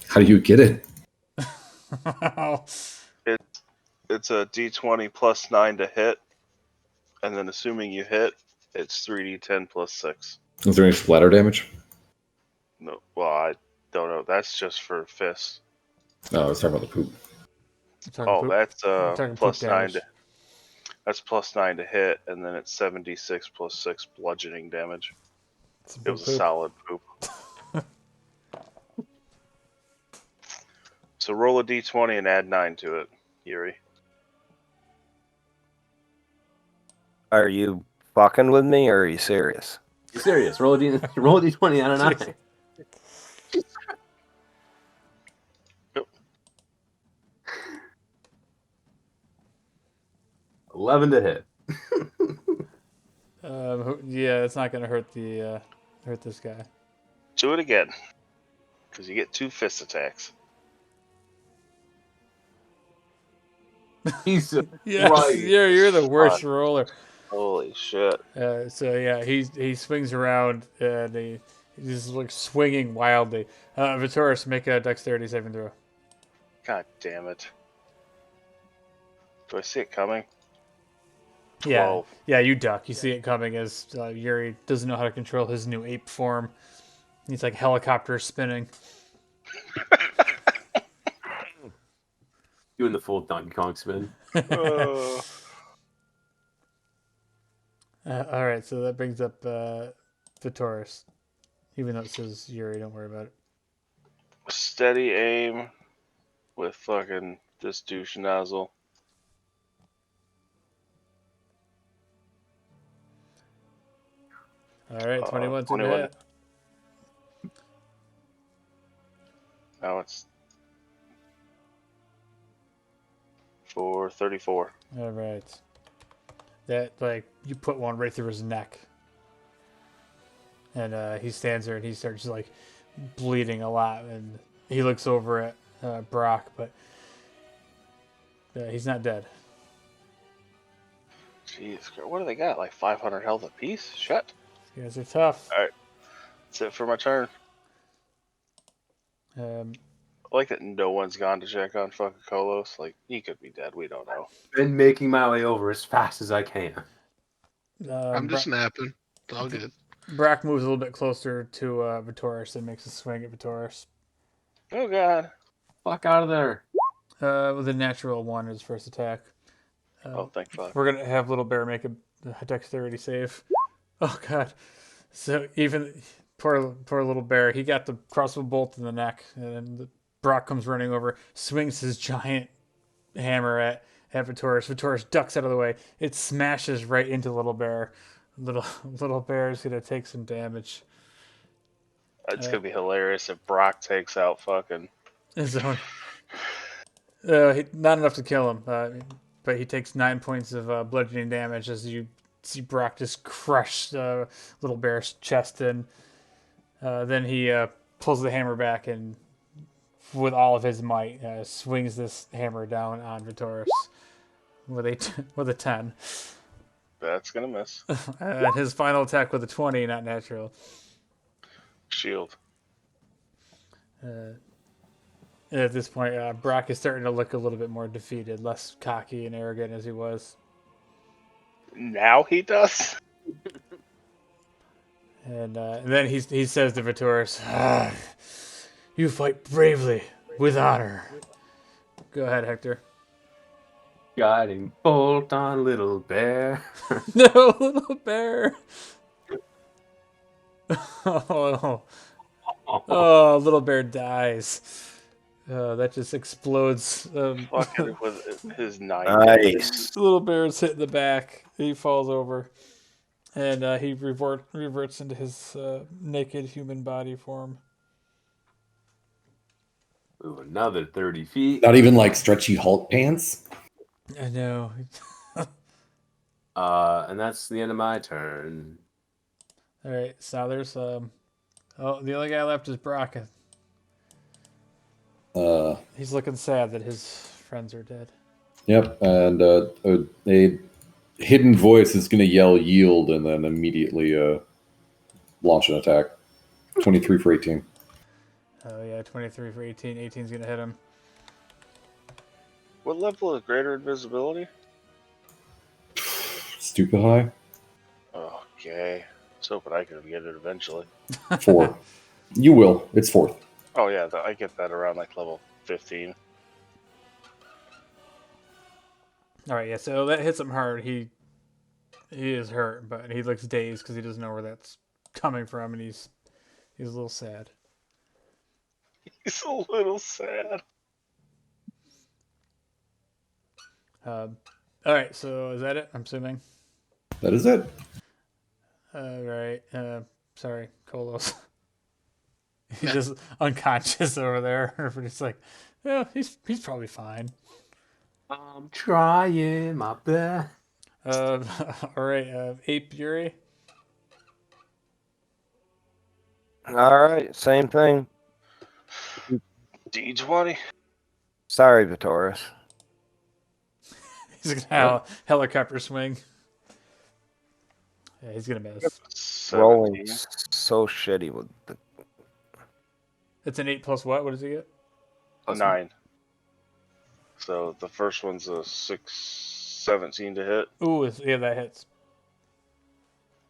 How do you get it? It's a D20 plus 9 to hit, and then assuming you hit, it's 3d10 plus 6. Is there any splatter damage? No, well, I don't know. That's just for fists. No, I was talking about the poop. Oh, poop. that's talking plus poop 9 damage. to. That's plus 9 to hit, and then it's 76 plus 6 bludgeoning damage. It was a solid poop. So roll a d20 and add 9 to it, Yuri. Are you fucking with me, or are you serious? You serious? Roll a d20 on a 9. Yep. 11 to hit. Yeah, it's not gonna hurt this guy. Do it again, because you get 2 fist attacks. Jesus Yeah, Christ. you're the worst roller. Holy shit! So yeah, he swings around and he's like swinging wildly. Vitoris, make a dexterity saving throw. God damn it! Do I see it coming? Yeah, 12. yeah, you duck. You see it coming as Yuri doesn't know how to control his new ape form. He's like helicopter spinning. Doing the full Donkey Kong spin. Uh, All right, so that brings up Vitoris. Even though it says Yuri, don't worry about it. steady aim with fucking this douche nozzle. All right, 21 to the 21. hit. Now it's for 34. All right. That, like, you put one right through his neck. And he stands there and he starts, like, bleeding a lot. And he looks over at Brock, but he's not dead. Jeez, what do they got? Like 500 health apiece? Shit. You guys are tough. All right. That's it for my turn. Um, I like that no one's gone to check on fucking Kolos. Like, he could be dead. We don't know. Been making my way over as fast as I can. I'm just napping. It's all good. Brock moves a little bit closer to Vitoris and makes a swing at Vitoris. Oh, God. Fuck out of there. With a natural 1 as first attack. Oh, thank fuck. We're going to have Little Bear make a dexterity save. Oh, God. So even poor Little Bear, he got the crossbow bolt in the neck. And Brock comes running over, swings his giant hammer at Vitoris. Vitoris ducks out of the way. It smashes right into Little Bear. Little Bear is going to take some damage. It's going to be hilarious if Brock takes out fucking... His own. Not enough to kill him, but he takes 9 points of bludgeoning damage as you see Brock just crush Little Bear's chest in. Then he pulls the hammer back and, with all of his might, swings this hammer down on Vitoris with with a 10. That's gonna miss. And his final attack with a 20, not natural. Shield. At this point, Brock is starting to look a little bit more defeated, less cocky and arrogant as he was. Now he does. And then he says to Vitoris, "You fight bravely, with honor." Go ahead, Hector. Guiding bolt on Little Bear. No, Little Bear. Oh, oh, Little Bear dies. That just explodes. Fucking with his 9. Nice. Little Bear's hit in the back. He falls over. And he reverts into his naked human body form. Move another 30 feet. Not even like stretchy Hulk pants. I know. And that's the end of my turn. All right, so now there's the only guy left is Brock. He's looking sad that his friends are dead. Yep, and a hidden voice is going to yell "yield" and then immediately launch an attack. 23 for 18. Oh yeah, 23 for 18. 18's gonna hit him. What level is greater invisibility? Stupid high. Okay. I was hoping I could get it eventually. 4. You will. It's 4th. Oh yeah, I get that around like level 15. All right, yeah. So that hits him hard. He is hurt, but he looks dazed because he doesn't know where that's coming from, and he's a little sad. He's a little sad. All right, so is that it? I'm assuming. That is it. All right. Sorry, Kolos. He's just unconscious over there. We're just like, yeah, he's probably fine. I'm trying my best. All right, Ape Yuri. All right, same thing. D20. Sorry, Vitoris. He's gonna have helicopter swing. Yeah, he's gonna miss. 17. Rolling so shitty with the. It's an 8 plus what? What does he get? 9. So the first one's a 17 to hit. Ooh, yeah, that hits.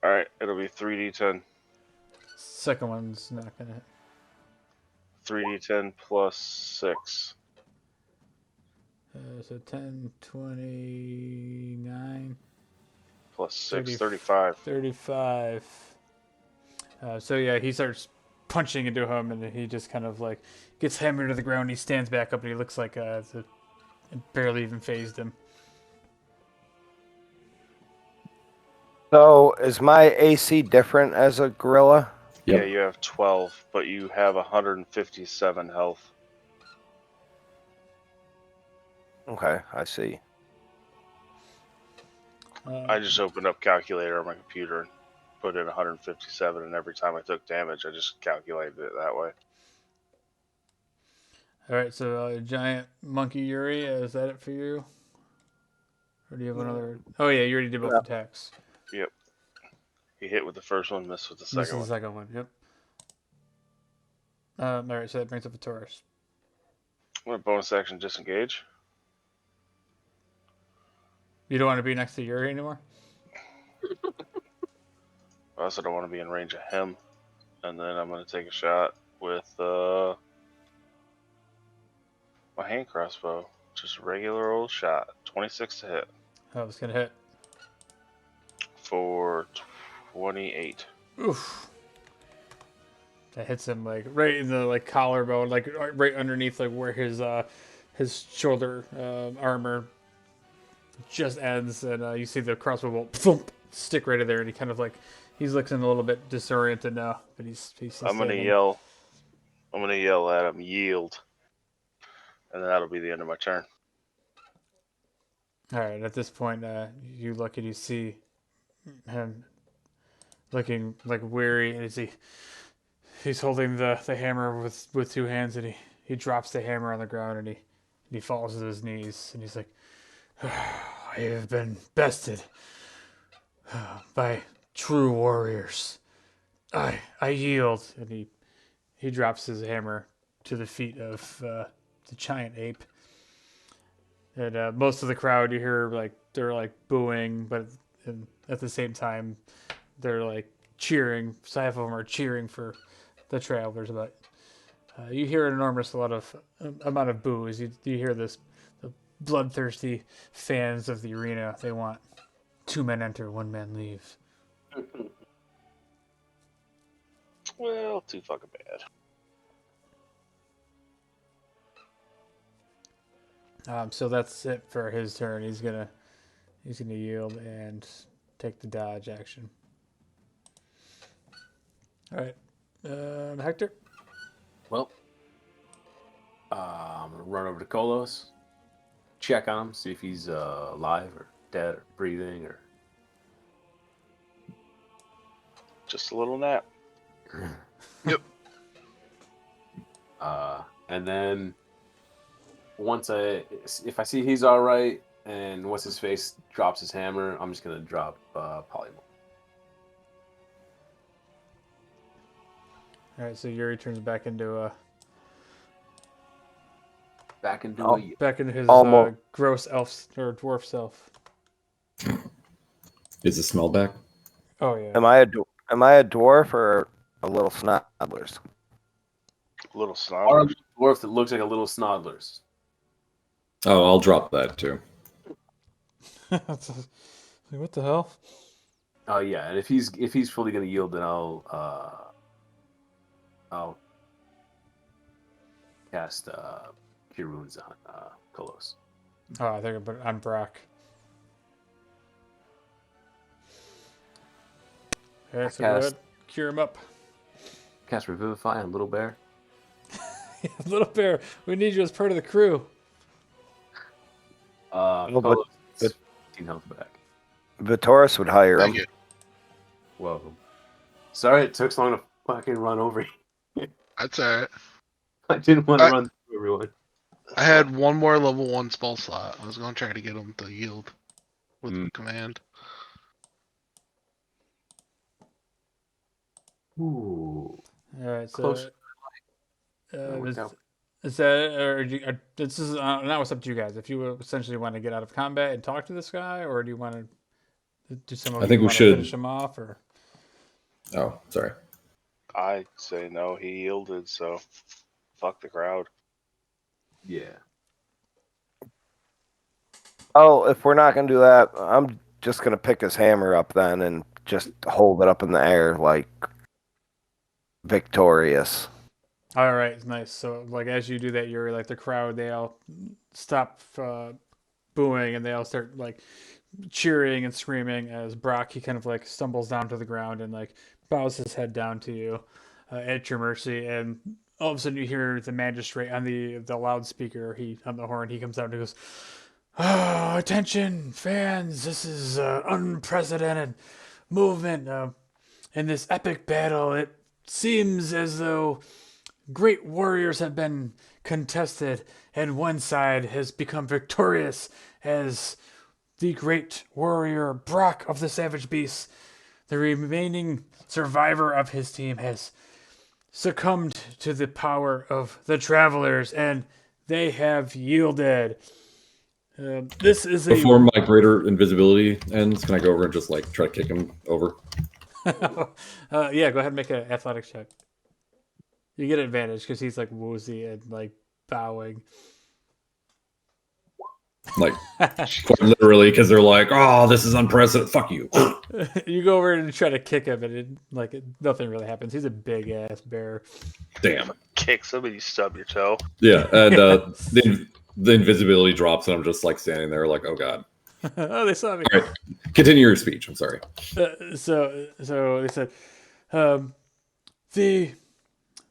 Alright, it'll be 3d10. Second one's not gonna hit. 3d10 plus 6. So 10, 29, Plus 6, 30. 35. 35. So yeah, he starts punching into him, and he just kind of like gets hammered to the ground. He stands back up, and he looks like it barely even phased him. So is my AC different as a gorilla? Yep. Yeah, you have 12, but you have 157 health. Okay, I see. I just opened up calculator on my computer and put in 157, and every time I took damage, I just calculated it that way. All right, so giant monkey Yuri, is that it for you? Or do you have another? Oh yeah, you already did both attacks. Yep. He hit with the first one, missed with the This second is the one. second one. Yep. All right, so that brings up a Taurus. I'm gonna bonus action disengage. You don't want to be next to Yuri anymore? I also don't want to be in range of him. And then I'm gonna take a shot with my hand crossbow. Just a regular old shot. 26 to hit. Oh, it's gonna hit. For 28. Oof. That hits him like right in the like collarbone, like right underneath like where his shoulder armor just ends, and you see the crossbow bolt thump, stick right in there, and he kind of like he's looking a little bit disoriented now, but he's still I'm gonna standing. yell. I'm gonna yell at him, yield, and then that'll be the end of my turn. All right, at this point, you look and you see and looking like weary, and he's holding the hammer with two hands, and he drops the hammer on the ground, and he falls to his knees, and he's like, I have been bested by true warriors. I yield, and he drops his hammer to the feet of the giant ape. And most of the crowd, you hear like they're like booing, but at the same time, they're like cheering. So half of them are cheering for the travelers, but you hear an enormous amount of boos. You hear the bloodthirsty fans of the arena. They want 2 men enter, 1 man leave. Well, too fucking bad. So that's it for his turn. He's gonna yield and take the dodge action. All right, Hector. Well, I'm gonna run over to Kolos, check on him, see if he's alive or dead or breathing or. Just a little nap. Yep. And then if I see he's all right, and once his face drops his hammer, I'm just gonna drop polymorph. All right, so Yuri turns back into Back into his Almost. gross elf or dwarf self. Is the smell back? Oh yeah. Am I a dwarf or a little snobblers? Little Or a snob. dwarf that looks like a little Snodlers. Oh, I'll drop that too. What the hell? Oh yeah, and if he's fully gonna yield, then I'll cast Cure Wounds on Kolos. Oh, I think I put it on Brock. Okay, so go Cast- ahead, cure him up. Cast Revivify on Little Bear. Little bear, we need you as part of the crew. Well, Kolos, but- 15 health back. Vitoris would hire Thank him. you. Welcome. Sorry it took so long to fucking run over you. That's alright. I didn't want to run through everyone. I had one more level 1 spell slot. I was going to try to get him to yield with command. Ooh. All right, so Close. Worked out. is that or this is now it's up to you guys. If you essentially want to get out of combat and talk to this guy, or do you want to do some of I think we want to should- finish him off, or Oh, sorry. I say no. He yielded, so fuck the crowd. Yeah. Oh, if we're not gonna do that, I'm just gonna pick his hammer up then and just hold it up in the air like victorious. all right, nice. So like as you do that, you're like the crowd. They all stop booing and they all start like cheering and screaming as Brock he kind of like stumbles down to the ground and like bows his head down to you at your mercy, and all of a sudden you hear the magistrate on the loudspeaker on the horn. He comes out and he goes, oh, attention fans, this is unprecedented movement in this epic battle. It seems as though great warriors have been contested and one side has become victorious as the great warrior Brock of the Savage Beasts. The remaining survivor of his team has succumbed to the power of the travelers, and they have yielded. This is Before my greater invisibility ends, can I go over and just like try to kick him over? yeah, go ahead and make an athletics check. You get advantage because he's like woozy and like bowing. Like quite literally, because they're like, "Oh, this is unprecedented." Fuck you. You go over and try to kick him, and nothing really happens. He's a big ass bear. Damn. Kicks him and you stub your toe. Yeah, and the invisibility drops, and I'm just like standing there, like, "Oh god." Oh, they saw me. All right, continue your speech. I'm sorry. So they said, the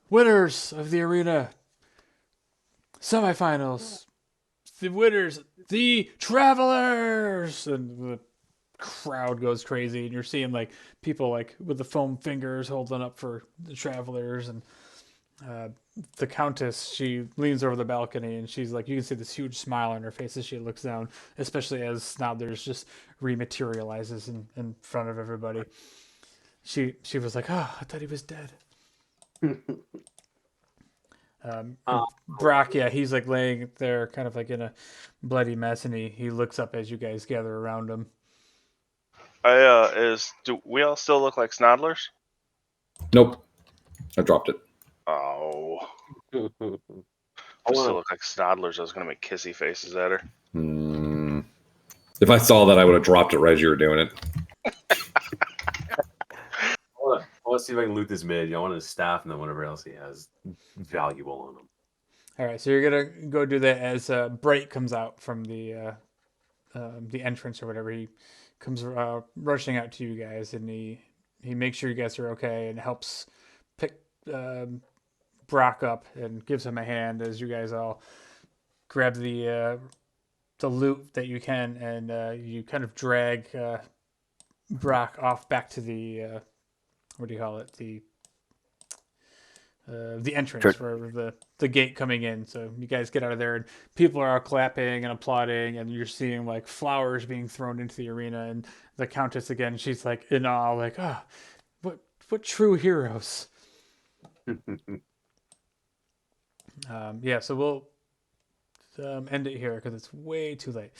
winners of the arena semifinals, the winners, the travelers, and the crowd goes crazy, and you're seeing like people like with the foam fingers holding up for the travelers, and uh, the countess, she leans over the balcony, and she's like, you can see this huge smile on her face as she looks down, especially as Snodler's just rematerializes in front of everybody. She was like, oh, I thought he was dead. Um, Brock, yeah, he's like laying there kind of like in a bloody mess, and he looks up as you guys gather around him. Do we all still look like Snodlers? Nope. I dropped it. Oh, I if we wanna- still look like Snodlers, I was gonna make kissy faces at her. If I saw that, I would have dropped it right as you were doing it. I want to see if I can loot this mid. I want his staff and then whatever else he has valuable on him. All right, so you're gonna go do that as Bright comes out from the entrance or whatever. He comes rushing out to you guys, and he makes sure you guys are okay and helps pick Brock up and gives him a hand as you guys all grab the loot that you can, and you kind of drag Brock off back to the what do you call it, the entrance Church. for the gate coming in. So you guys get out of there, and people are all clapping and applauding, and you're seeing like flowers being thrown into the arena. And the countess again, she's like in awe, like, ah, oh, what true heroes. Yeah, so we'll end it here because it's way too late.